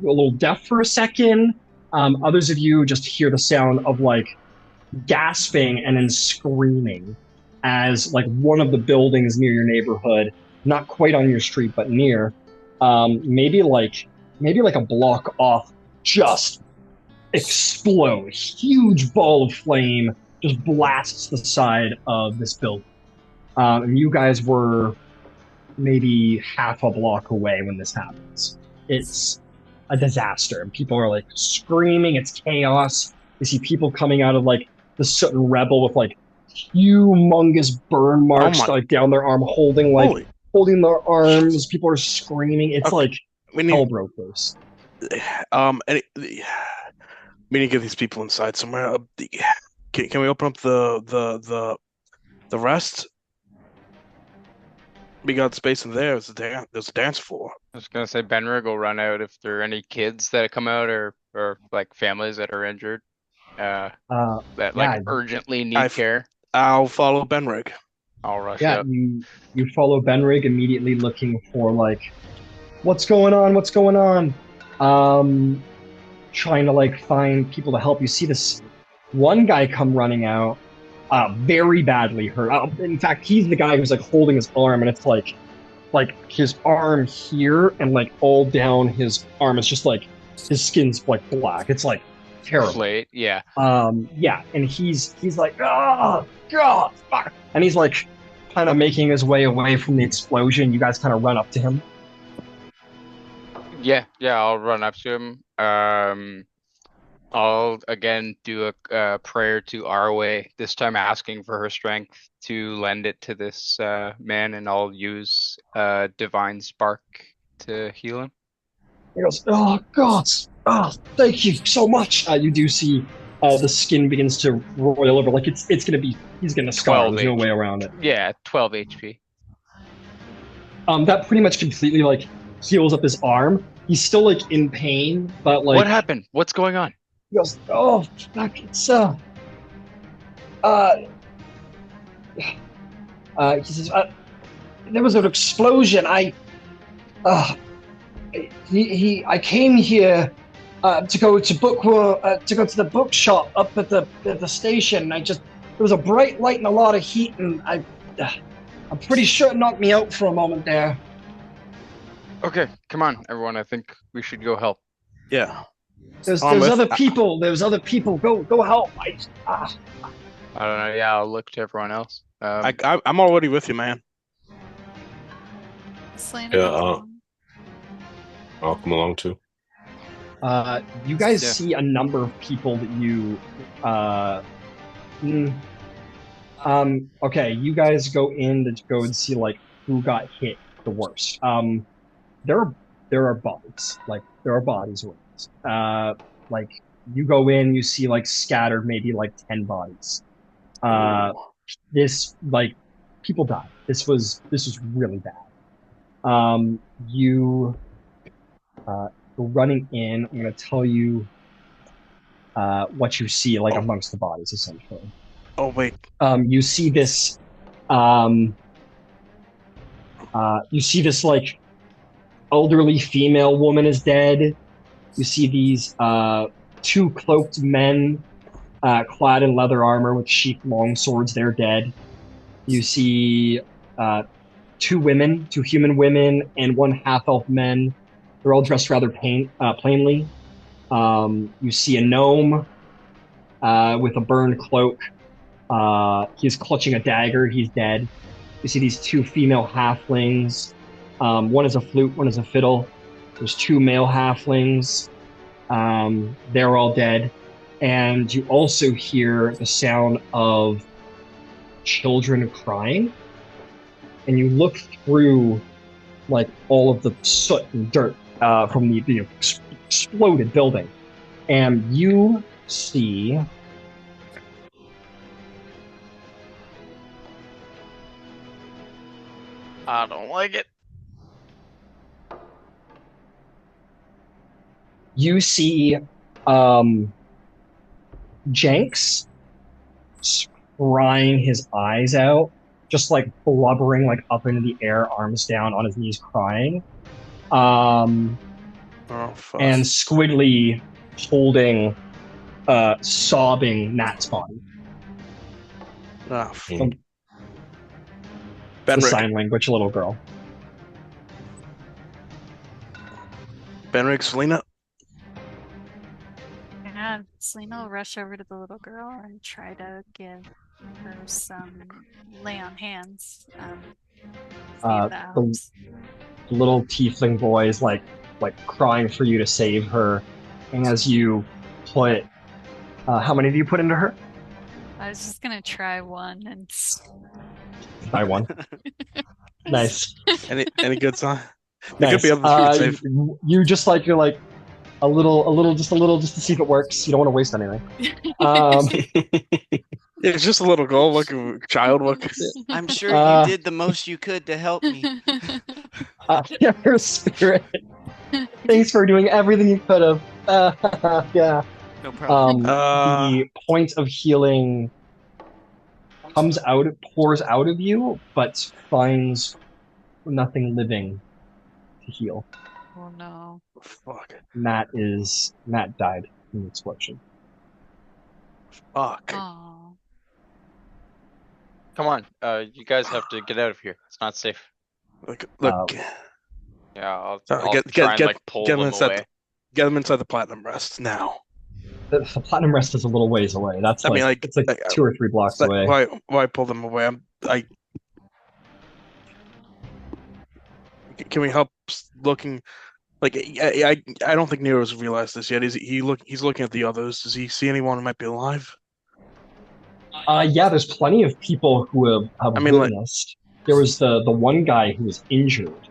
little deaf for a second. Others of you just hear the sound of gasping and then screaming as one of the buildings near your neighborhood, not quite on your street, but near, maybe a block off, just explodes. Huge ball of flame just blasts the side of this building. And you guys were maybe half a block away when this happens. It's a disaster. And people are like screaming. It's chaos. You see people coming out of like the soot and rebel with like humongous burn marks like down their arm, holding their arms. People are screaming. It's like hell broke loose. We need to get these people inside somewhere. Can we open up the rest? We got space in there. There's a dance floor. I was gonna say Benrig will run out if there are any kids that come out or like families that are injured that like urgently need care. I'll follow Benrig. I'll rush up. You follow Benrig immediately, looking for like, what's going on? What's going on? Trying to like find people to help. You see this one guy come running out. Very badly hurt. In fact, he's the guy who's like holding his arm, and it's like his arm here and like all down his arm. It's just like his skin's like black. It's like terrible. Slate, yeah. Yeah, and he's like, oh god, fuck, and he's like kind of making his way away from the explosion. You guys kind of run up to him. Yeah, I'll run up to him. I'll again do a prayer to Arwe, this time asking for her strength to lend it to this man, and I'll use divine spark to heal him. He goes, oh god, thank you so much. You do see the skin begins to roil over, like he's gonna scar. There's no way around it. Yeah, 12 HP. That pretty much completely like heals up his arm. He's still like in pain, but like, what happened? What's going on? He goes, oh, fuck, it's, he says, there was an explosion. I came here, to go to the bookshop up at the station. There was a bright light and a lot of heat, and I'm pretty sure it knocked me out for a moment there. Okay, come on, everyone. I think we should go help. Yeah. There's other people. There's other people. Go help. I don't know. Yeah, I'll look to everyone else. I'm already with you, man. I'll come along too. You guys see a number of people that you. Okay, you guys go in to go and see like who got hit the worst. There are bodies. Like there are bodies. Like you go in, you see like scattered maybe like 10 bodies. This like people died. This was really bad. You go running in. I'm gonna tell you what you see like amongst the bodies essentially. Oh wait. You see this. You see this like elderly female woman is dead. You see these two cloaked men clad in leather armor with sheathed long swords. They're dead. You see two human women, and one half-elf man. They're all dressed rather plainly. You see a gnome with a burned cloak. He's clutching a dagger. He's dead. You see these two female halflings. One is a flute, one is a fiddle. There's two male halflings. They're all dead. And you also hear the sound of children crying. And you look through like all of the soot and dirt from the exploded building. And you see I don't like it. You see Jenks crying his eyes out, just like blubbering like up into the air, arms down on his knees crying. And Squidly holding sobbing Nat's body. The sign language little girl. Benrig, Selena? Yeah, Selena will rush over to the little girl and try to give her some lay on hands. See if that The helps. little tiefling boy is like crying for you to save her, and as you put, how many do you put into her? I was just gonna try one and By one. Nice. Any good sign? There Nice. could be others we could save. You just you're like a little, just to see if it works. You don't want to waste anything. It's just a little girl looking, child looking. I'm sure you did the most you could to help me. Your spirit. Thanks for doing everything you could have. Yeah. No problem. The point of healing pours out of you, but finds nothing living to heal. Oh no. Fuck. Matt died in the explosion. Fuck. Aw. Come on, you guys have to get out of here. It's not safe. Look. Yeah, I'll get try and pull them away. Get them inside the platinum rest now. The platinum rest is a little ways away. That's it's like 2 or 3 blocks away. Why pull them away? Can we help looking? Like I don't think Nero's realized this yet. He's looking at the others. Does he see anyone who might be alive? Yeah, there's plenty of people who have witnessed. There was the one guy who was injured.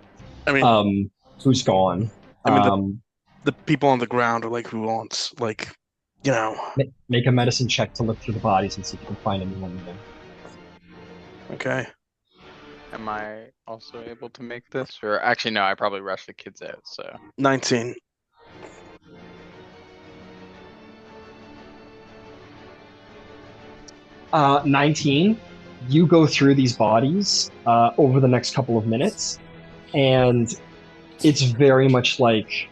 Who's gone. The people on the ground are who wants Make a medicine check to look through the bodies and see if you can find anyone living. Okay. Am I also able to make this? Or actually, no, I probably rushed the kids out, so. 19. Uh, 19. You go through these bodies over the next couple of minutes, and it's very much like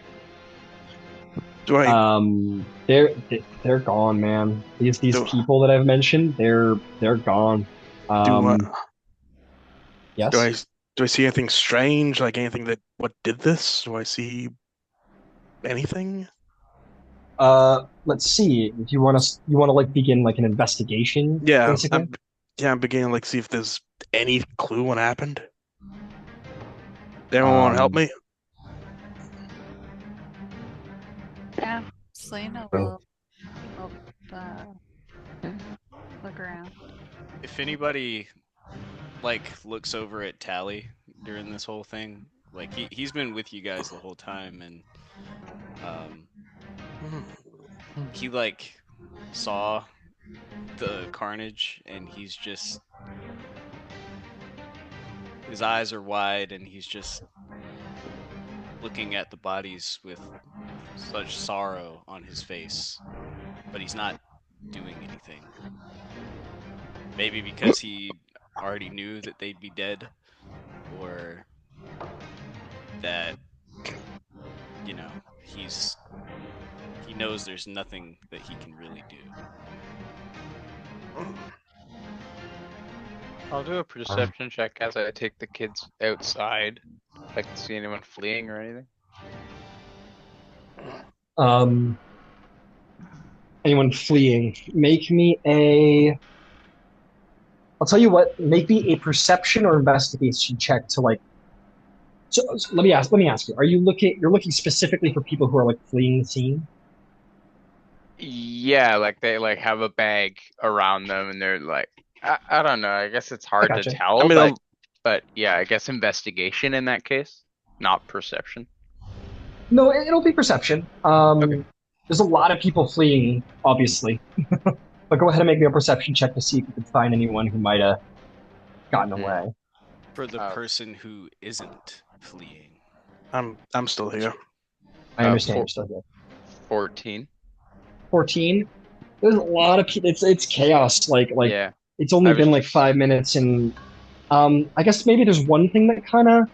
they're gone, man. These people that I've mentioned, they're gone. Yes. Do I see anything strange? Anything what did this? Do I see anything? Let's see. Do you want to begin an investigation? Yeah, basically? I'm beginning to see if there's any clue what happened. Anyone want to help me? Yeah, Selena will look around. If anybody looks over at Tally during this whole thing, he's been with you guys the whole time, and he saw the carnage, and he's just, his eyes are wide, and he's just looking at the bodies with such sorrow on his face, but he's not doing anything. Maybe because he already knew that they'd be dead, or that he knows there's nothing that he can really do. I'll do a perception check as I take the kids outside. If I can see anyone fleeing or anything. Anyone fleeing? Make me a. I'll tell you what. Make me a perception or investigation check to So let me ask you. Are you looking? You're looking specifically for people who are fleeing the scene? Yeah, they have a bag around them, and they're I don't know. I guess it's hard to tell. But yeah, I guess investigation in that case, not perception. No, it'll be perception. Okay. There's a lot of people fleeing, obviously. But go ahead and make me a perception check to see if you can find anyone who might have gotten away. For the person who isn't fleeing. I'm still here. I understand you're still here. 14. 14. There's a lot of people. It's chaos. Yeah. It's only been 5 minutes, and I guess maybe there's one thing that kind of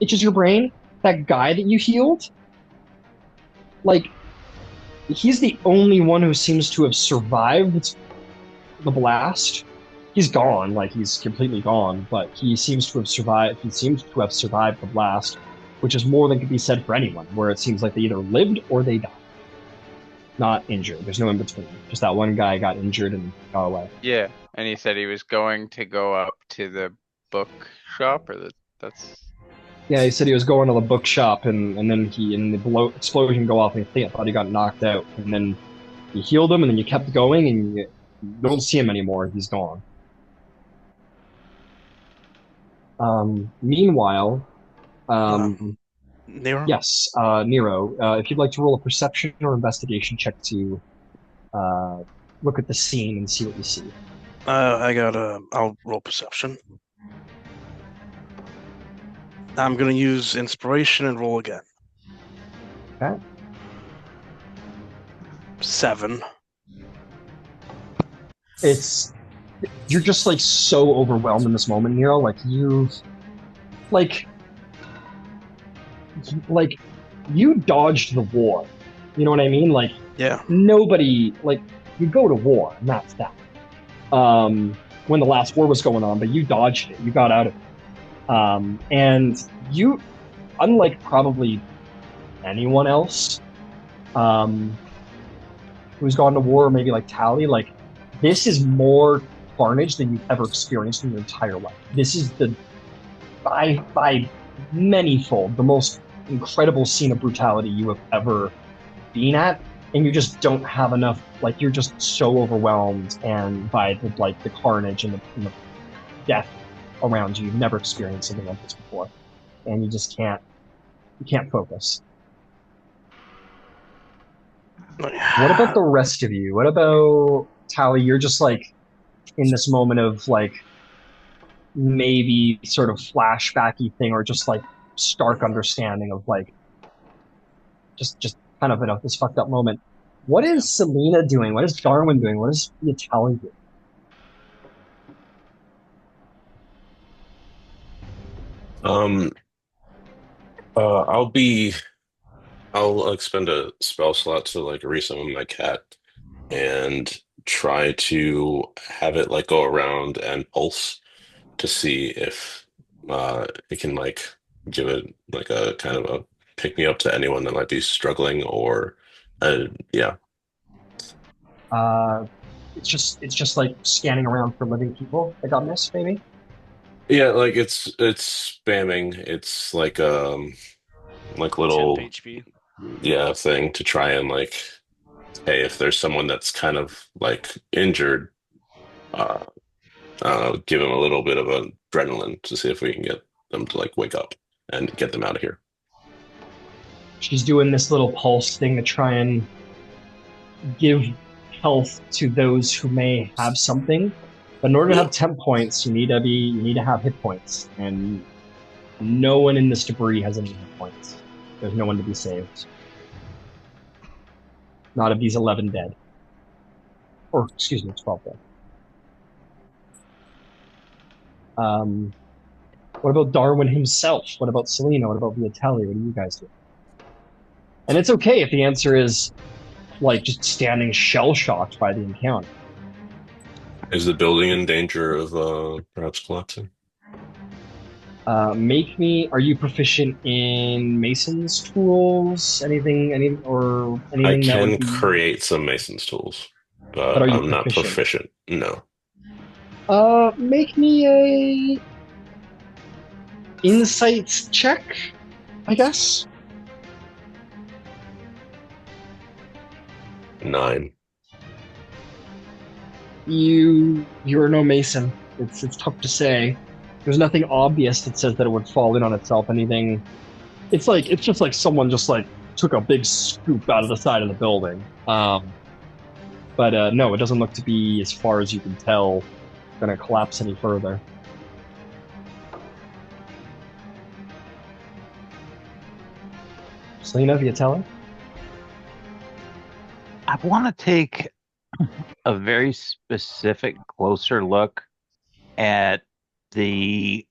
itches your brain. That guy that you healed. He's the only one who seems to have survived the blast. He's gone, he's completely gone, but he seems to have survived. He seems to have survived the blast, which is more than could be said for anyone. Where it seems like they either lived or they died. not injured. There's no in between. Just that one guy got injured and got away. Yeah, and he said he was going to go up to the bookshop, or that's. Yeah, he said he was going to the bookshop and then the explosion go off and he thought he got knocked out and then you healed him and then you kept going and you don't see him anymore. He's gone. Meanwhile, Nero? yes, Nero, if you'd like to roll a perception or investigation check to look at the scene and see what you see. I'll roll perception. I'm gonna use inspiration and roll again. Okay. 7. You're just like so overwhelmed in this moment, Nero. Like you dodged the war. You know what I mean? Like Yeah. nobody you go to war and that's that. When the last war was going on, but you dodged it. You got out of it. And you, unlike probably anyone else, who's gone to war, maybe like Tally, like this is more carnage than you've ever experienced in your entire life. This is by manyfold the most incredible scene of brutality you have ever been at, and you just don't have enough. Like you're just so overwhelmed and by the carnage and the death around you. You've never experienced something like this before, and you just can't focus. What about the rest of you? What about Tally? You're just like in this moment of like maybe sort of flashbacky thing, or just like stark understanding of like just kind of this fucked up moment. What is Selena doing? What is Darwin doing? What is Viotelli doing? I'll expend a spell slot to like resummon my cat and try to have it like go around and pulse to see if it can like give it like a kind of a pick me up to anyone that might be struggling or yeah. It's just like scanning around for living people that got missed, maybe. Yeah, like it's spamming. It's like little Temp HP. yeah thing to try and like hey if there's someone that's kind of like injured uh give them a little bit of adrenaline to see if we can get them to like wake up and get them out of here. She's doing this little pulse thing to try and give health to those who may have something. But in order to have 10 points, you need to have hit points, and no one in this debris has any hit points. There's no one to be saved. Not of these 11 dead. Or excuse me, 12 dead. What about Darwin himself? What about Selena? What about Viotelli? What do you guys do? And it's okay if the answer is like just standing shell-shocked by the encounter. Is the building in danger of perhaps collapsing? Are you proficient in mason's tools? Anything I that can would be... create some mason's tools, But but are you I'm not proficient? No. Make me a insight check, I guess. 9. You're no mason. It's tough to say. There's nothing obvious that says that it would fall in on itself. Anything. It's just like someone just like took a big scoop out of the side of the building. But no, it doesn't look to be, as far as you can tell, going to collapse any further. Selena, Viotelli? I want to take a very specific, closer look at the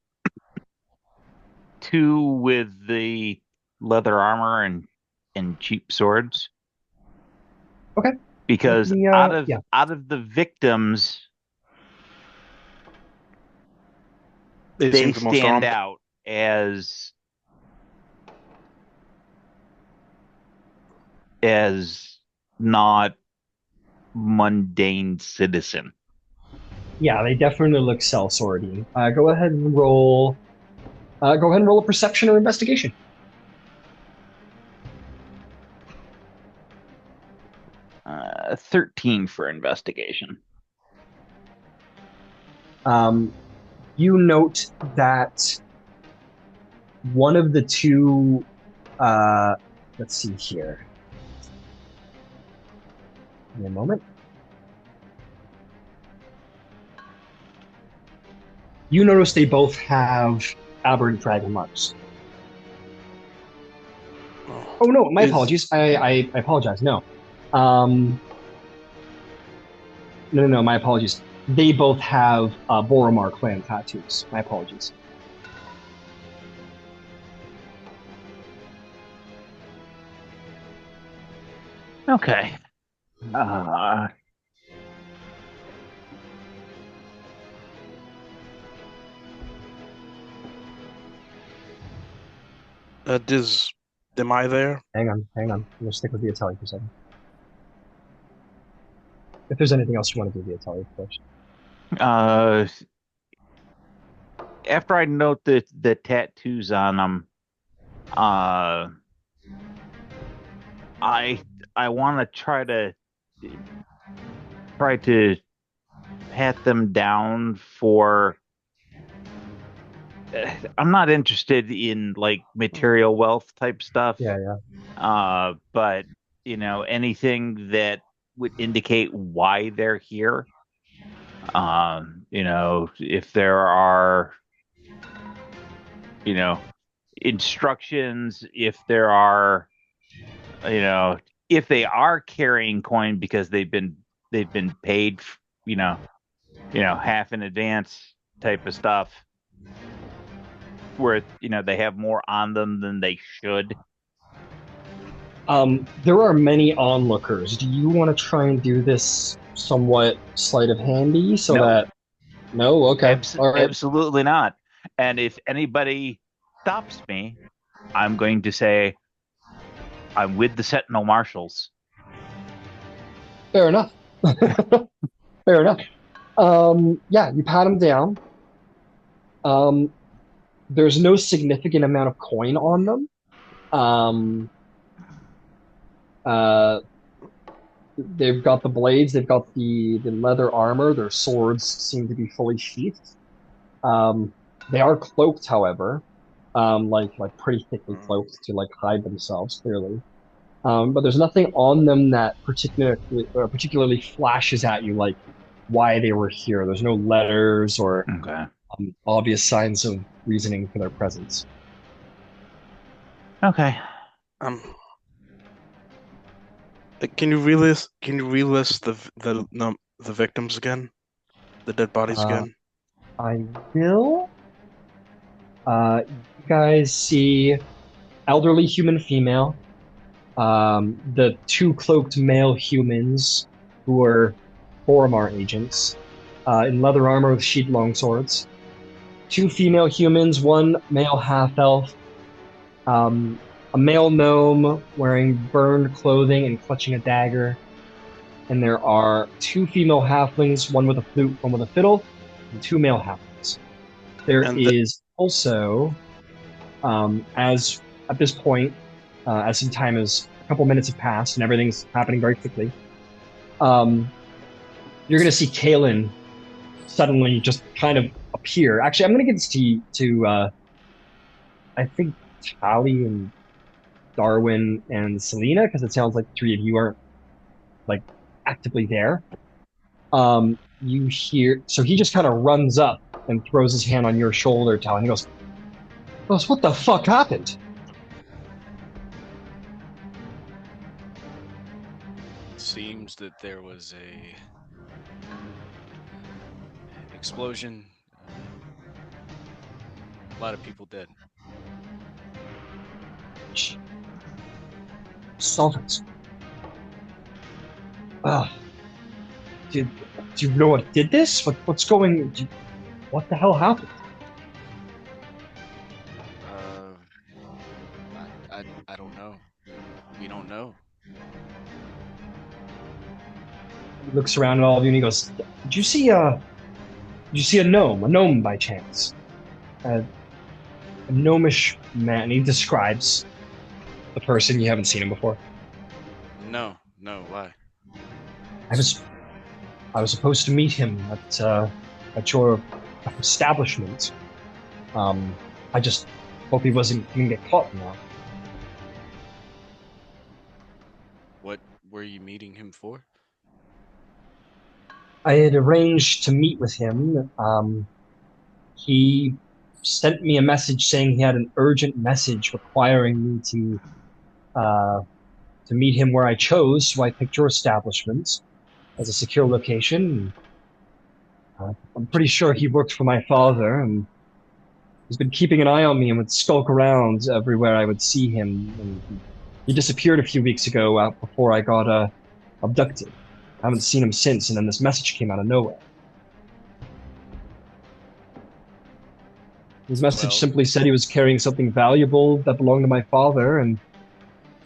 two with the leather armor and cheap swords. Okay. Because out of the victims, they stand out as not mundane citizen. Yeah, they definitely look sellswordy. Go ahead and roll. Go ahead and roll a perception or investigation. 13 for investigation. You note that one of the two. Let's see here. Give me a moment. You notice they both have aberrant dragon marks. Oh no, my apologies. I apologize. No. No, my apologies. They both have Boromar clan tattoos. My apologies. Okay. Am I there? Hang on. I'm gonna stick with Viotelli for a second. If there's anything else you want to do, Viotelli, of course. After I note the tattoos on them, I want to try to pat them down for. I'm not interested in like material wealth type stuff. Yeah. But anything that would indicate why they're here. If there are, instructions, if there are, if they are carrying coin because they've been paid, half in advance type of stuff, where they have more on them than they should. There are many onlookers. Do you want to try and do this somewhat sleight of handy so that? No, okay, all right. Absolutely not. And if anybody stops me, I'm going to say I'm with the Sentinel Marshals. Fair enough. Fair enough. Yeah, you pat him down. There's no significant amount of coin on them. They've got the blades, they've got the leather armor, their swords seem to be fully sheathed. They are cloaked, however, like pretty thickly cloaked to like hide themselves, clearly. But there's nothing on them that particularly flashes at you like why they were here. There's no letters or obvious signs of reasoning for their presence. Okay. Can you relist the victims again? The dead bodies again? I will. You guys see elderly human female, the two cloaked male humans who are Boromar agents, in leather armor with sheathed longswords, two female humans, one male half-elf, a male gnome wearing burned clothing and clutching a dagger, and there are two female halflings, one with a flute, one with a fiddle, and two male halflings. There is also, as at this point, as some time is, a couple minutes have passed and everything's happening very quickly, you're going to see Kaelin suddenly just kind of appear. Actually, I'm going to get this to I think, Tali and Darwin and Selena, because it sounds like the three of you aren't like actively there. You hear, so he just kind of runs up and throws his hand on your shoulder, Tal, and he goes, "What the fuck happened?" It seems that there was a explosion. A lot of people dead. Sultans. Do you know what did this? What's going? What the hell happened? I don't know. We don't know. He looks around at all of you and he goes, "Did you see a gnome? A gnome by chance? A gnomish man." And he describes the person. You haven't seen him before. No, why? I was supposed to meet him at your establishment. I just hope he wasn't going to get caught now. What were you meeting him for? I had arranged to meet with him. He sent me a message saying he had an urgent message requiring me to meet him where I chose, so I picked your establishment as a secure location. I'm pretty sure he worked for my father, and he's been keeping an eye on me and would skulk around everywhere I would see him. And he disappeared a few weeks ago before I got abducted. I haven't seen him since, and then this message came out of nowhere. His message simply said he was carrying something valuable that belonged to my father, and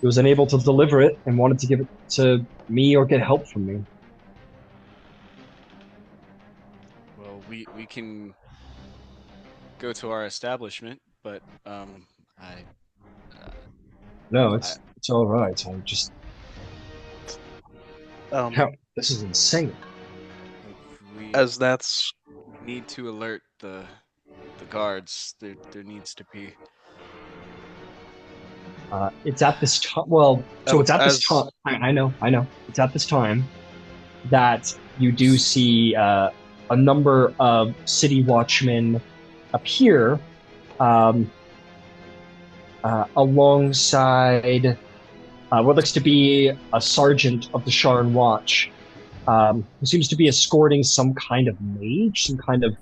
he was unable to deliver it and wanted to give it to me or get help from me. Well, we can go to our establishment, but No, it's all right. I just this is insane. we That's need to alert the guards. There needs to be. It's at this time. Well, so it's at this time. I know. It's at this time that you do see a number of city watchmen appear alongside what looks to be a sergeant of the Sharn Watch, who seems to be escorting some kind of mage, some kind of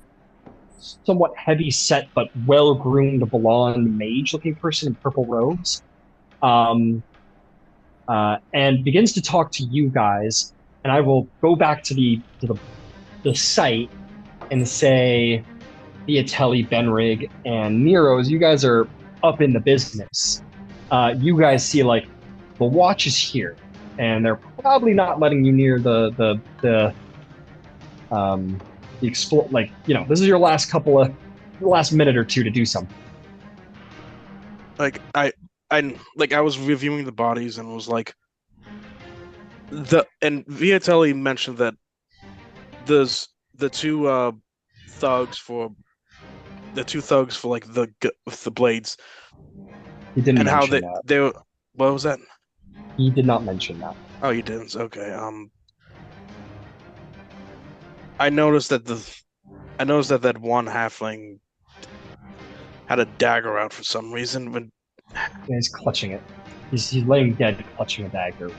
somewhat heavy-set but well-groomed blonde mage-looking person in purple robes. And begins to talk to you guys, and I will go back to the site and say, Viotelli, Benrig, and Nero's, you guys are up in the business. You guys see like the watch is here, and they're probably not letting you near the like, you know, this is your last last minute or two to do something. like I was reviewing the bodies and was like, and Viotelli mentioned that there's the two thugs for like the blades. He didn't and how mention that. they were. What was that? He did not mention that. Oh, you didn't. Okay. I noticed that that one halfling had a dagger out for some reason. When he's clutching it, he's laying dead, clutching a dagger.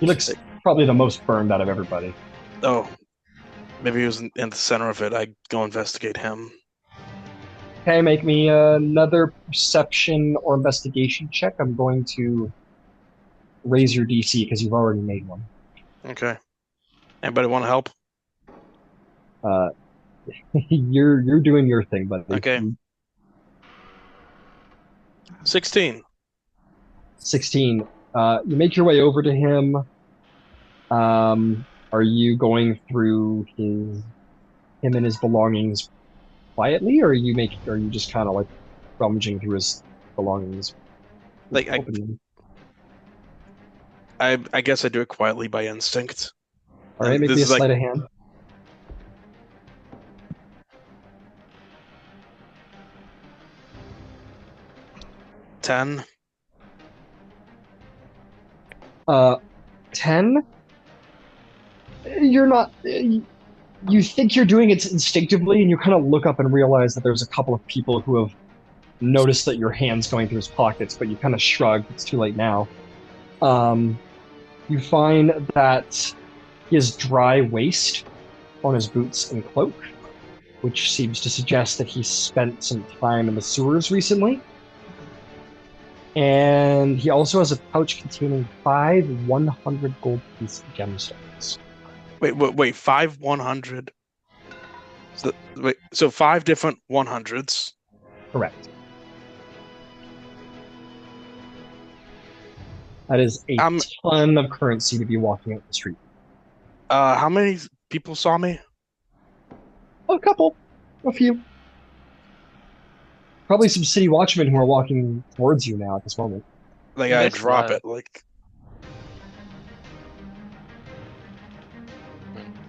He looks probably the most burned out of everybody. Oh, maybe he was in the center of it. I go investigate him. Okay, make me another perception or investigation check. I'm going to raise your DC because you've already made one. Okay. Anybody want to help? You're doing your thing, buddy. Okay. 16. 16. You make your way over to him. Are you going through him and his belongings quietly, or are you just kind of like rummaging through his belongings? Like I guess I do it quietly by instinct. All right, make me a sleight of hand. $10. 10? You're not. You think you're doing it instinctively, and you kind of look up and realize that there's a couple of people who have noticed that your hand's going through his pockets, but you kind of shrug. It's too late now. You find that he has dry waste on his boots and cloak, which seems to suggest that he spent some time in the sewers recently. And he also has a pouch containing 5 100 gold piece gemstones. Wait, 5 100? So 5 different 100s? Correct. That is a ton of currency to be walking up the street. How many people saw me? A few. Probably some city watchmen who are walking towards you now at this moment. Like You I missed drop live. it. Like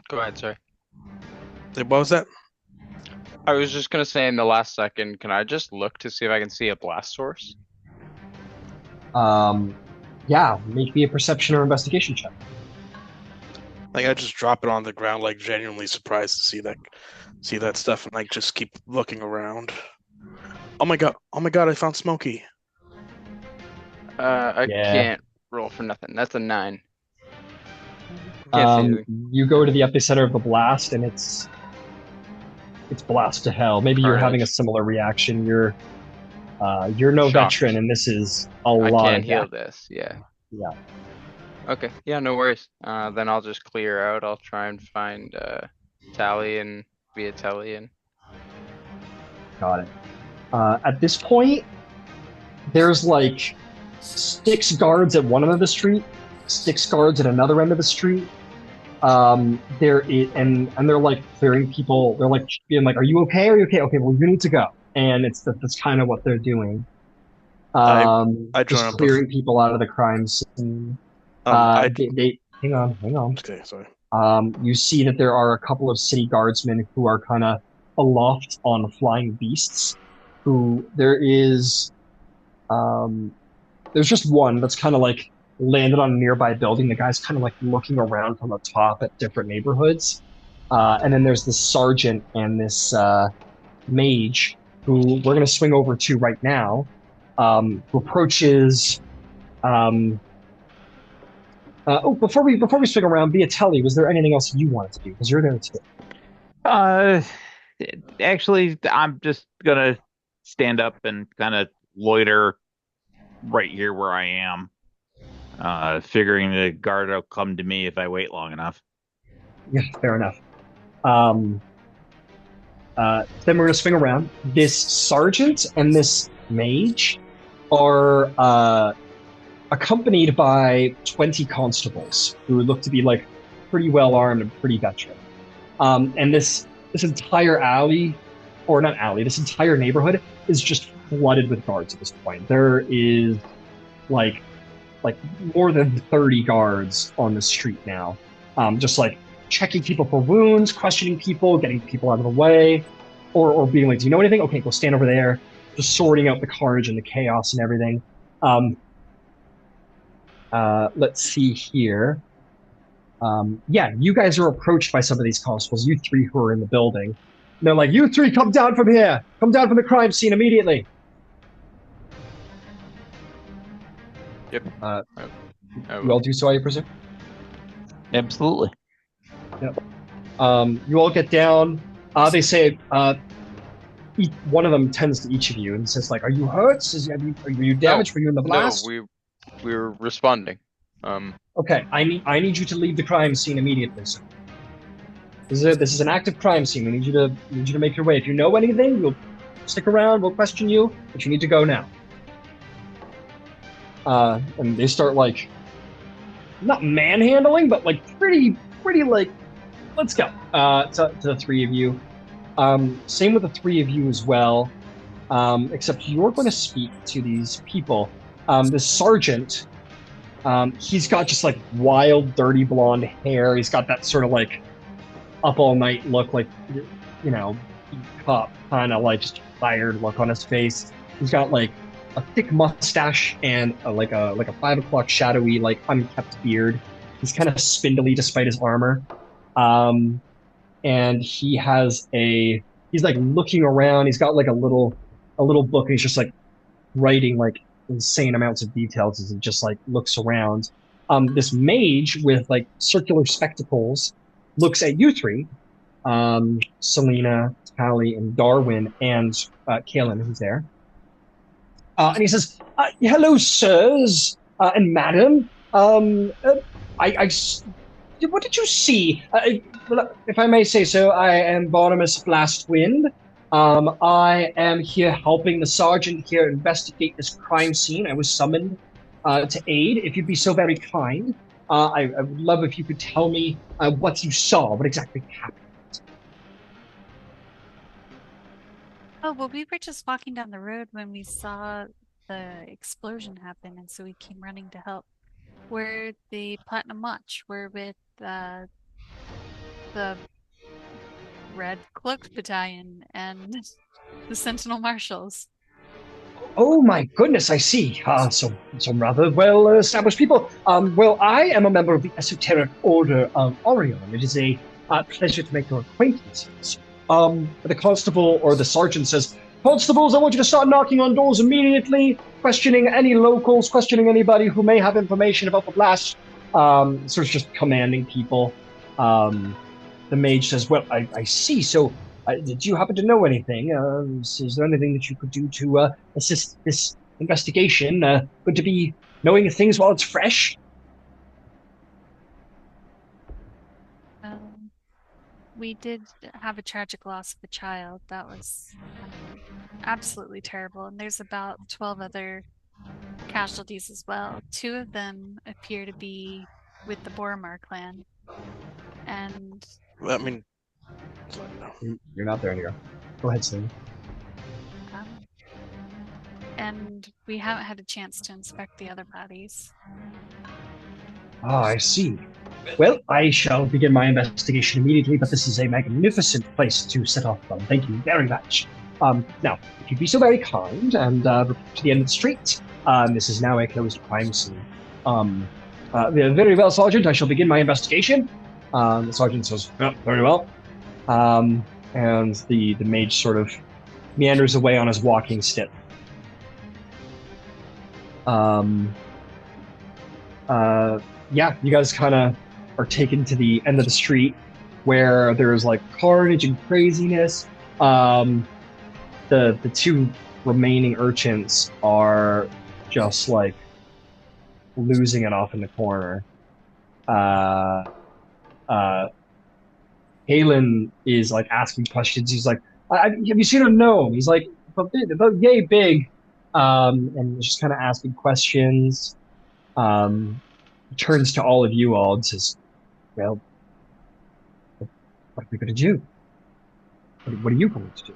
Go ahead, sorry. what was that? I was just gonna say in the last second, can I just look to see if I can see a blast source? Yeah, make me a perception or investigation check. Like I just drop it on the ground, like genuinely surprised to see that stuff, and like just keep looking around. Oh my god! Oh my god! I found Smokey. I Yeah. can't roll for nothing. That's a 9. Can't see anything. You go to the epicenter of the blast, and it's blast to hell. Maybe you're having a Carnage. similar reaction. You're no Shocked. veteran, and this is a I lot can't of heal death. this. Yeah. Yeah. Okay. Yeah, no worries. Then I'll just clear out. I'll try and find Tally and Viotelli and Got it. At this point, there's like 6 guards at one end of the street, 6 guards at another end of the street. And they're like clearing people. They're like being like, "Are you okay? Are you okay? Okay, well, you need to go." And that's kind of what they're doing. I Just join up. clearing people out of the crime scene. They hang on. Okay, sorry. You see that there are a couple of city guardsmen who are kind of aloft on flying beasts. There's just one that's kind of like landed on a nearby building. The guy's kind of like looking around from the top at different neighborhoods. And then there's this sergeant and this mage who we're going to swing over to right now, who approaches. Before we swing around, Viotelli, was there anything else you wanted to do? Because you're there too. Actually, I'm just gonna stand up and kind of loiter right here where I am, figuring the guard will come to me if I wait long enough. Yeah, fair enough. Then we're going to swing around. This sergeant and this mage are accompanied by 20 constables who look to be like pretty well armed and pretty veteran. And this entire alley, or not alley, this entire neighborhood is just flooded with guards at this point. There is like more than 30 guards on the street now, just like checking people for wounds, questioning people, getting people out of the way, or being like, "Do you know anything? Okay, go stand over there." Just sorting out the carnage and the chaos and everything. Let's see here. Yeah, you guys are approached by some of these constables, you 3 who are in the building. And they're like, "You 3, come down from here! Come down from the crime scene immediately!" Yep. You all do so, I presume? Absolutely. Yep. You all get down. They say, one of them tends to each of you and says, like, "Are you hurt? Are you damaged? Were you in the blast?" No, we were responding. Okay, I need you to leave the crime scene immediately, sir. This is an active crime scene. We need you to make your way. If you know anything, we'll stick around. We'll question you, but you need to go now. And they start like, not manhandling, but like pretty like, let's go. To the 3 of you. Same with the 3 of you as well. Except you're going to speak to these people. This sergeant, he's got just like wild, dirty blonde hair. He's got that sort of like up all night look, like, you know, cop kind of like just tired look on his face. He's got like a thick mustache and like a 5 o'clock shadowy, like unkept beard. He's kind of spindly despite his armor. And he's like looking around. He's got like a little book, and he's just like writing like insane amounts of details as he just like looks around. This mage with like circular spectacles looks at you 3, Selena, Tally, and Darwin, and Kaelin, who's there. And he says, "Hello, sirs and madam. What did you see? If I may say so, I am Barnabas Blastwind. I am here helping the sergeant here investigate this crime scene. I was summoned to aid, if you'd be so very kind. I would love if you could tell me what you saw, what exactly happened. Oh, well, we were just walking down the road when we saw the explosion happen, and so we came running to help. We're the Platinum Watch. We're with the Red Cloak Battalion and the Sentinel Marshals. Oh my goodness, I see. Some rather well-established people. Well, I am a member of the esoteric order of Orion. It is a pleasure to make your acquaintances. The constable or the sergeant says, "Constables, I want you to start knocking on doors immediately, questioning any locals, questioning anybody who may have information about the blast." Sort of just commanding people. The mage says, "Well, I see. So, did you happen to know anything? Is there anything that you could do to assist this investigation? Good to be knowing things while it's fresh." We did have a tragic loss of a child. That was absolutely terrible. And there's about 12 other casualties as well. 2 of them appear to be with the Boromar clan. And I mean, you're not there anymore. Go ahead, Sam. And we haven't had a chance to inspect the other bodies. Ah, I see. Well, I shall begin my investigation immediately, but this is a magnificent place to set off from. Thank you very much. Now, if you'd be so very kind and report to the end of the street, this is now a closed crime scene. Very well, Sergeant. I shall begin my investigation. The sergeant says, "Oh, very well." And the mage sort of meanders away on his walking stick. Yeah, you guys kind of are taken to the end of the street where there's like carnage and craziness. The 2 remaining urchins are just like losing it off in the corner. Halen is like asking questions. He's like, "Have you seen a gnome?" He's like, about yay big," and just kind of asking questions. Turns to all of you all and says, "Well, what are we going to do? What are you going to do?"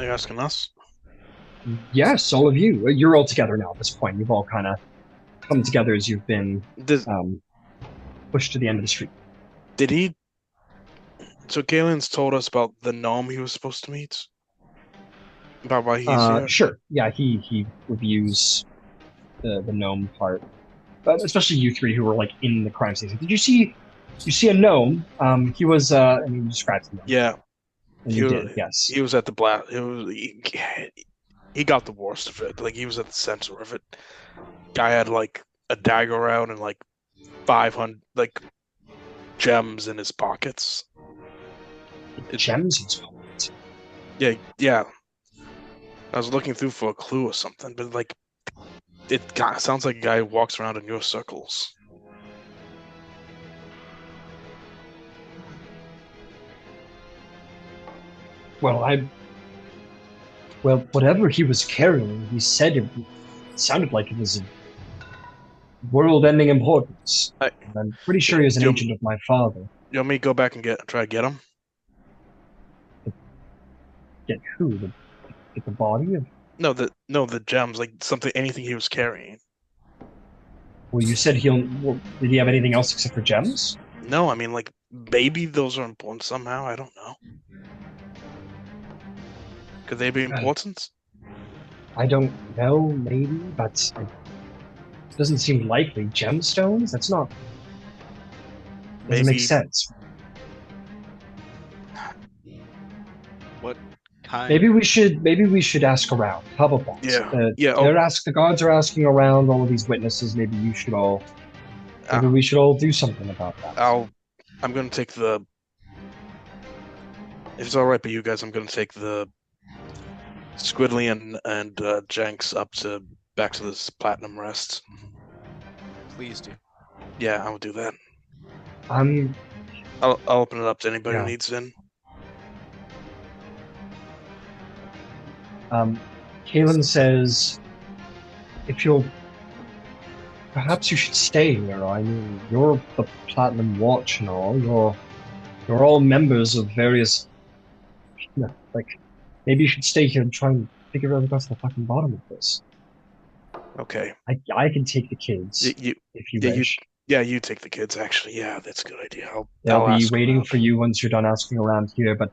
are you asking us? Yes, all of you. You're all together now at this point. You've all kind of come together as you've been pushed to the end of the street. Did he? So Galen's told us about the gnome he was supposed to meet? About why he's here? Sure. Yeah, he reviews the gnome part. But especially you 3 who were like in the crime scene. Did you see a gnome? He was and you described him. Yeah. And you did, yes. He was at the blast. He got the worst of it. Like, he was at the center of it. Guy had like a dagger out and like 500 like gems in his pockets. Gems in his pockets? Yeah. I was looking through for a clue or something, but like, sounds like a guy who walks around in your circles. Well, whatever he was carrying, he said it sounded like it was of world-ending importance. I'm pretty sure he was an agent of my father. You want me to go back and try to get him? Get who? Get the body of? No, the gems, like anything he was carrying. Well, you said did he have anything else except for gems? No, I mean, like, maybe those are important somehow. I don't know. Could they be important? I don't know, maybe, but it doesn't seem likely. Gemstones? That's not... Doesn't make sense. What kind? Maybe we should ask around. How about that? Yeah. The guards are asking around all of these witnesses. Maybe we should all do something about that. I'm gonna take the... If it's alright by you guys, I'm gonna take the Squidly and Jenks back to this Platinum Rest. Please do. Yeah, I will do that. I'll open it up to anybody who needs it in. Kalen says, if you're, perhaps you should stay here. I mean, you're the Platinum Watch and all. You're all members of various. Like, maybe you should stay here and try and figure out what's the fucking bottom of this. Okay. I can take the kids You, if you yeah, wish. you take the kids. Actually, yeah, that's a good idea. They'll I'll be ask waiting around. for you once you're done asking around here, but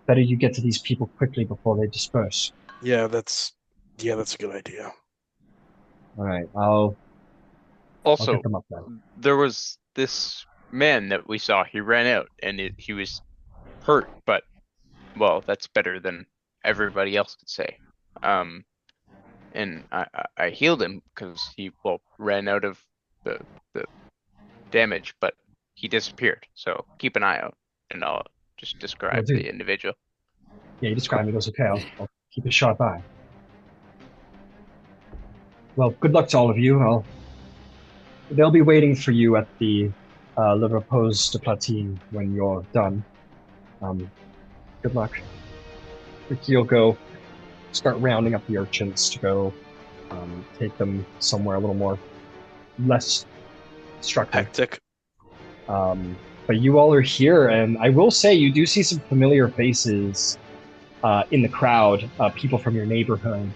better you get to these people quickly before they disperse. Yeah, that's a good idea. All right, I'll Also, get them up then. there was this man that we saw. He ran out and he was hurt, but well, that's better than everybody else could say. And I healed him because he ran out of the damage, but he disappeared. So keep an eye out, and I'll just describe do. the individual. Yeah, you describe me. It goes, okay, I'll keep a sharp eye. Well, good luck to all of you. They'll be waiting for you at the Le Repose de Platine when you're done. Good luck. You'll go start rounding up the urchins to go take them somewhere a little more less destructive. Hectic. But you all are here, and I will say you do see some familiar faces in the crowd, people from your neighborhood.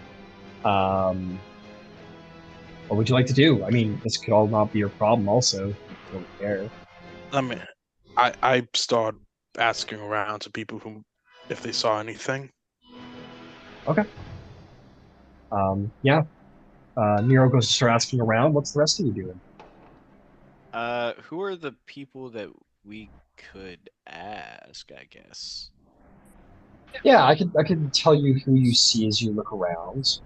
What would you like to do? I mean, this could all not be your problem also. If you don't care. I mean, I start asking around to people if they saw anything. Okay. Yeah. Nero goes to start asking around. What's the rest of you doing? Who are the people that we could ask, I guess? Yeah, I could tell you who you see as you look around.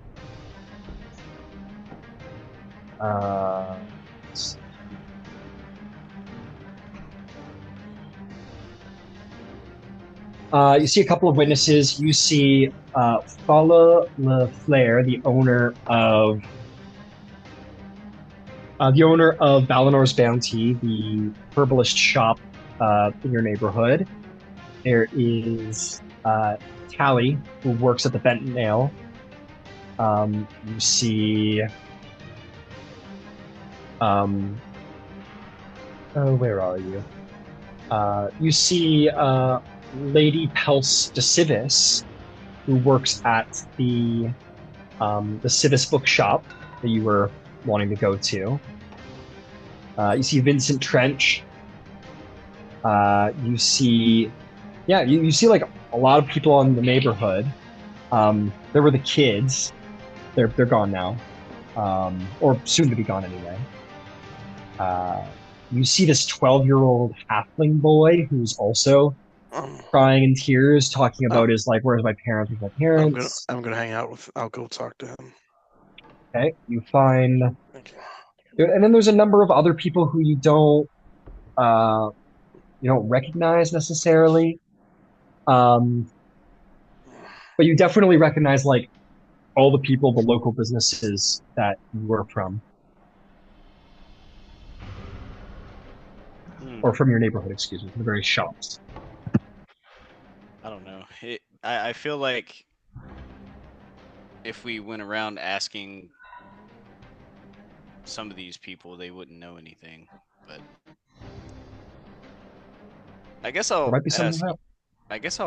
You see a couple of witnesses. You see Fala Le Flair, the owner of Valinor's Bounty, the herbalist shop in your neighborhood. There is Tally, who works at the Benton Nail. You see where are you? You see Lady Pels de Civis, who works at the Civis bookshop that you were wanting to go to. You see Vincent Trench. You see, yeah, you see like a lot of people in the neighborhood. There were the kids. They're gone now, or soon to be gone anyway. You see this 12-year-old halfling boy who's also crying in tears, talking about his like, where's my parents? Where's my parents? I'm gonna hang out with. I'll go talk to him. Okay, you find, Thank you. and then there's a number of other people who you don't recognize necessarily, but you definitely recognize like all the people, the local businesses that you were from. Or from your neighborhood, excuse me, from the various shops. I don't know. I feel like if we went around asking some of these people, they wouldn't know anything. But I guess I'll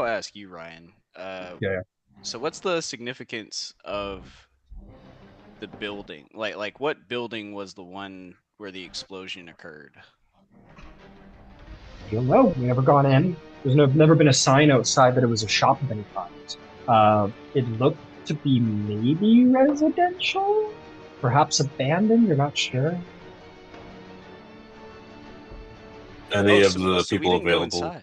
ask you, Ryan. Yeah. So what's the significance of the building? Like what building was the one where the explosion occurred? You don't know. We've never gone in. There's never been a sign outside that it was a shop of any kind. It looked to be maybe residential, perhaps abandoned. You're not sure. Any of the people available? Sorry.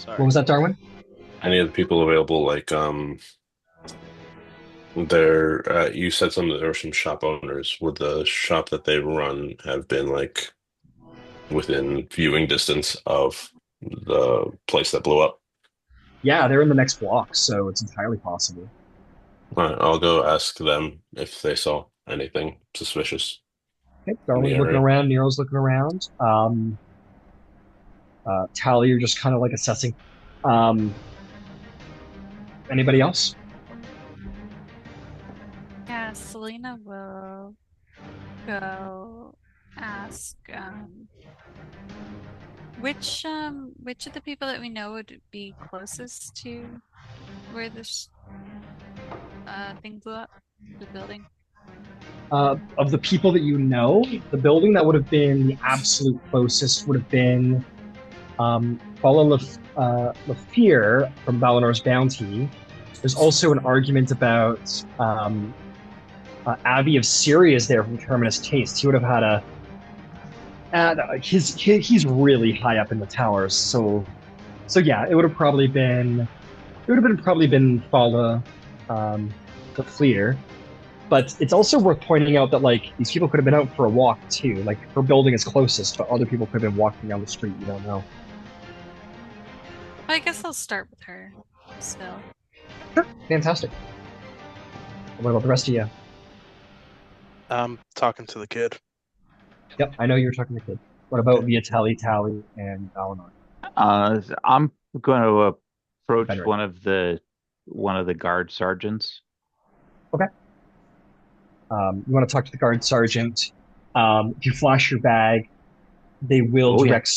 What was that, Darwin? Any of the people available, like there? You said there were some shop owners. Would the shop that they run have been like within viewing distance of the place that blew up? Yeah, they're in the next block, so it's entirely possible. All right, I'll go ask them if they saw anything suspicious. Okay, Darwin's looking around, Nero's looking around. Tally, you're just kind of like assessing. Anybody else? Yeah, Selena will go ask which of the people that we know would be closest to where this thing blew up, the building. Of the people that you know, the building that would have been the absolute closest would have been Paula Lefear from Valinor's Bounty. There's also an argument about Abbey of Syria is there from Terminus Taste. He would have had he's really high up in the towers, so yeah, it would have probably been Paula Lefear. But it's also worth pointing out that like these people could have been out for a walk too. Like her building is closest, but other people could have been walking down the street. You don't know. I guess I'll start with her still. Sure, fantastic. What about the rest of you? I'm talking to the kid. Yep, I know you're talking to the kid. What about Viotelli, Tally, and Valinor? I'm going to approach Benrick. one of the guard sergeants. Okay. You want to talk to the guard sergeant. If you flash your bag, they will direct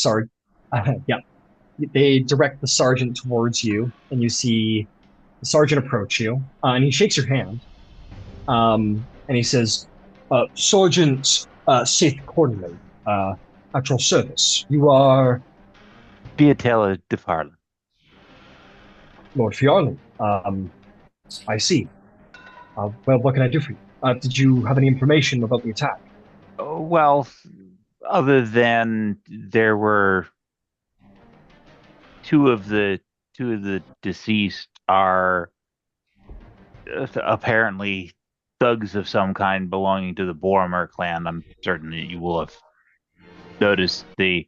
yeah. They direct the sergeant towards you, and you see the sergeant approach you, and he shakes your hand. And he says, Sergeant Seth Cornley, at your service. You are Viotelli de Farley. Lord Fiarley. I see. Well, what can I do for you? Did you have any information about the attack? Well, other than there were two of the deceased are apparently thugs of some kind belonging to the Boromir clan. I'm certain that you will have noticed the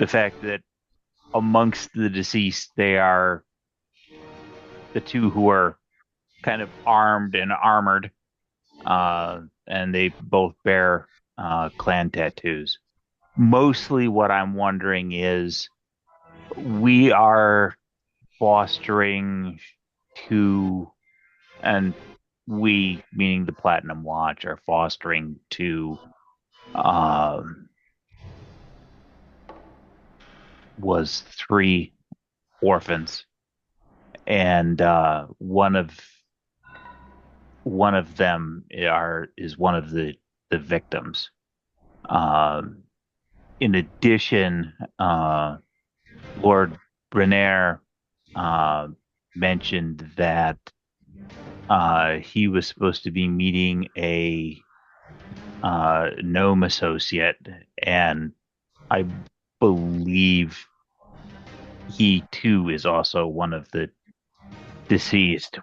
fact that amongst the deceased they are the two who are kind of armed and armored. And they both bear clan tattoos. Mostly what I'm wondering is we are fostering two, and we, meaning the Platinum Watch, are fostering two was three orphans, and one of them is one of the victims. In addition, Lord Brenner mentioned that he was supposed to be meeting a gnome associate, and I believe he too is also one of the deceased.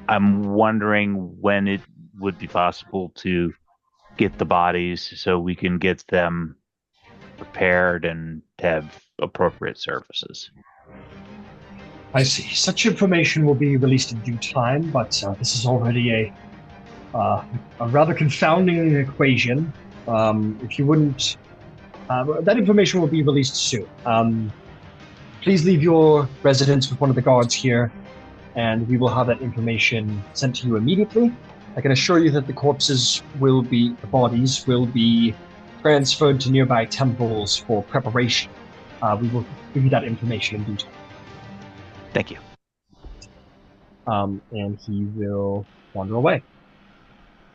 I'm wondering when it would be possible to get the bodies so we can get them prepared and have appropriate services. I see. Such information will be released in due time, but this is already a rather confounding equation. If you wouldn't, that information will be released soon. Please leave your residence with one of the guards here, and we will have that information sent to you immediately. I can assure you that the bodies will be transferred to nearby temples for preparation. We will give you that information in due time. Thank you. And he will wander away.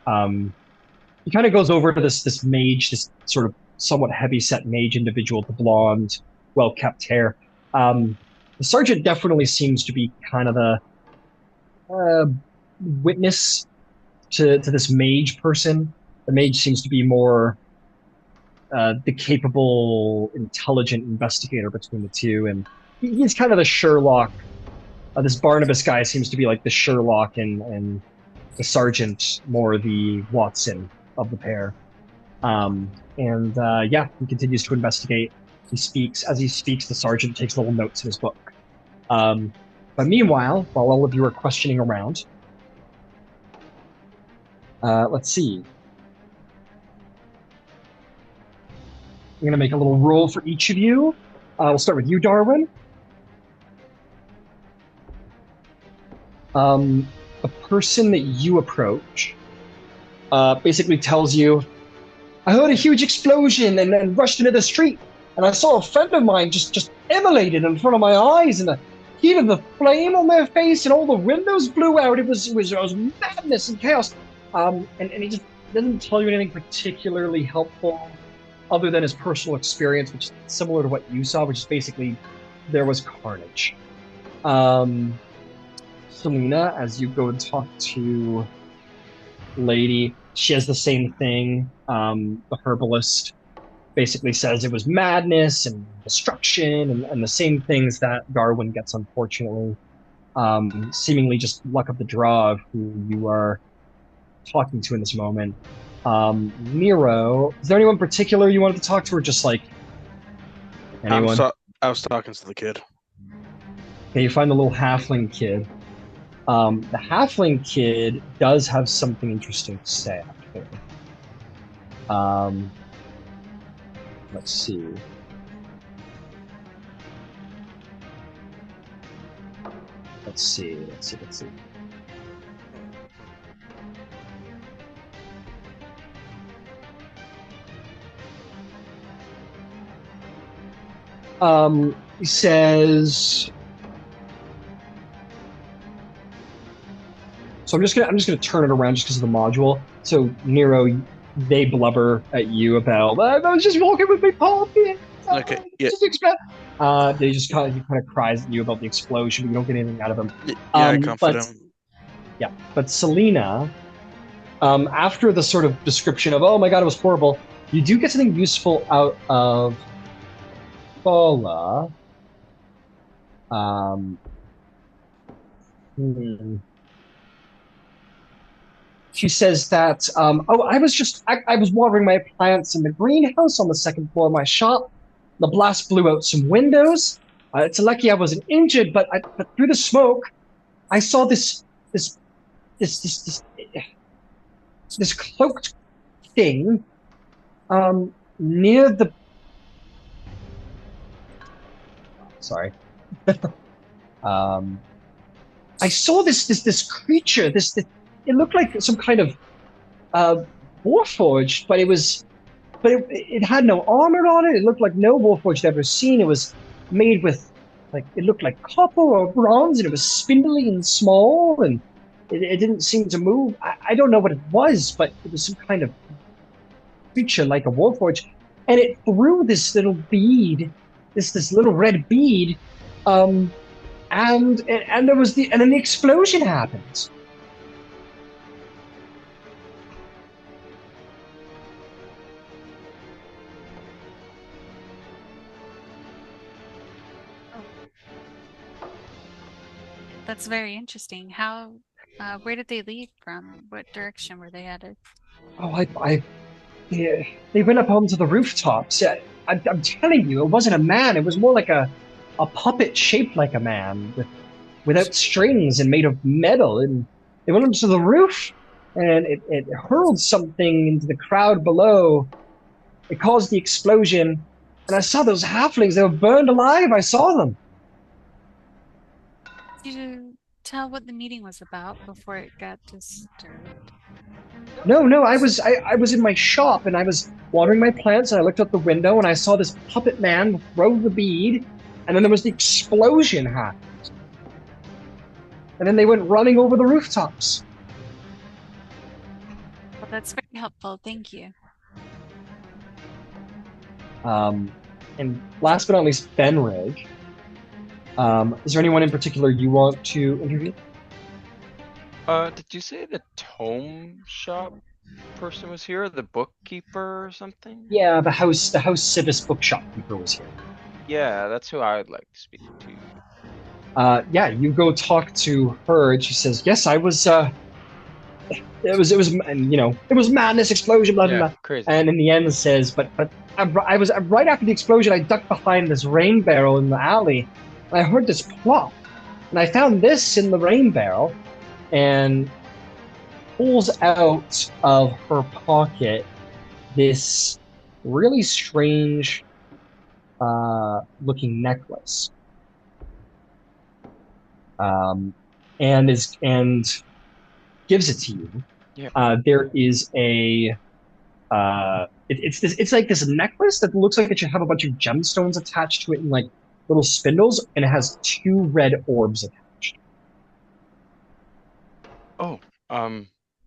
He kind of goes over to this mage, this sort of somewhat heavy-set mage individual, the blonde, well-kept hair. The sergeant definitely seems to be kind of the witness to this mage person. The mage seems to be more the capable, intelligent investigator between the two, and he's kind of the Sherlock. This Barnabas guy seems to be like the Sherlock, and the sergeant more the Watson of the pair. Yeah, he continues to investigate. He speaks. As he speaks, the sergeant takes little notes in his book. But meanwhile, while all of you are questioning around, let's see. I'm going to make a little roll for each of you. We'll start with you, Darwin. the person that you approach basically tells you, I heard a huge explosion and then rushed into the street, and I saw a friend of mine just immolated in front of my eyes, and the heat of the flame on their face, and all the windows blew out. It was madness and chaos. And he just doesn't tell you anything particularly helpful, other than his personal experience, which is similar to what you saw, which is basically there was carnage. Selena, as you go and talk to Lady, she has the same thing. The herbalist basically says it was madness and destruction and the same things that Darwin gets, unfortunately. Seemingly just luck of the draw of who you are talking to in this moment. Nero, is there anyone particular you wanted to talk to, or just like anyone? I was talking to the kid. Okay, you find the little halfling kid. The halfling kid does have something interesting to say, actually. Let's see. Let's see. He says, so I'm just gonna turn it around just because of the module. So Nero, they blubber at you about, I was just walking with my puppy. Okay, yeah. They just kind of cries at you about the explosion, but you don't get anything out of them. Yeah, I comfort him. Yeah, but Selena, after the sort of description of, oh my god, it was horrible, you do get something useful out of Paula. She says that, I was watering my plants in the greenhouse on the second floor of my shop. The blast blew out some windows. It's lucky I wasn't injured, but through the smoke, I saw this cloaked thing, near the. Sorry. I saw this creature. It looked like some kind of warforged, but it had no armor on it. It looked like no warforged I've ever seen. It was made with, like, it looked like copper or bronze, and it was spindly and small, and it didn't seem to move. I don't know what it was, but it was some kind of creature like a warforged, and it threw this little bead, this little red bead, and then the explosion happened. That's very interesting. Where did they leave from? What direction were they headed? Oh, they went up onto the rooftops. I'm telling you, it wasn't a man. It was more like a puppet shaped like a man without strings and made of metal. And they went up to the roof, and it hurled something into the crowd below. It caused the explosion, and I saw those halflings. They were burned alive. I saw them. Did you tell what the meeting was about before it got disturbed? No, I was in my shop, and I was watering my plants, and I looked out the window, and I saw this puppet man throw the bead, and then there was the explosion happened. And then they went running over the rooftops. Well, that's very helpful. Thank you. And last but not least, Benrig. Is there anyone in particular you want to interview? Did you say the tome shop person was here? The bookkeeper or something? Yeah, the house Civis bookshop keeper was here. Yeah, that's who I would like to speak to. Yeah, you go talk to her, and she says, "Yes, I was. It was madness, explosion, blah blah blah." Crazy. And in the end, says, "But I was right after the explosion. I ducked behind this rain barrel in the alley, and I heard this plop, and I found this in the rain barrel." And pulls out of her pocket this really strange looking necklace. And gives it to you. Yeah. There is a it's like this necklace that looks like it should have a bunch of gemstones attached to it in like little spindles, and it has two red orbs attached. Oh,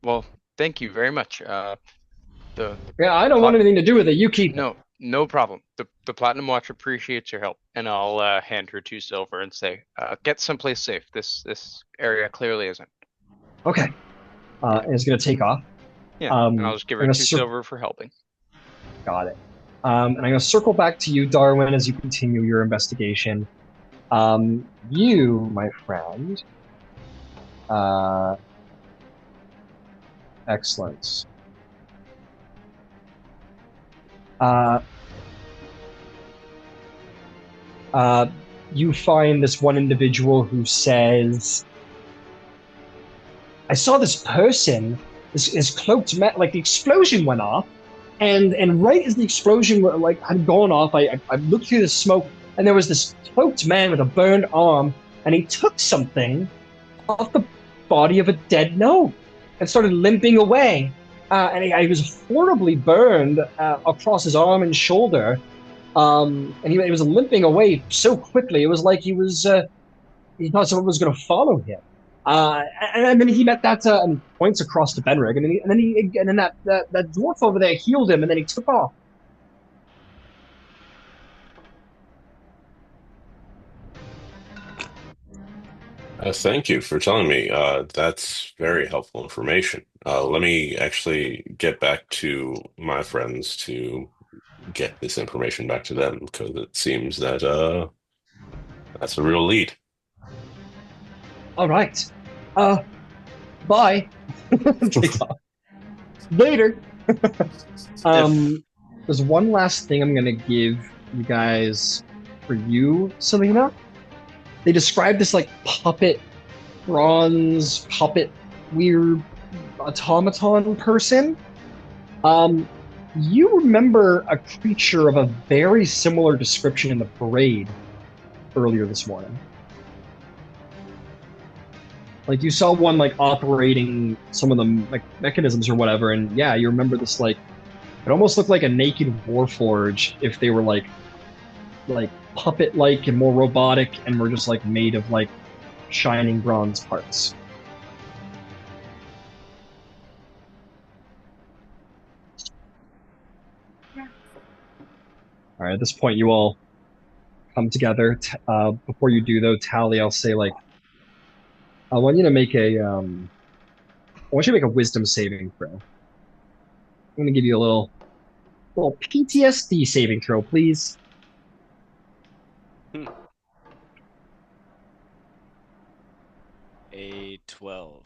well, thank you very much. The Yeah, I don't want anything to do with it. You keep it. no problem. The Platinum Watch appreciates your help, and I'll hand her 2 silver and say, get someplace safe. This area clearly isn't. Okay. And it's gonna take off. Yeah, and I'll just give her I'm gonna 2 silver for helping. Got it. And I'm gonna circle back to you, Darwin, as you continue your investigation. You, my friend. Excellent. You find this one individual who says, I saw this person, this cloaked man, like the explosion went off, and right as the explosion like had gone off, I looked through the smoke, and there was this cloaked man with a burned arm, and he took something off the body of a dead gnome and started limping away. And he was horribly burned across his arm and shoulder. And he was limping away so quickly. It was like he thought someone was going to follow him. And then he met that, and he points across to Benrig, and then that dwarf over there healed him, and then he took off. Thank you for telling me. That's very helpful information. Let me actually get back to my friends to get this information back to them, because it seems that that's a real lead. All right. Bye. Later. There's one last thing I'm gonna give you guys for you, Selena. They describe this like bronze puppet, weird automaton person. You remember a creature of a very similar description in the parade earlier this morning. Like you saw one like operating some of the like mechanisms or whatever, and yeah, you remember this like it almost looked like a naked warforge if they were like puppet-like and more robotic, and were just like made of like shining bronze parts. All right, at this point, you all come together. Before you do, though, Tally, I'll say like, I want you to make a wisdom saving throw. I'm going to give you a little PTSD saving throw, please. A 12.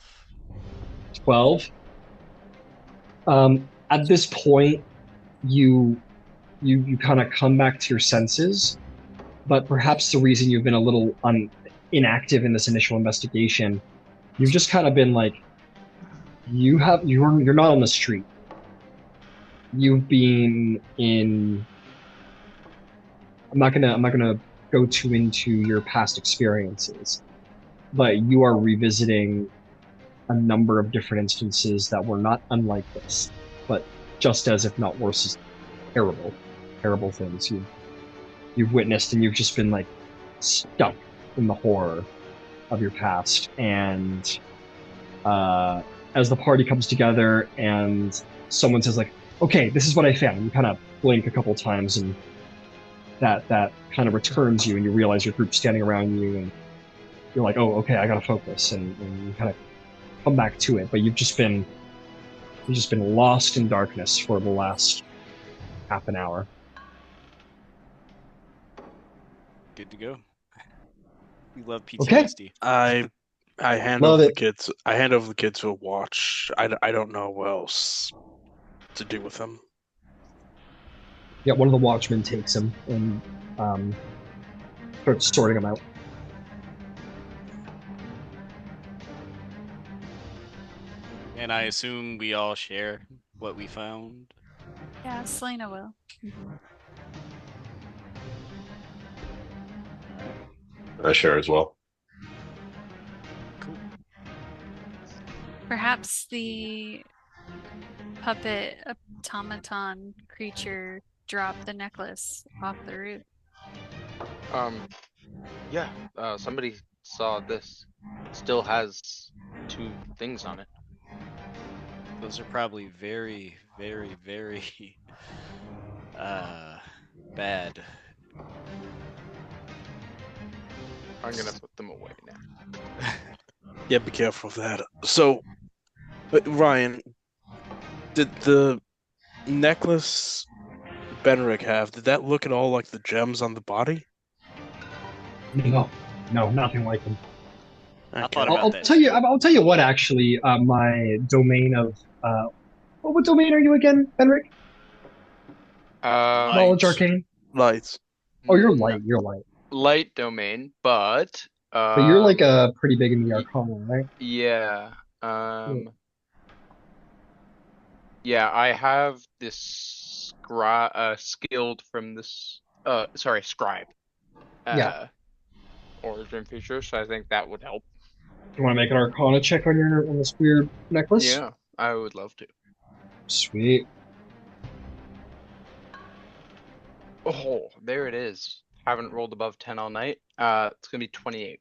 12. At this point, you kind of come back to your senses, but perhaps the reason you've been a little inactive in this initial investigation, you've just kind of been like, you're not on the street. You've been in. I'm not gonna go too into your past experiences, but you are revisiting a number of different instances that were not unlike this, but just as, if not worse, as terrible things you've witnessed, and you've just been like stuck in the horror of your past. And as the party comes together and someone says like, okay, this is what I found, you kind of blink a couple times, and that kind of returns you, and you realize your group's standing around you, and you're like, oh, okay, I gotta focus, and you kind of come back to it. But you've just been lost in darkness for the last half an hour. Good to go. We love PTSD. Okay. I hand over the kids. I hand over the kids to a watch. I don't know what else to do with them. Yeah, one of the watchmen takes him and starts sorting them out. And I assume we all share what we found. Yeah, Selena will. I share as well. Cool. Perhaps the puppet automaton creature dropped the necklace off the roof. Yeah, somebody saw this. Still has 2 things on it. Those are probably very, very, very bad. I'm gonna put them away now. Yeah, be careful of that. So, Ryan, did the necklace Benrick have, did that look at all like the gems on the body? No, nothing like them. I Okay. thought about I'll that. tell you. I'll tell you what. Actually, my domain of what domain are you again, Henrik? Knowledge Lights. Arcane. Lights. Oh, you're No, light. You're light. light domain, but But you're like a pretty big in the Arcana, right? yeah. Yeah, I have this skilled from this scribe. Yeah. Origin feature, so I think that would help. You want to make an Arcana check on this weird necklace? Yeah, I would love to. Sweet. Oh, there it is. Haven't rolled above 10 all night. It's gonna be 28.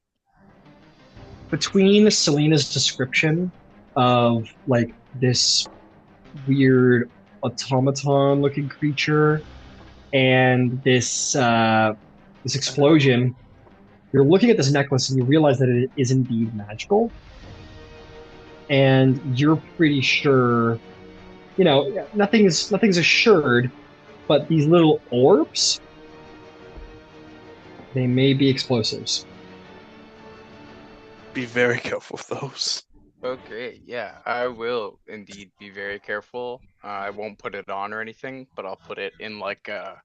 Between Selena's description of like this weird automaton-looking creature and this explosion, you're looking at this necklace and you realize that it is indeed magical. And you're pretty sure, nothing's assured, but these little orbs, they may be explosives. Be very careful of those. Okay, yeah, I will indeed be very careful. I won't put it on or anything, but I'll put it in like a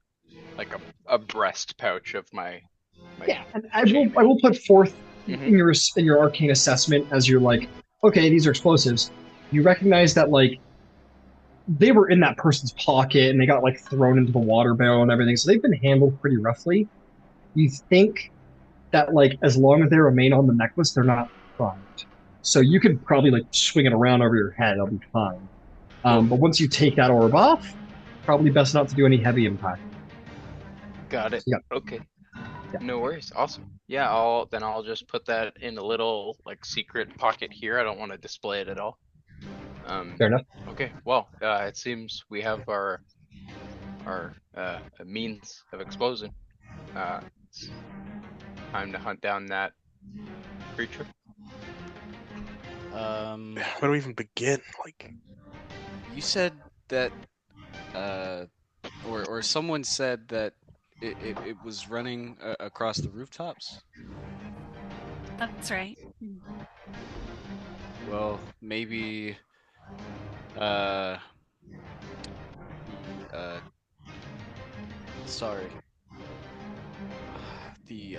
breast pouch of my Yeah, and I will put forth in your arcane assessment as you're like, okay, these are explosives. You recognize that like they were in that person's pocket and they got like thrown into the water barrel and everything, so they've been handled pretty roughly. You think that like as long as they remain on the necklace, they're not primed. So you could probably like swing it around over your head, it'll be fine. But once you take that orb off, probably best not to do any heavy impact. Got it. Yeah. Okay. Yeah. No worries. Awesome. Yeah, I'll just put that in a little like secret pocket here. I don't want to display it at all. Fair enough. Okay. Well, it seems we have our means of explosion. It's time to hunt down that creature. Where do we even begin? Like, you said that, or someone said that it was running across the rooftops. That's right. Well, maybe, sorry. The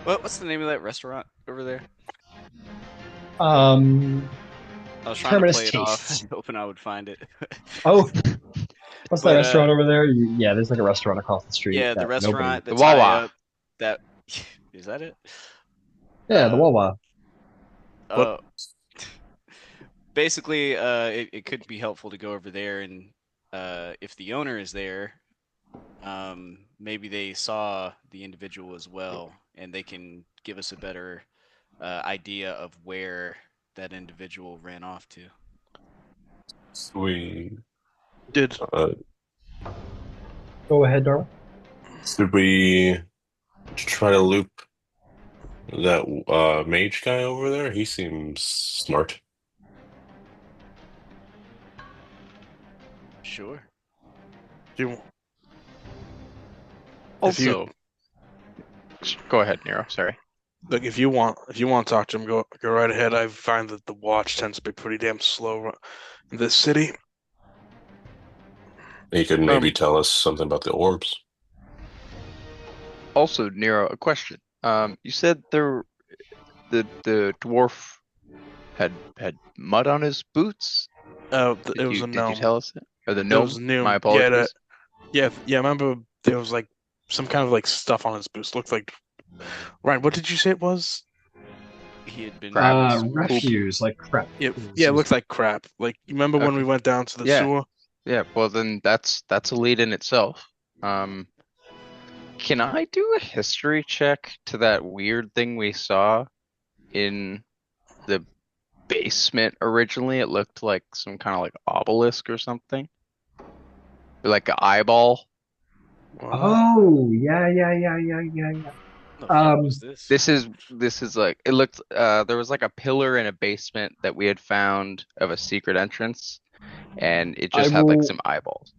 what's the name of that restaurant over there? I was trying Terminus to play it off, Tastes. hoping I would find it. Oh, what's that But, restaurant over there? Yeah, there's like a restaurant across the street. Yeah, the that restaurant The that's high Wawa. up. That is that it? Yeah, the Wawa. What? Basically, it could be helpful to go over there, and if the owner is there, maybe they saw the individual as well, and they can give us a better idea of where that individual ran off to. We did Go ahead, Darwin. should we try to loop that mage guy over there? He seems smart. Sure. you? Also, go ahead, Nero. Sorry. Look, if you want to talk to him, go right ahead. I find that the watch tends to be pretty damn slow in this city. He could maybe tell us something about the orbs. Also, Nero, a question. You said the dwarf had mud on his boots. It was a gnome. Did you tell us that? Or the gnome? It was a gnome. My apologies. Yeah. Remember, there was like some kind of like stuff on his boots. Looked like. Ryan, what did you say it was? He had been Crabs. Refuse, like crap. Yeah, it looks like crap. Like, you remember when Okay. we went down to the Yeah. sewer? Yeah, well then that's a lead in itself. Can I do a history check to that weird thing we saw in the basement originally? It looked like some kind of like obelisk or something. Like an eyeball. Oh, yeah. the fuck was this? This is like it looked there was like a pillar in a basement that we had found of a secret entrance, and it just had like some eyeballs.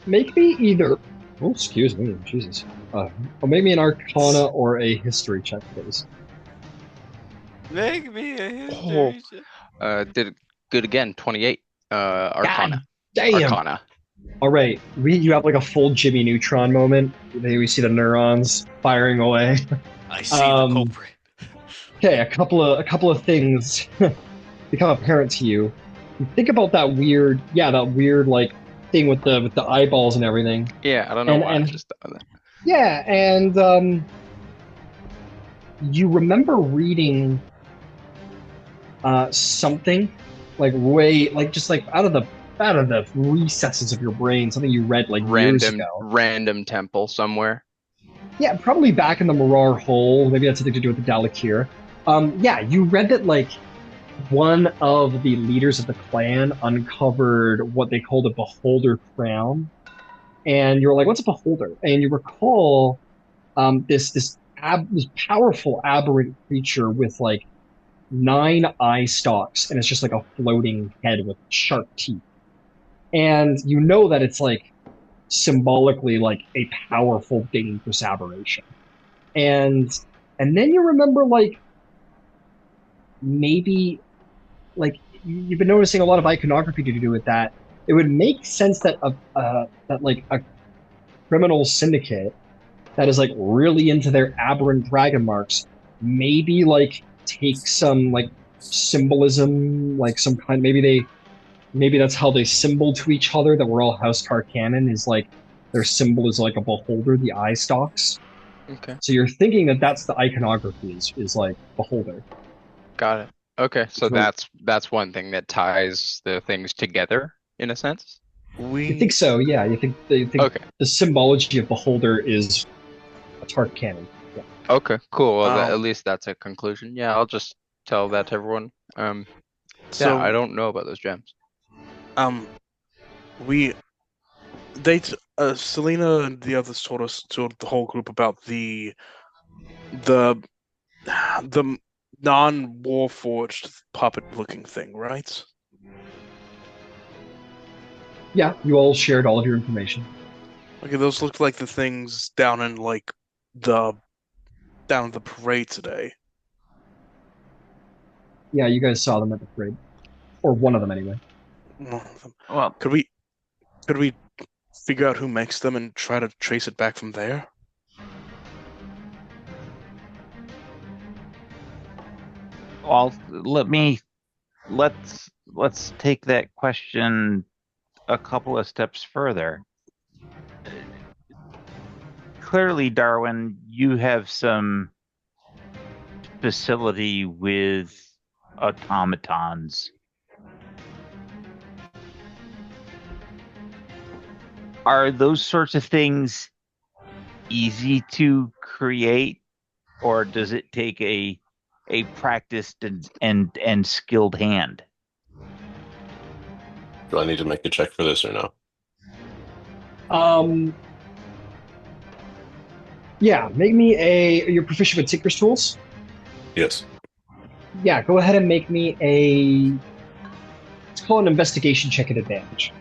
Make me either. Oh, excuse me, Jesus. Or make me an Arcana or a History check, please. Make me a history check. Did good again. 28. Arcana. Damn. Arcana. All right, you have like a full Jimmy Neutron moment. We see the neurons firing away. I see the culprit. Okay, a couple of things become apparent to you. You think about that weird like thing with the eyeballs and everything. Yeah, I don't know why I just thought that. Yeah, and you remember reading something like just like out of the recesses of your brain, something you read like years ago. Random temple somewhere. Yeah, probably back in the Marar Hole. Maybe that's something to do with the Dalekir. Yeah, you read that like one of the leaders of the clan uncovered what they called a beholder crown. And you were like, what's a beholder? And you recall this powerful aberrant creature with like 9 eye stalks, and it's just like a floating head with sharp teeth. And you know that it's like symbolically like a powerful, dangerous aberration. And then you remember like maybe like you've been noticing a lot of iconography to do with that. It would make sense that that like a criminal syndicate that is like really into their aberrant dragon marks maybe like take some like symbolism, like some kind. Maybe that's how they symbol to each other. That we're all Housecar canon is like their symbol is like a beholder, the eye stalks. Okay. So you're thinking that that's the iconography is like beholder. Got it. Okay, so that's one thing that ties the things together in a sense. You think so? Yeah. You think okay. The symbology of beholder is a Tark canon. Yeah. Okay, cool. Well, at least that's a conclusion. Yeah, I'll just tell that to everyone. So I don't know about those gems. Selena and the others told the whole group about the non-warforged puppet-looking thing, right? Yeah, you all shared all of your information. Okay, those looked like the things down in the parade today. Yeah, you guys saw them at the parade, or one of them anyway. One of them. Well, could we figure out who makes them and try to trace it back from there? well, let's take that question a couple of steps further. Clearly, Darwin, you have some facility with automatons. Are those sorts of things easy to create, or does it take a practiced and skilled hand? Do I need to make a check for this or no? Yeah, make me you're proficient with Tinker's tools? Yes. Yeah, go ahead and make me let's call it an investigation check at advantage.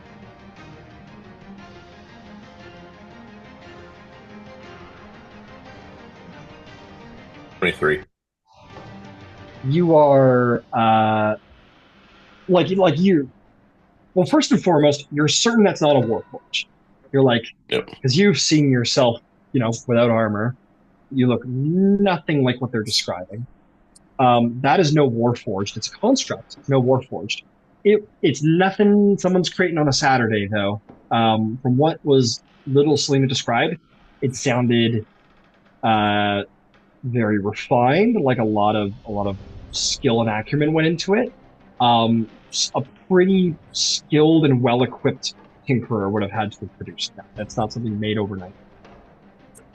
$23. You are well, first and foremost, you're certain that's not a warforged. You're like, because you've seen yourself, without armor, you look nothing like what they're describing. That is no warforged. It's a construct. No warforged. It's nothing someone's creating on a Saturday, though. From what was little Selena described, it sounded very refined, like a lot of skill and acumen went into it. A pretty skilled and well-equipped tinkerer would have had to have produced that. That's not something made overnight.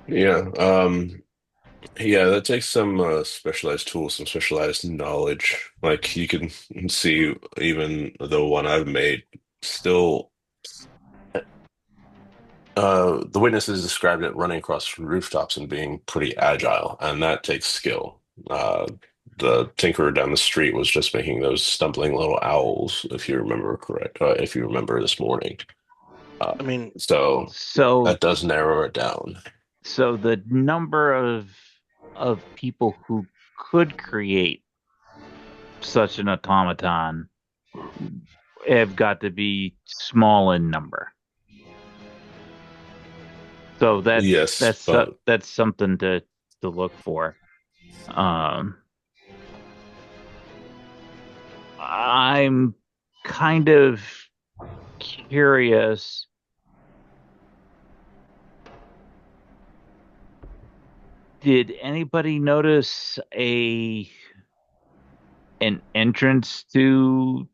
Yeah. Yeah, that takes some specialized tools, some specialized knowledge. Like you can see, even the one I've made, still, the witnesses described it running across rooftops and being pretty agile, and that takes skill. Uh, the tinkerer down the street was just making those stumbling little owls, if you remember correct, if you remember this morning. I mean, So So that does narrow it down. so the number of people who could create such an automaton have got to be small in number. So Yes, but that's something to look for. I'm kind of curious. Did anybody notice an entrance to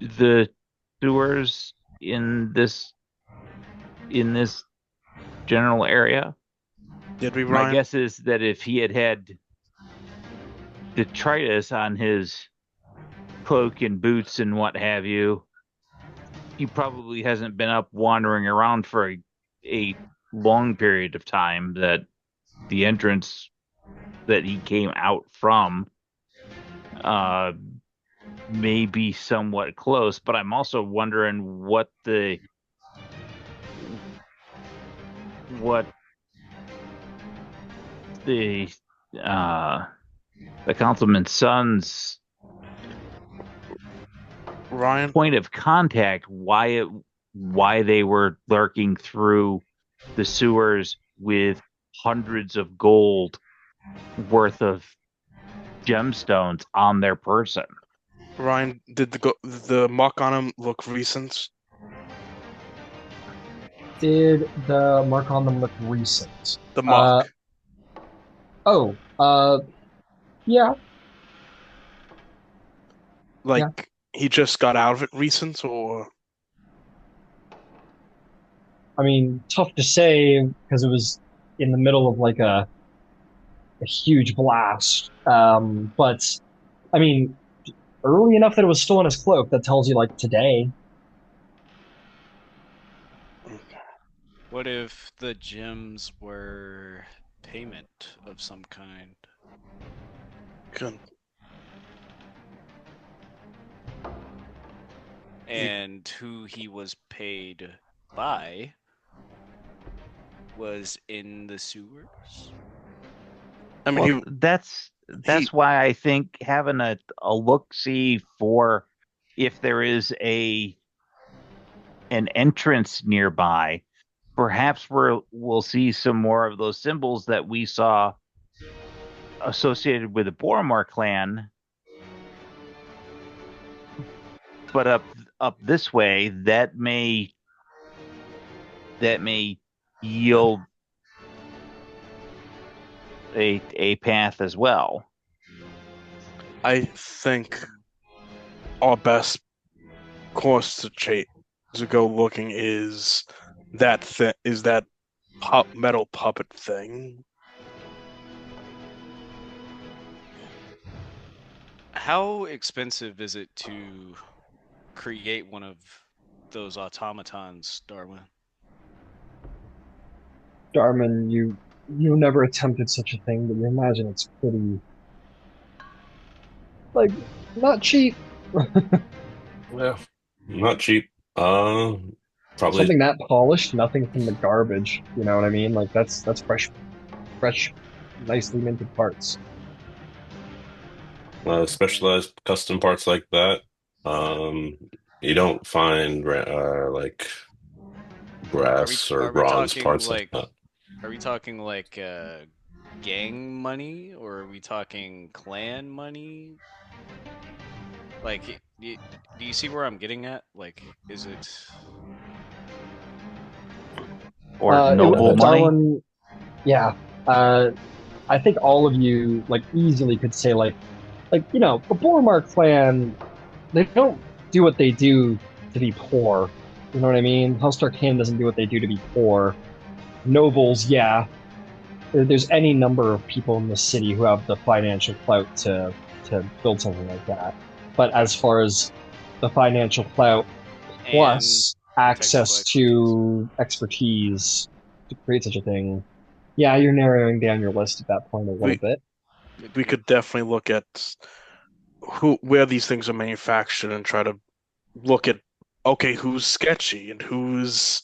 the sewers in this general area? did we, My Ryan? guess is that if he had detritus on his cloak and boots and what have you, he probably hasn't been up wandering around for a long period of time, that the entrance that he came out from may be somewhat close. But I'm also wondering what the councilman's son's Ryan? point of contact, why they were lurking through the sewers with hundreds of gold worth of gemstones on their person. Ryan, did the mark on him look recent? Did the mark on them look recent? The mark. Oh, yeah. Like he just got out of it recent, or I mean, tough to say because it was in the middle of like a huge blast. But I mean, early enough that it was still on his cloak. That tells you like today. What if the gems were payment of some kind? Good. And who he was paid by was in the sewers? I mean, That's why I think having a look-see for if there is an entrance nearby, perhaps we'll see some more of those symbols that we saw associated with the Boromar clan. But up this way, that may yield a path as well. I think our best course to go looking is that metal puppet thing. How expensive is it to create one of those automatons, Darwin? Darman, you never attempted such a thing, but you imagine it's pretty like not cheap. yeah, not cheap. Probably Something that polished, nothing from the garbage. You know what I mean? Like that's fresh, nicely minted parts. specialized custom parts like that. You don't find like brass or Are we bronze talking parts like like that. are we talking like gang money, or are we talking clan money? Like, do you see where I'm getting at? Like, is it Or noble money? Darwin, yeah. I think all of you like easily could say like the Bormark clan, they don't do what they do to be poor. You know what I mean? House Tarkanian doesn't do what they do to be poor. Nobles, yeah. There's any number of people in the city who have the financial clout to build something like that. But as far as the financial clout plus access to expertise to create such a thing, yeah, you're narrowing down your list at that point a little bit. We could definitely look at where these things are manufactured and try to look at who's sketchy and who's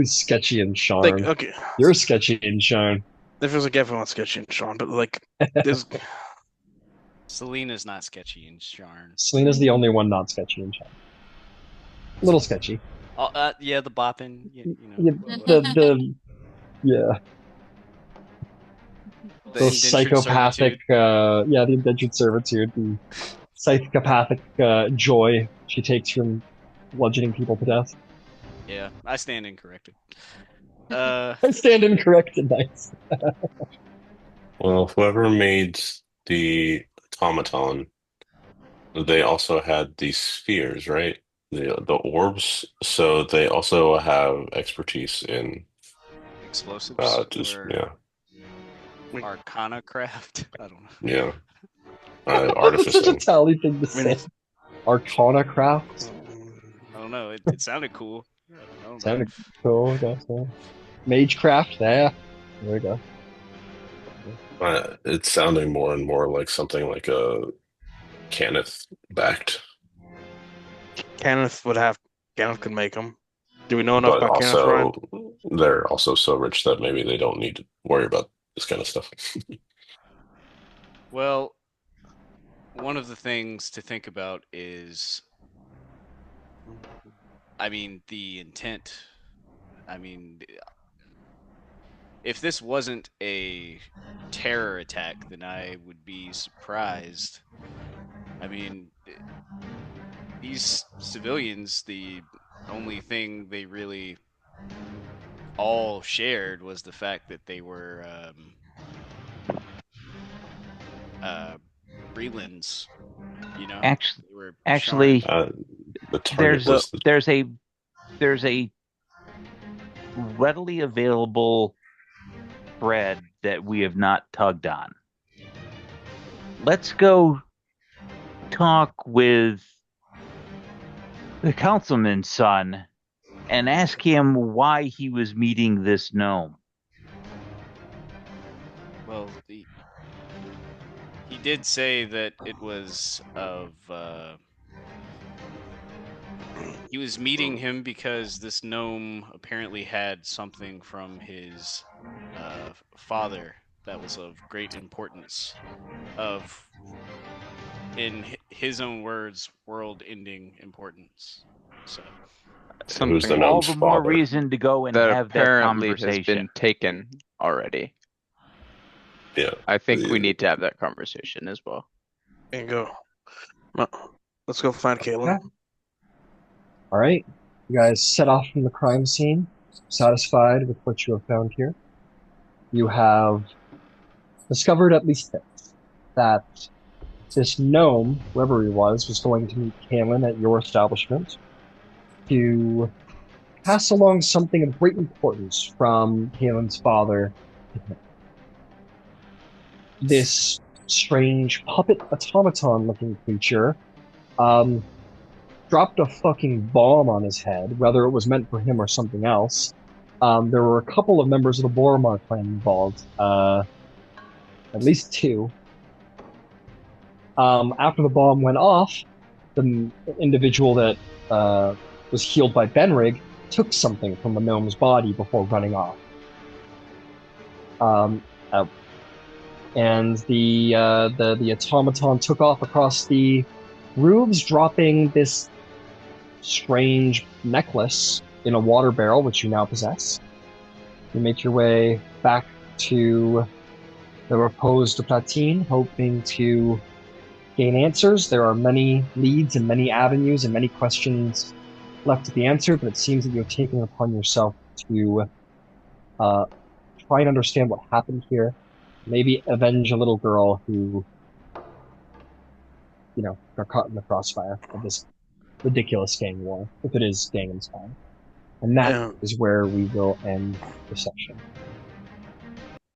sketchy and Sharn. like okay. You're sketchy and Sharn. It feels like everyone's sketchy and Sharn, but like there's Selena's not sketchy and Sharn. Selena's the only one not sketchy and Sharn. A little sketchy. Yeah, the bopping. Yeah. The psychopathic, the indentured servitude, the psychopathic joy she takes from bludgeoning people to death. Yeah, I stand incorrected. I stand incorrected, nice. Well, whoever made the automaton, they also had these spheres, right? The orbs, so they also have expertise in explosives. Arcana craft. I don't know. Yeah. Artificing. That's such a Tally thing to say. Arcana craft. I don't know. It sounded cool. Sounded cool, I guess. Yeah. Magecraft, yeah. There we go. It's sounding more and more like something like a Kenneth backed. Kenneth could make them. Do we know enough about Kenneth, Ryan? They're also so rich that maybe they don't need to worry about this kind of stuff. Well, one of the things to think about is, the intent. If this wasn't a terror attack, then I would be surprised. These civilians, the only thing they really all shared was the fact that they were Brelands, Actually, the target there's a readily available thread that we have not tugged on. Let's go talk with the councilman's son and ask him why he was meeting this gnome. Well, he did say that it was he was meeting him because this gnome apparently had something from his father that was of great importance, in his own words, world-ending importance. So, something all the more reason to go and have that conversation. Has been taken already. Yeah, I think we need to have that conversation as well. Bingo. Let's go find Caleb. All right, you guys set off from the crime scene, satisfied with what you have found here. You have discovered at least this, that this gnome, whoever he was going to meet Kalen at your establishment to pass along something of great importance from Kalen's father to him. This strange puppet automaton-looking creature dropped a fucking bomb on his head, whether it was meant for him or something else. There were a couple of members of the Boromar clan involved, at least two. After the bomb went off, the individual that was healed by Benrig took something from the gnome's body before running off. And the automaton took off across the roofs, dropping this strange necklace in a water barrel, which you now possess. You make your way back to the Repose de Platine, hoping to gain answers. There are many leads and many avenues and many questions left to be answered, but it seems that you've taken it upon yourself to try and understand what happened here. Maybe avenge a little girl who, got caught in the crossfire of this ridiculous gang war, if it is gang inspired. And that Yeah. is where we will end the session.